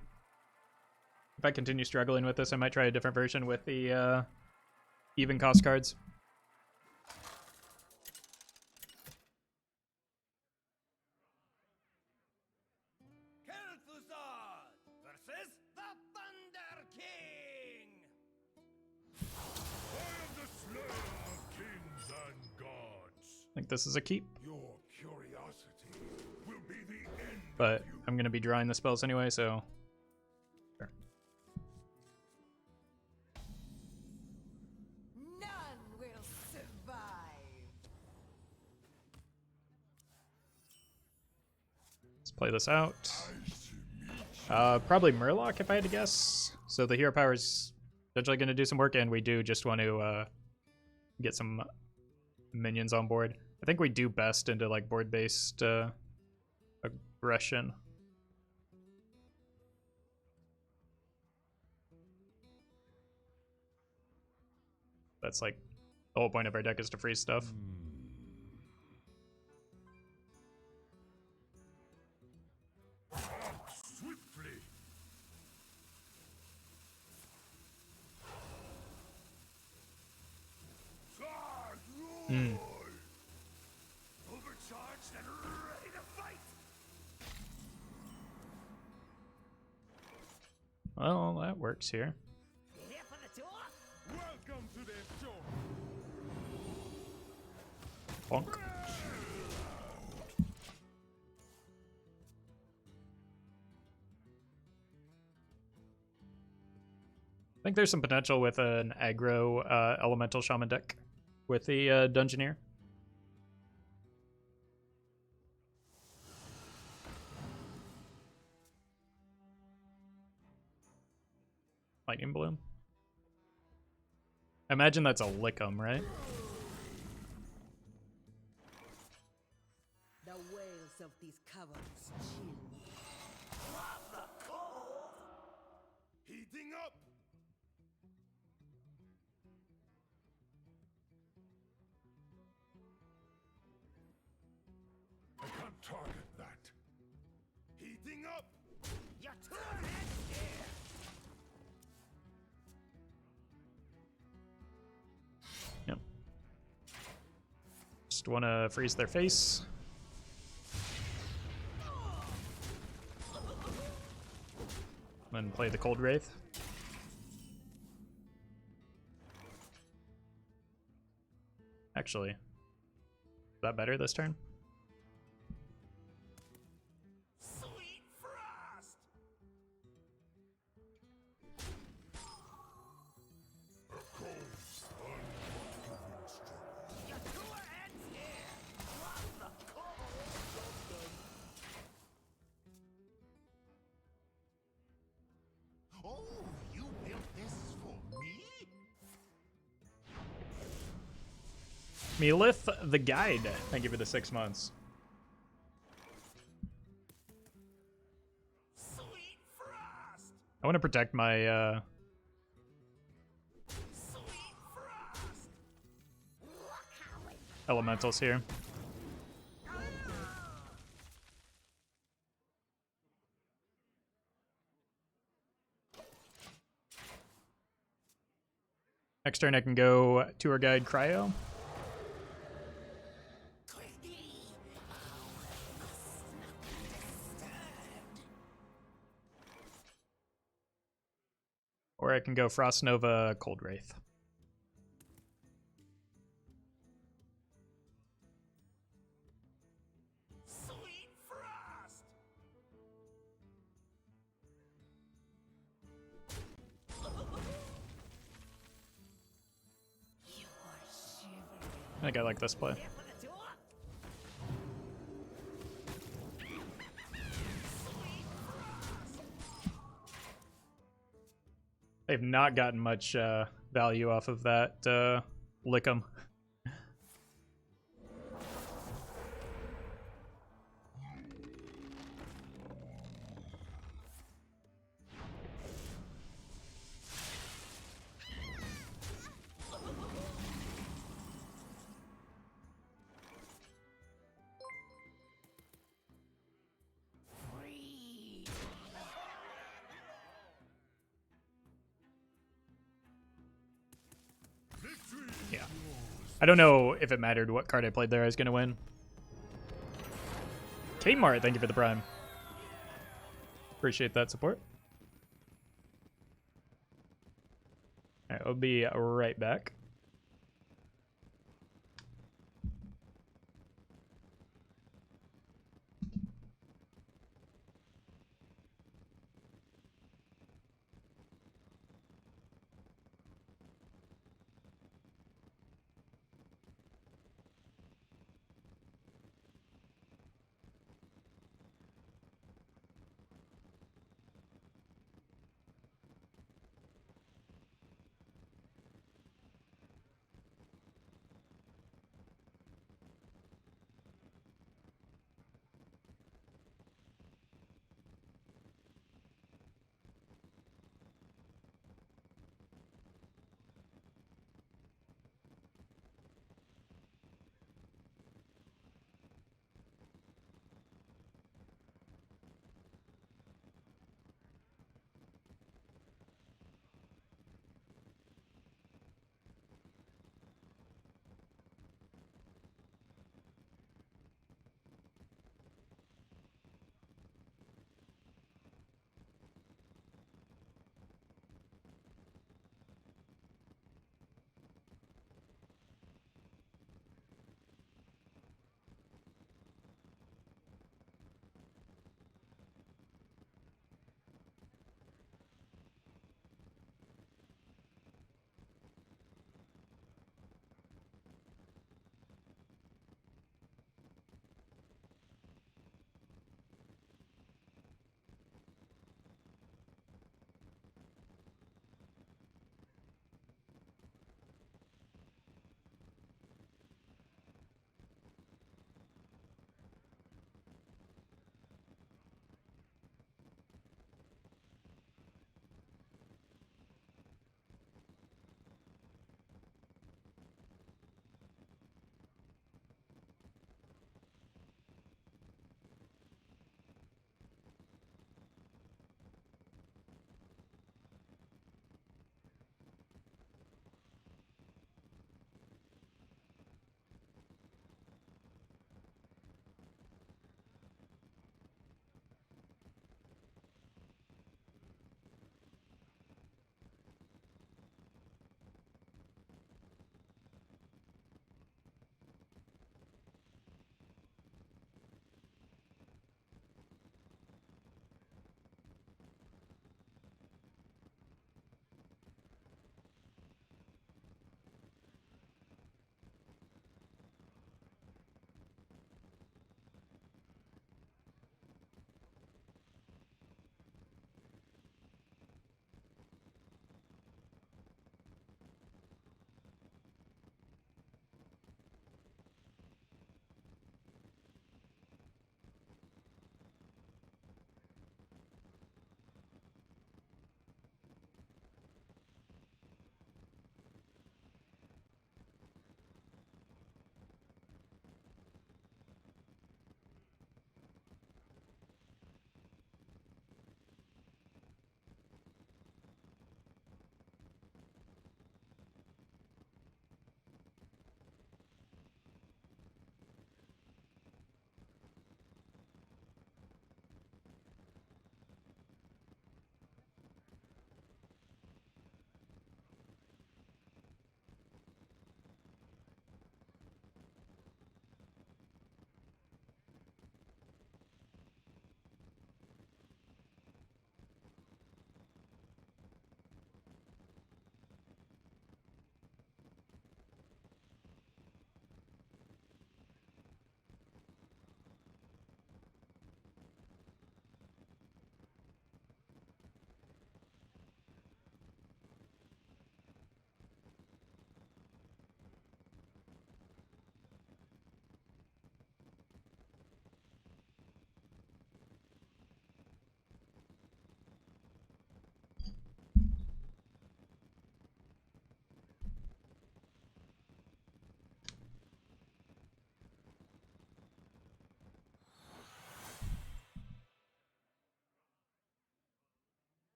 continue struggling with this, I might try a different version with the even cost cards. Kel'Thuzad versus the Thunder King! I am the slayer of kings and gods. I think this is a keep, Your curiosity will be the end but of you. I'm gonna be drawing the spells anyway, so sure. None will survive. Let's play this out. Probably Murloc if I had to guess. So the hero power is potentially going to do some work, and we do just want to get some minions on board. I think we do best into like board-based aggression. That's like the whole point of our deck is to freeze stuff. Swiftly. Overcharged and ready to fight! Well, that works here. Here for the tour? Welcome to the show. Bonk. I think there's some potential with an aggro elemental shaman deck with the Dungeoneer. Lightning Bloom. I imagine that's a Lickum, right? The wails of these caverns chill. Heating up. I can't target that. Heating up. Your tour ends here! Yep. Just want to freeze their face. Then play the Cold Wraith. Actually, is that better this turn? Sweet frost! Your tour ends here! Drop the cold! Oh, you built this for me? Melith the Guide. Thank you for the 6 months. Sweet frost! I want to protect my Sweet frost! elementals here. Next turn I can go Tour Guide Cryo. Or I can go Frost Nova Cold Wraith. Sweet frost! I think I like this play. Here for the tour? They've not gotten much value off of that Lickum. I don't know if it mattered what card I played there. I was going to win. Kmart, thank you for the prime. Appreciate that support. All right, I'll be right back.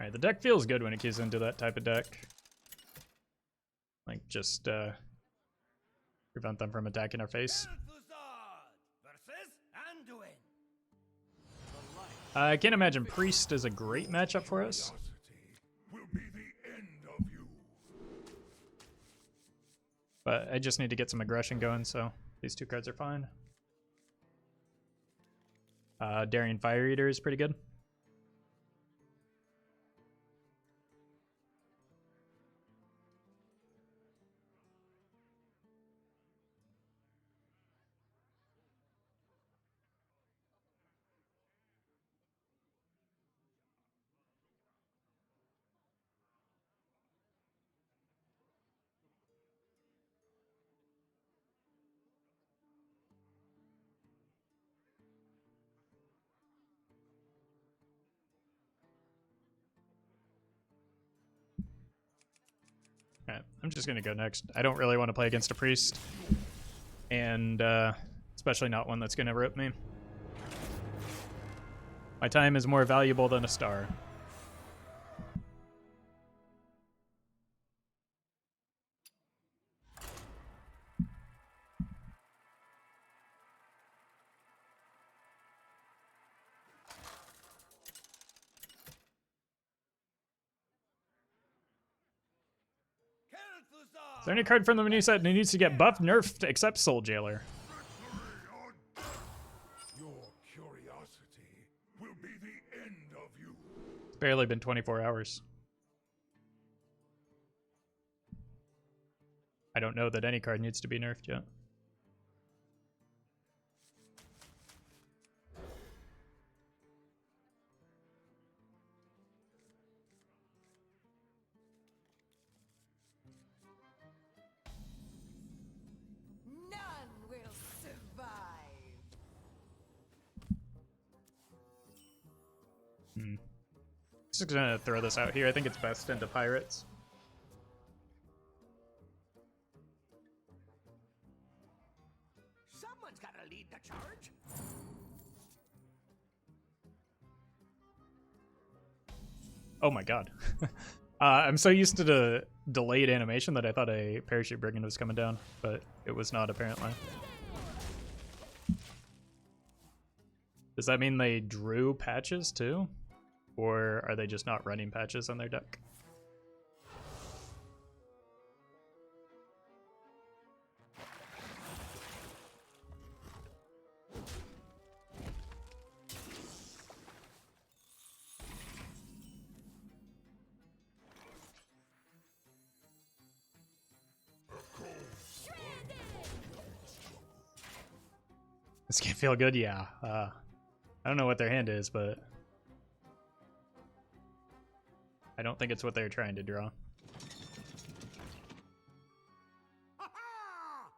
Alright, the deck feels good when it keys into that type of deck. Like, just, prevent them from attacking our face. Versus Anduin. I can't imagine Priest is a great matchup for us. Will be the end of you. But I just need to get some aggression going, so these two cards are fine. Daring Fire Eater is pretty good. Alright, I'm just gonna go next. I don't really want to play against a priest. And especially not one that's gonna rip me. My time is more valuable than a star. Is there any card from the menu set that needs to get buffed, nerfed, except Soul Jailer? Your curiosity will be the end of you. It's barely been 24 hours. I don't know that any card needs to be nerfed yet. None will survive. Just gonna throw this out here. I think it's best into Pirates. Someone's got to lead the charge. Oh my god. I'm so used to the delayed animation that I thought a Parachute Brigand was coming down, but it was not apparently. Does that mean they drew patches too? Or are they just not running patches on their deck? This can't feel good, yeah. I don't know what their hand is, but I don't think it's what they're trying to draw.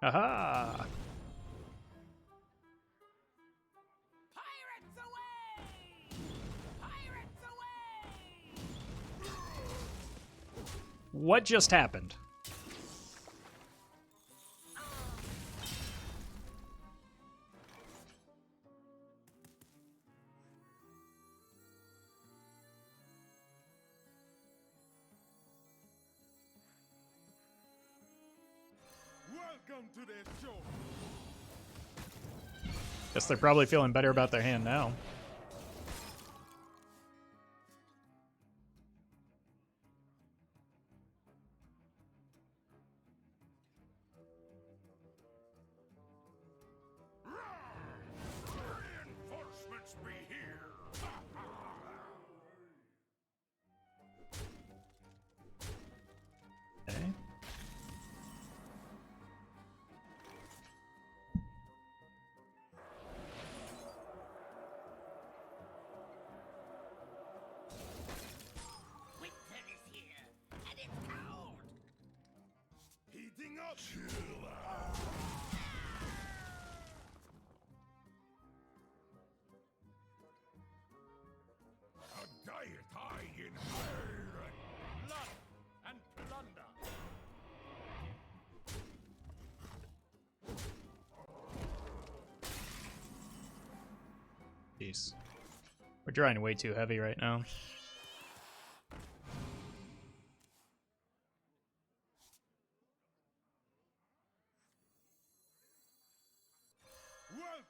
Aha! Pirates away! Pirates away! What just happened? Welcome to the show. Guess they're probably feeling better about their hand now. Reinforcements be here. Okay. Winter is here, and it's cold. Heating up. A diet high in iron. Blood and plunder. Jeez. We're drawing way too heavy right now.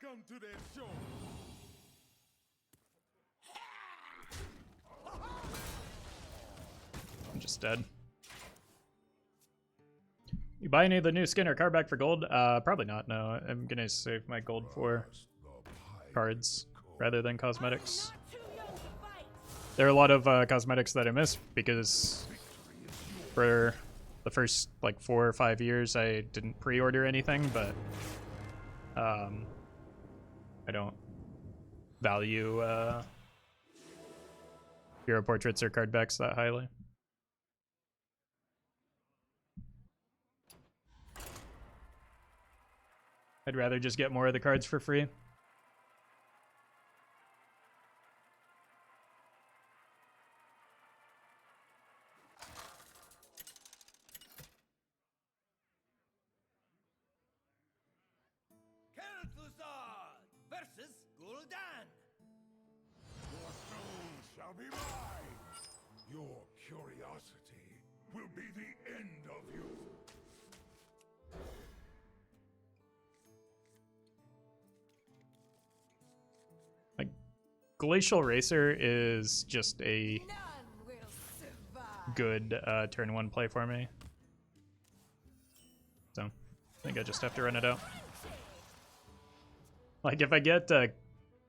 Welcome to their show. I'm just dead. You buy any of the new skin or card back for gold? Probably not, no. I'm gonna save my gold for cards rather than cosmetics. Not too young to fight. There are a lot of cosmetics that I missed because for the first like 4 or 5 years I didn't pre-order anything, but I don't value hero portraits or card backs that highly. I'd rather just get more of the cards for free. Versus Gul'dan. Your soul shall be mine. Your curiosity will be the end of you. Like, Glacial Racer is just a None will survive. good turn 1 play for me. So, I think I just have to run it out. Like, if I get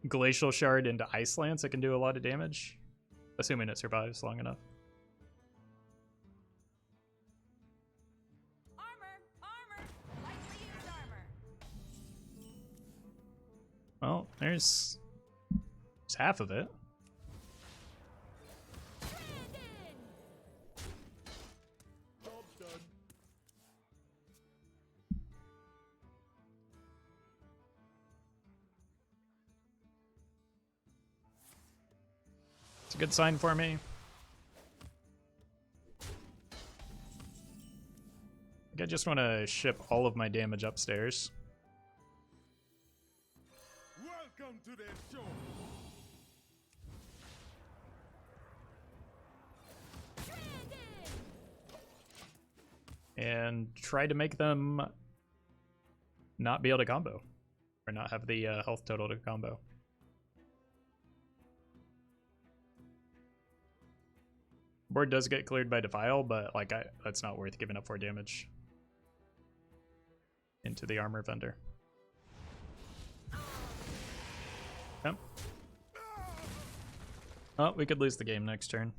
Glacial Shard into Ice Lance, it can do a lot of damage. Assuming it survives long enough. Armor! Lightly used armor. Well, there's half of it. Dragon! Job's done. It's a good sign for me. I just want to ship all of my damage upstairs. Welcome to their show. Dragon! And try to make them not be able to combo. Or not have the health total to combo. Board does get cleared by Defile, but like that's not worth giving up 4 damage into the armor vendor. Yep. Oh, we could lose the game next turn.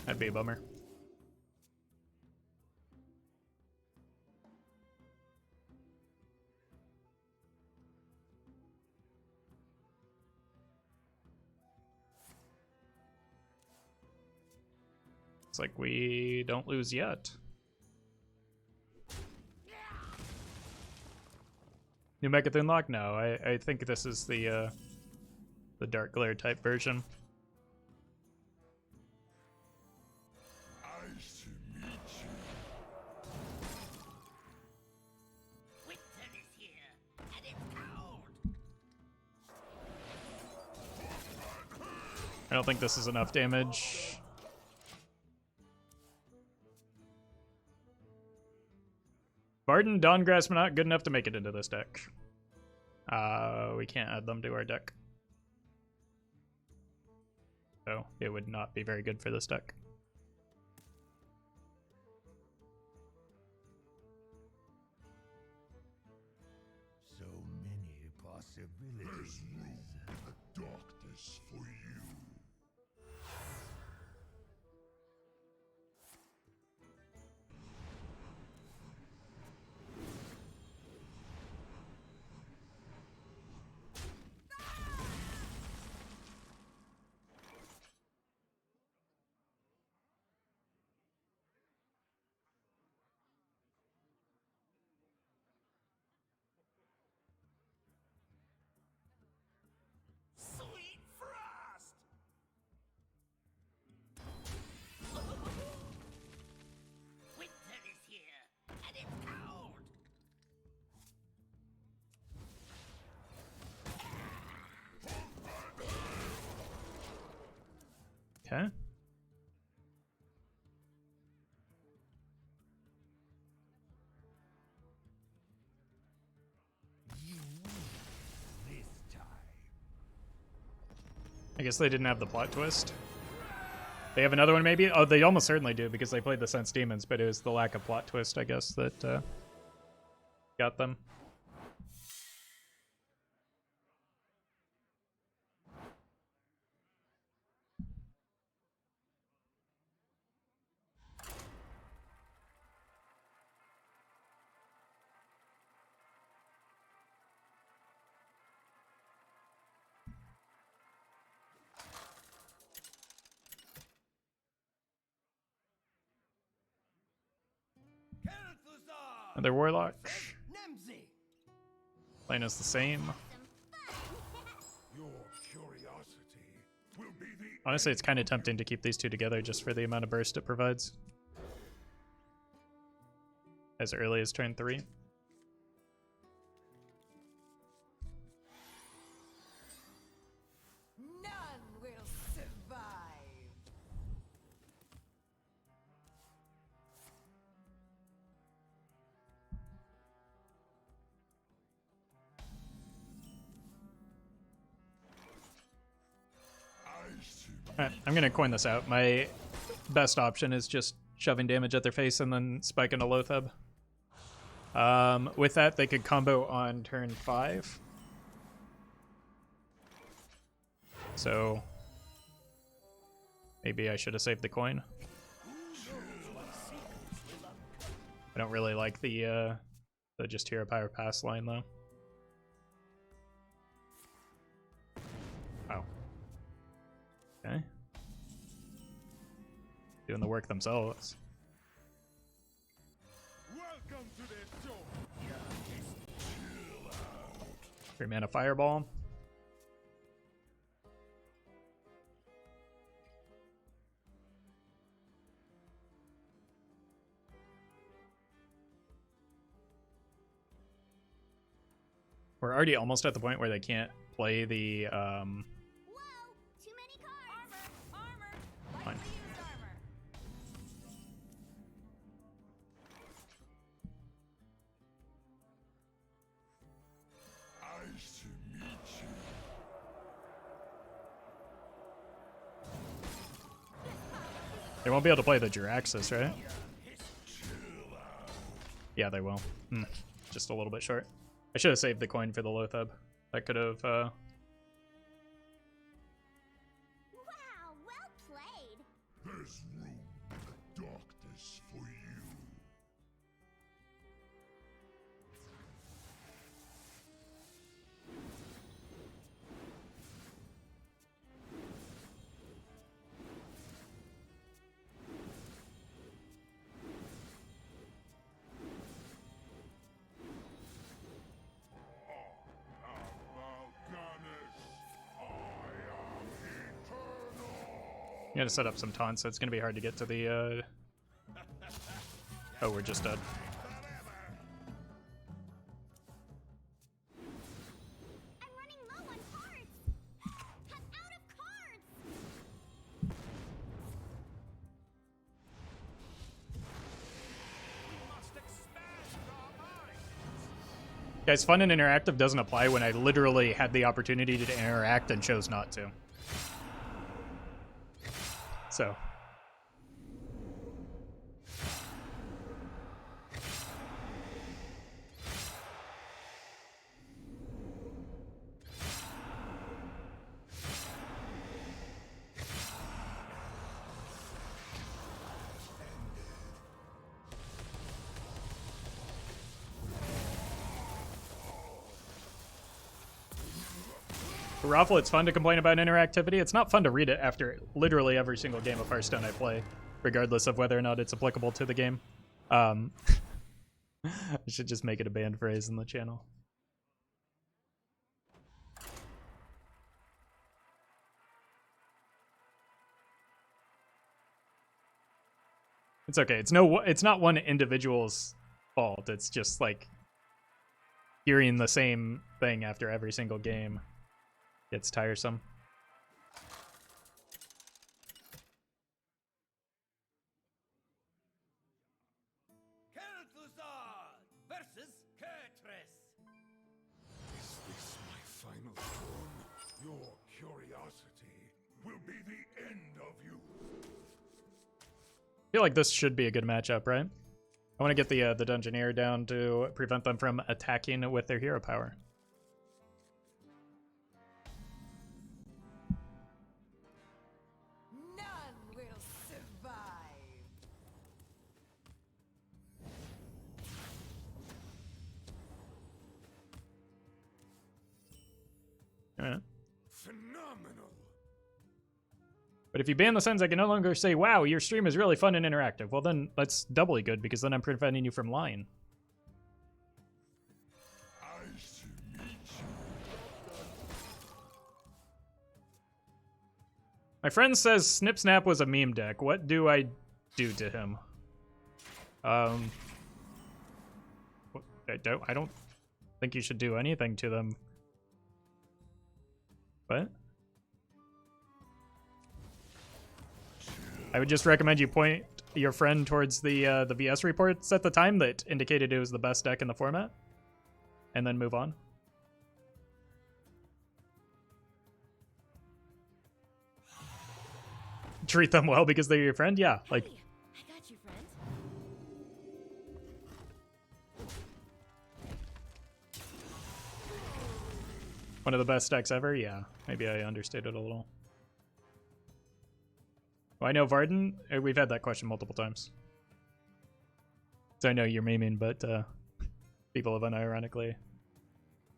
That'd be a bummer. It's like we don't lose yet. New Mechathon lock? No, I think this is the Dark Glare type version. Nice to meet you. Winter is here, and it's cold. I don't think this is enough damage. Barden, Dawngrasp not good enough to make it into this deck. We can't add them to our deck. So it would not be very good for this deck. So many possibilities. There's room in the darkness for you. Sweet frost. Winter is here, and it's cold. Okay. I guess they didn't have the plot twist. They have another one maybe? Oh, they almost certainly do because they played the Sense Demons, but it was the lack of plot twist, I guess, that got them. Another Warlock. Playing as the same. Your curiosity will be the Honestly, it's kind of tempting to keep these two together just for the amount of burst it provides. As early as turn 3. None will survive. Alright, I'm gonna coin this out. My best option is just shoving damage at their face and then spiking a Loatheb. With that, they could combo on turn 5. So maybe I should have saved the coin. I don't really like the just hero power pass line though. Oh. Okay. Doing the work themselves. welcome to the show. 3 mana fireball. We're already almost at the point where they can't play the Whoa! Too many cards. Armor! Fine. Lightly used armor. Nice to meet you. They won't be able to play the Jiraxis, right? Yeah, they will. Just a little bit short. I should have saved the coin for the Loatheb. That could have, Wow! Well played. There's room in the darkness for you. you gotta set up some taunts, so it's gonna be hard to get to the, Oh, we're just dead. I'm running low on cards. I'm out of cards. Must expand our minds. Guys, fun and interactive doesn't apply when I literally had the opportunity to interact and chose not to. So. For Roffle, it's fun to complain about interactivity. It's not fun to read it after literally every single game of Hearthstone I play, regardless of whether or not it's applicable to the game. I should just make it a banned phrase in the channel. It's okay. It's not one individual's fault. It's just like hearing the same thing after every single game. It's tiresome. Kel'Thuzad versus Kurtress. Is this my final form? Your curiosity feel like this should be a good matchup, right? I want to get the Dungeoneer down to prevent them from attacking with their hero power. None will survive. Alright. Phenomenal. But if you ban the sentence, I can no longer say, wow, your stream is really fun and interactive. Well, then that's doubly good, because then I'm preventing you from lying. Nice to meet you. My friend says Snip Snap was a meme deck. What do I do to him? I don't think you should do anything to them. What? I would just recommend you point your friend towards the VS reports at the time that indicated it was the best deck in the format, and then move on. Treat them well because they're your friend? Yeah, like... Hey, I got you, friend. One of the best decks ever? Yeah, maybe I understated a little. Well, I know Varden, we've had that question multiple times. So I know you're memeing, but people have unironically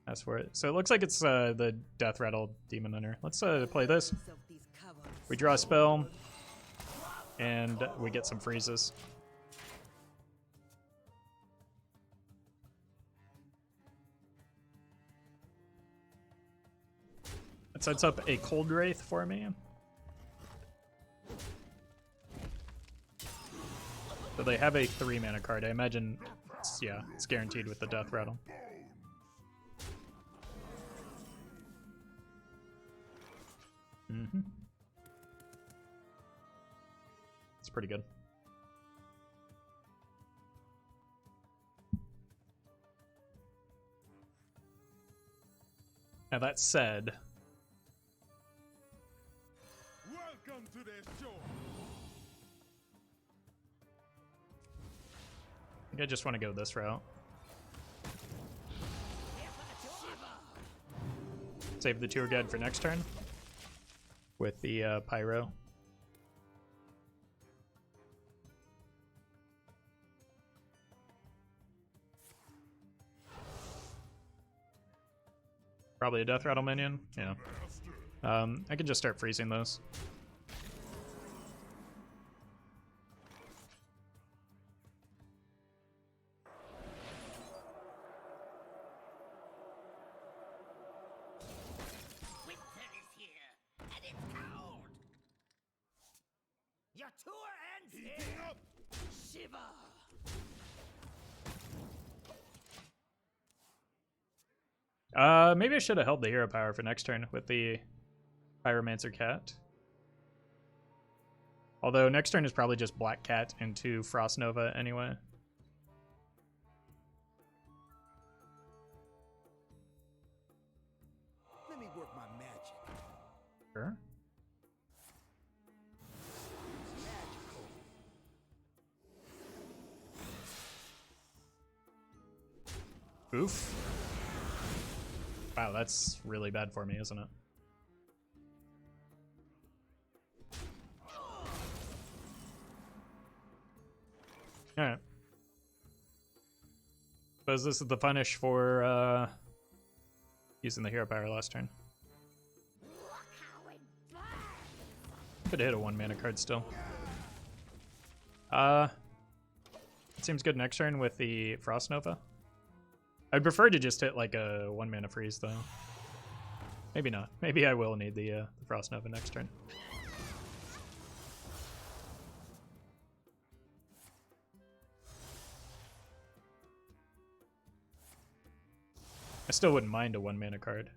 asked for it. So it looks like it's the Death Rattle Demon Hunter. Let's play this. Of these caverns. We draw a spell, and we get some freezes. It sets up a Cold Wraith for me. So they have a 3-mana card. I imagine, it's guaranteed with the Death Rattle. It's pretty good. Now that said, Welcome to the show. I think I just want to go this route. Save the Tour Guide for next turn with the Pyro. Probably a Death Rattle minion. Yeah. I can just start freezing those. Winter is here, and it's cold. Your tour ends Heating here. up. Shiver. Maybe I should have held the hero power for next turn with the Pyromancer Cat. Although next turn is probably just Black Cat into Frost Nova anyway. Let me work my magic. Sure. Oof. Wow, that's really bad for me, isn't it? Alright. Suppose this is the punish for using the hero power last turn. Look how it burns. Could hit a 1-mana card still. It seems good next turn with the Frost Nova. I'd prefer to just hit like a 1-mana freeze though. Maybe not. Maybe I will need the Frost Nova next turn. I still wouldn't mind a 1-mana card,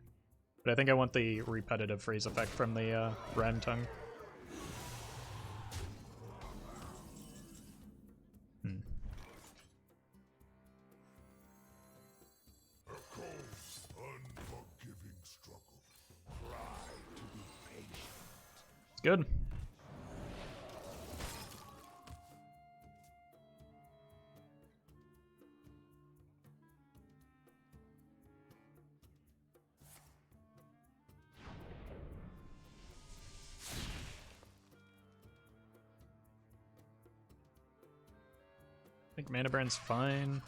but I think I want the repetitive freeze effect from the Ram Tongue. Unforgiving struggle. Try to be patient. It's good. I think mana burn's fine.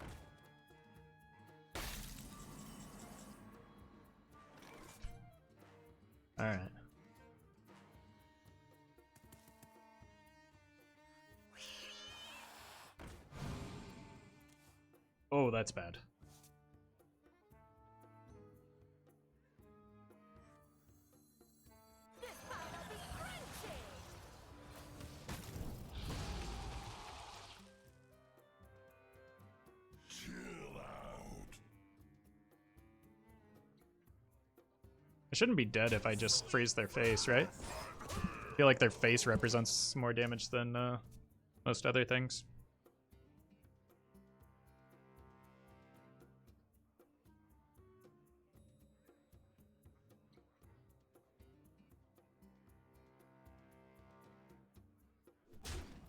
Alright. Oh, that's bad. This powder be crunchy. Chill out. I shouldn't be dead if I just freeze their face, right? I feel like their face represents more damage than most other things.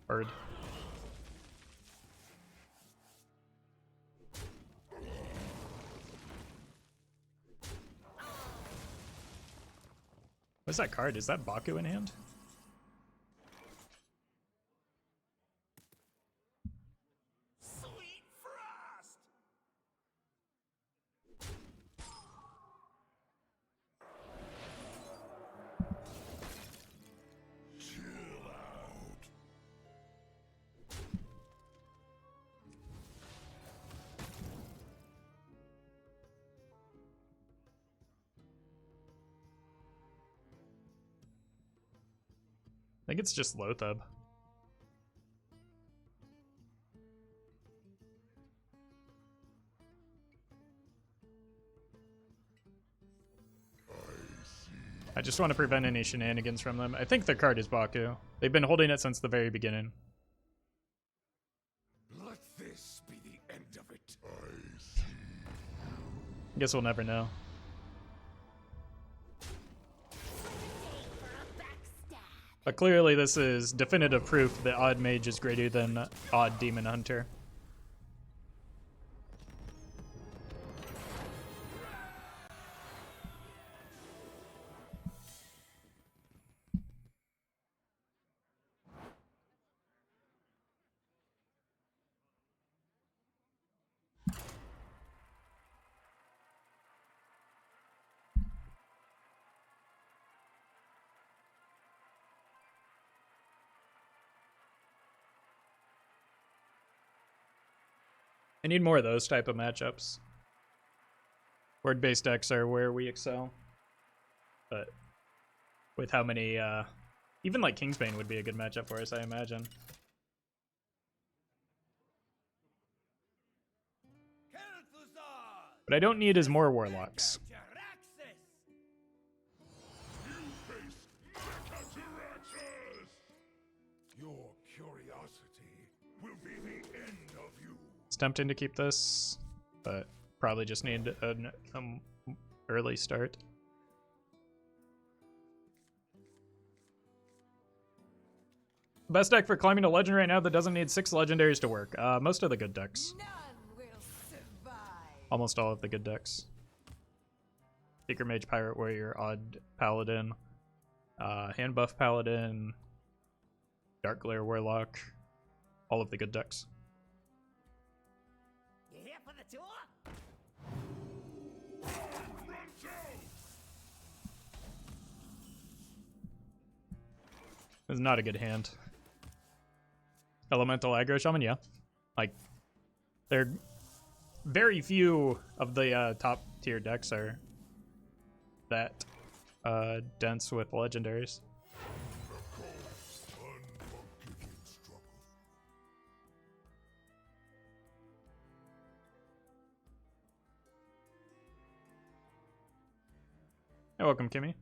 Bird. What's that card? Is that Baku in hand? Sweet frost. Chill out. I think it's just Lothab. I just want to prevent any shenanigans from them. I think their card is Baku. They've been holding it since the very beginning. Let this be the end of it. I see. Guess we'll never know. For a backstab. But clearly this is definitive proof that Odd Mage is greater than Odd Demon Hunter. I need more of those type of matchups. Word-based decks are where we excel. But with how many, even like Kingsbane would be a good matchup for us, I imagine. What I don't need is more Warlocks. Your curiosity will be the end of you. It's tempting to keep this, but probably just need an early start. Best deck for climbing a legend right now that doesn't need 6 legendaries to work. Most of the good decks. None will survive. Almost all of the good decks. Seeker Mage, Pirate Warrior, Odd Paladin, Hand Buff Paladin, Dark Glare Warlock. All of the good decks. You here for the tour? It's not a good hand. Elemental Aggro Shaman, yeah. Like, they're very few of the top tier decks are that dense with legendaries. Unforgiving struggle. You're welcome, Kimmy.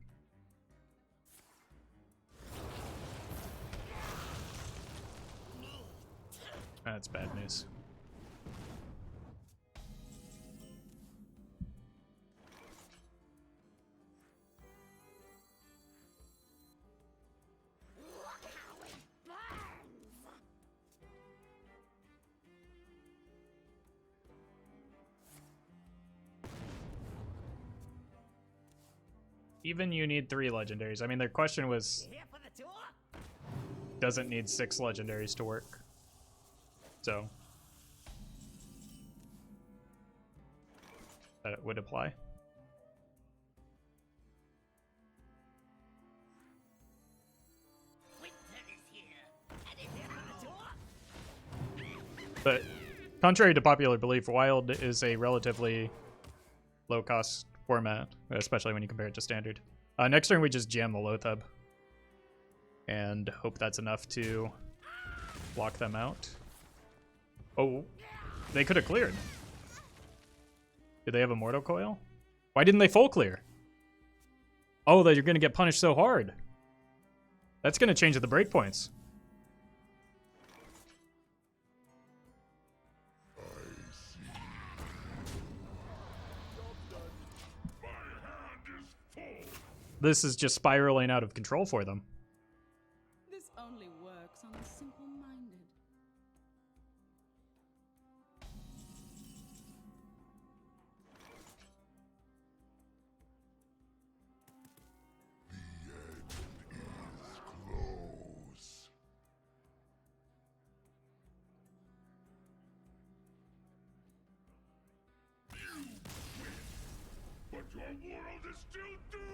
That's bad news. Look how it burns. Even you need 3 legendaries. I mean, their question was, You here for the tour? doesn't need 6 legendaries to work. So, that would apply. Winter is here, and it's time to But contrary to popular belief, Wild is a relatively low-cost format, especially when you compare it to Standard. Next turn, we just jam the Loathub and hope that's enough to block them out. Oh, they could have cleared. Did they have a Mortal Coil? Why didn't they full clear? Oh, that you're going to get punished so hard. That's going to change the breakpoints. This is just spiraling out of control for them. This only works on the simple-minded. Close. You win, but your world is still doomed.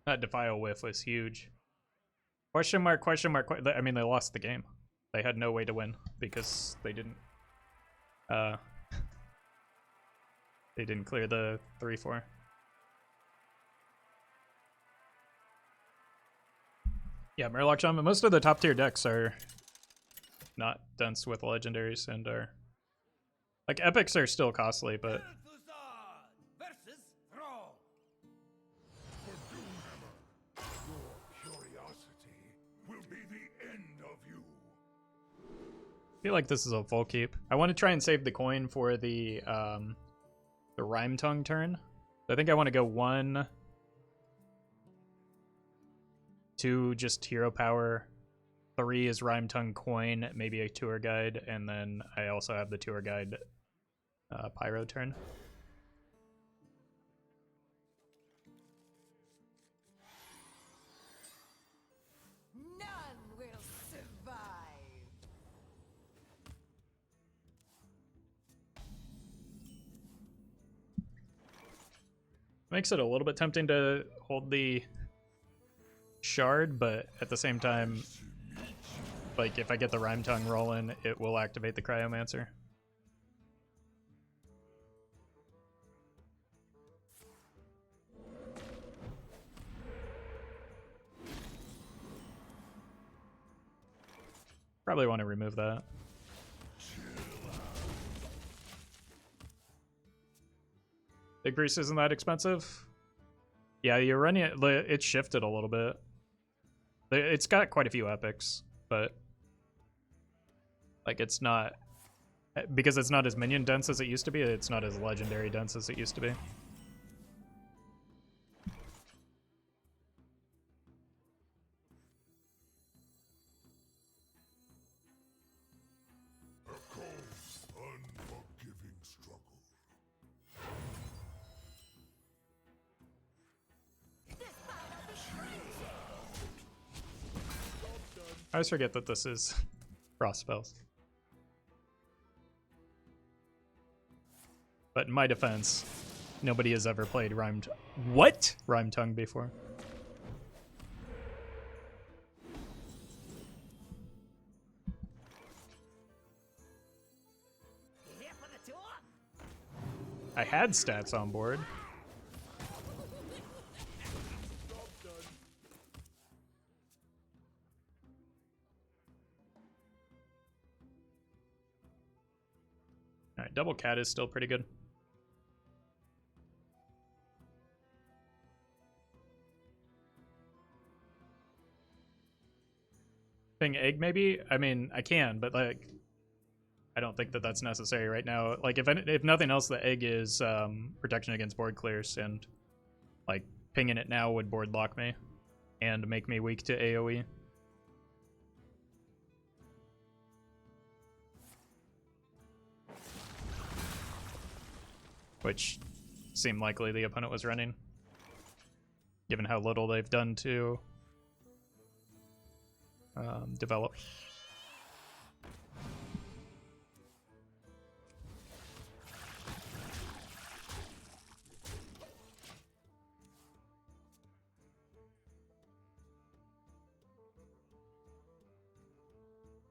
That Defile whiff was huge. Question mark, question mark, I mean, they lost the game. They had no way to win because they didn't clear the 3-4. Yeah, Murloc Shaman, most of the top tier decks are not dense with legendaries and are like epics are still costly, but versus Thrall. For Doomhammer, your curiosity will be the end of you. I feel like this is a full keep. I want to try and save the coin for the Rhyme Tongue turn. I think I want to go 1, 2 just hero power, 3 is Rhyme Tongue coin, maybe a tour guide, and then I also have the tour guide pyro turn. None will survive. Makes it a little bit tempting to hold the shard, but at the same time, like if I get the Rhyme Tongue rolling, it will activate the Cryomancer. Probably want to remove that. Big Grease isn't that expensive. Yeah, you're running it. It's shifted a little bit. It's got quite a few epics, but like it's not, because it's not as minion dense as it used to be. It's not as legendary dense as it used to be. Echo's unforgiving struggle. I always forget that this is frost spells. But in my defense, nobody has ever played Rhyme Tongue before. You here for the tour? I had stats on board. Alright, double cat is still pretty good. Ping egg maybe? I mean, I can, but like, I don't think that that's necessary right now. Like, if nothing else, the egg is protection against board clears, and like pinging it now would board lock me and make me weak to AoE. Which seemed likely the opponent was running. given how little they've done to develop.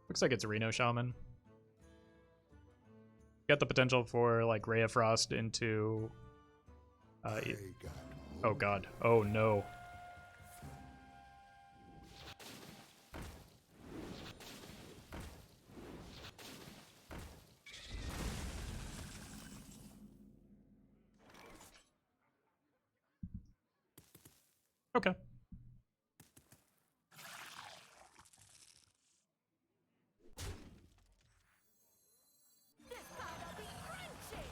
Looks like it's Reno Shaman. Got the potential for like Ray of Frost into. Oh god. Oh no. Okay. This powder be crunchy.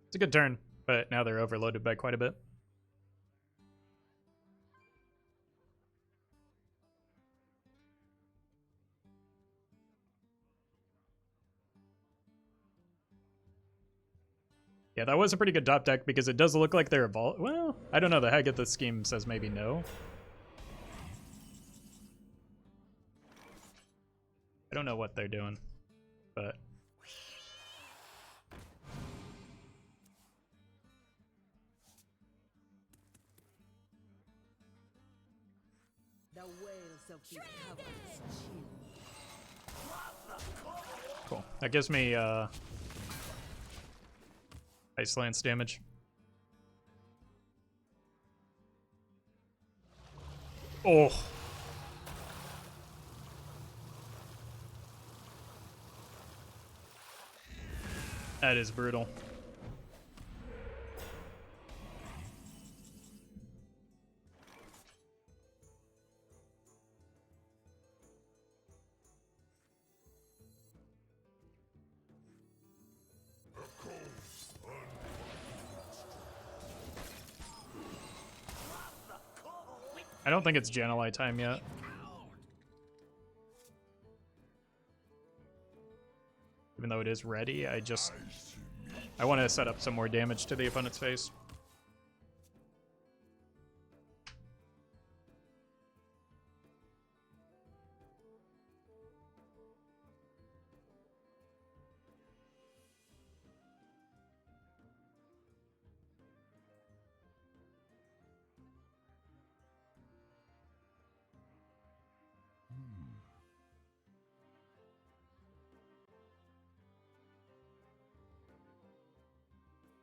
It's a good turn, but now they're overloaded by quite a bit. Yeah, that was a pretty good top deck because it does look like they're evolved. Well, I don't know. The heck of the scheme says maybe no. I don't know what they're doing, but The wails of these caverns chill. cool. That gives me Ice Lance damage. Oh. That is brutal. I don't think it's Jan'alai time yet. Even though it is ready, I want to set up some more damage to the opponent's face.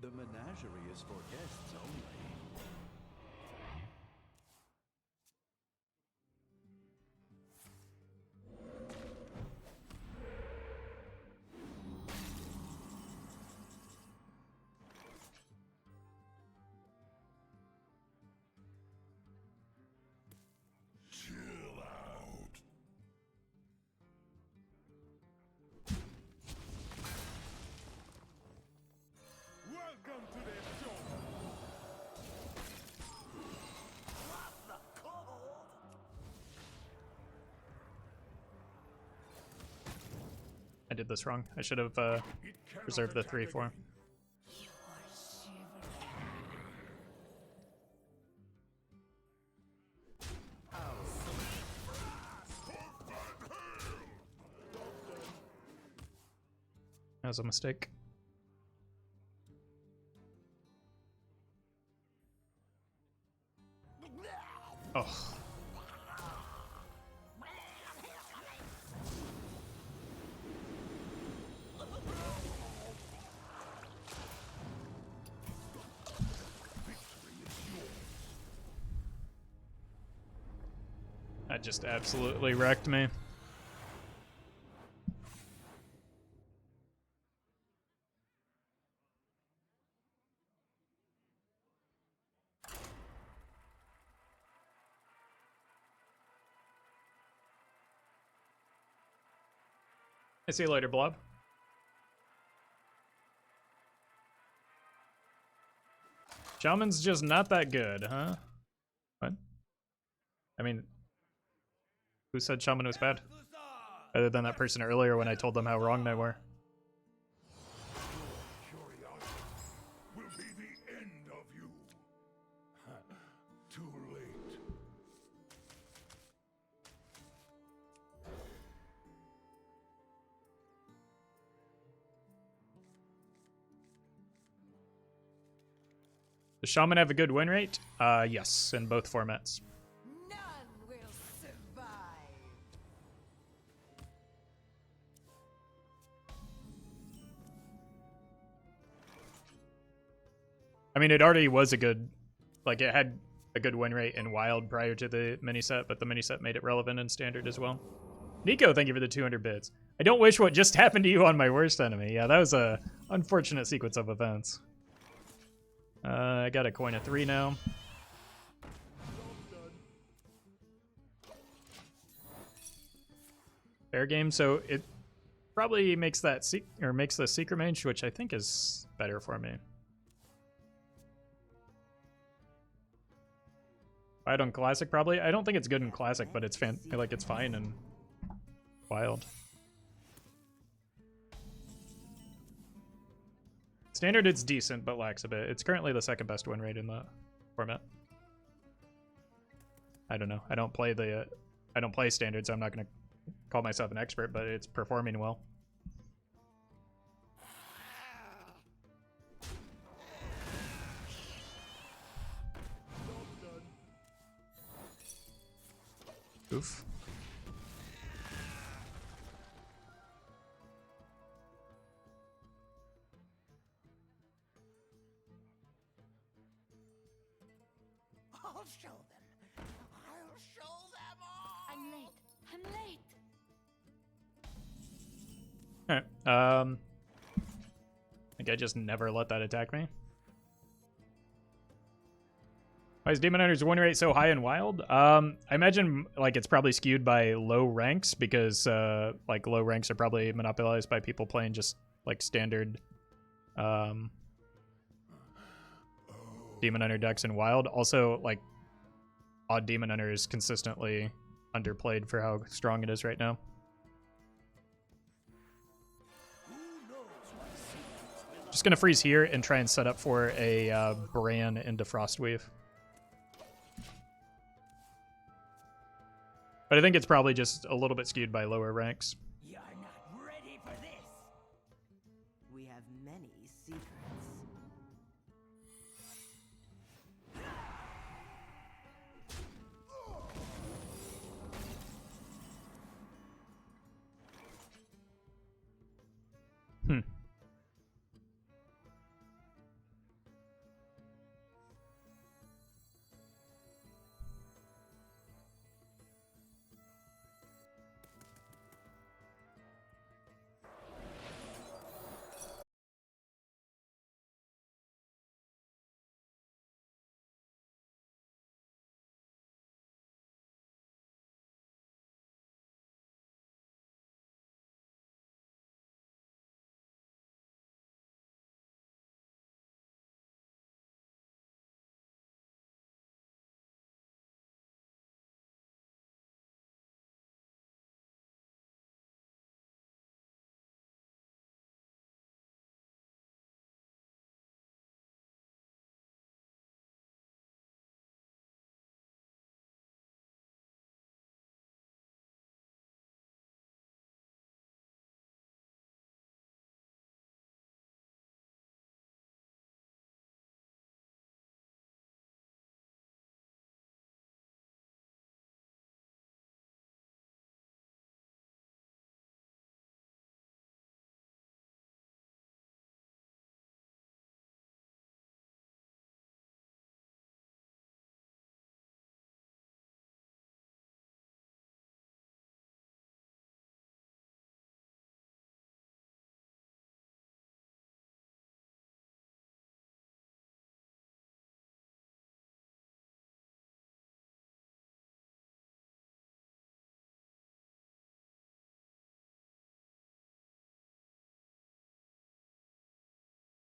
The menagerie is for guests only. Chill out. Welcome to the show. I did this wrong. I should have reserved the 3-4. That was a mistake. Oh. That just absolutely wrecked me. I see you later, Blob. Shaman's just not that good, huh? What? I mean, who said Shaman was bad? Other than that person earlier when I told them how wrong they were. Does Shaman have a good win rate? Yes, in both formats. None will survive. I mean, it already was a good, like, it had a good win rate in Wild prior to the mini set, but the mini set made it relevant in Standard as well. Nico, thank you for the 200 bits. I don't wish what just happened to you on my worst enemy. Yeah, that was a unfortunate sequence of events. I got a coin of 3 now. Fair game, so it probably makes that makes the Secret Mage, which I think is better for me. Fight on Classic, probably. I don't think it's good in Classic, but it's it's fine in Wild. Standard, it's decent, but lacks a bit. It's currently the second best win rate in the format. I don't know. I don't play Standard, so I'm not gonna call myself an expert, but it's performing well. Oof. I'll show them. I'll show them all. I'm late. I'm late. Alright, I think I just never let that attack me. Why is Demon Hunter's win rate so high in Wild? I imagine like it's probably skewed by low ranks because like low ranks are probably monopolized by people playing just like standard Demon Hunter decks in Wild. Also, like odd Demon Hunter is consistently underplayed for how strong it is right now. Just gonna freeze here and try and set up for a Bran into Frostweave. But I think it's probably just a little bit skewed by lower ranks.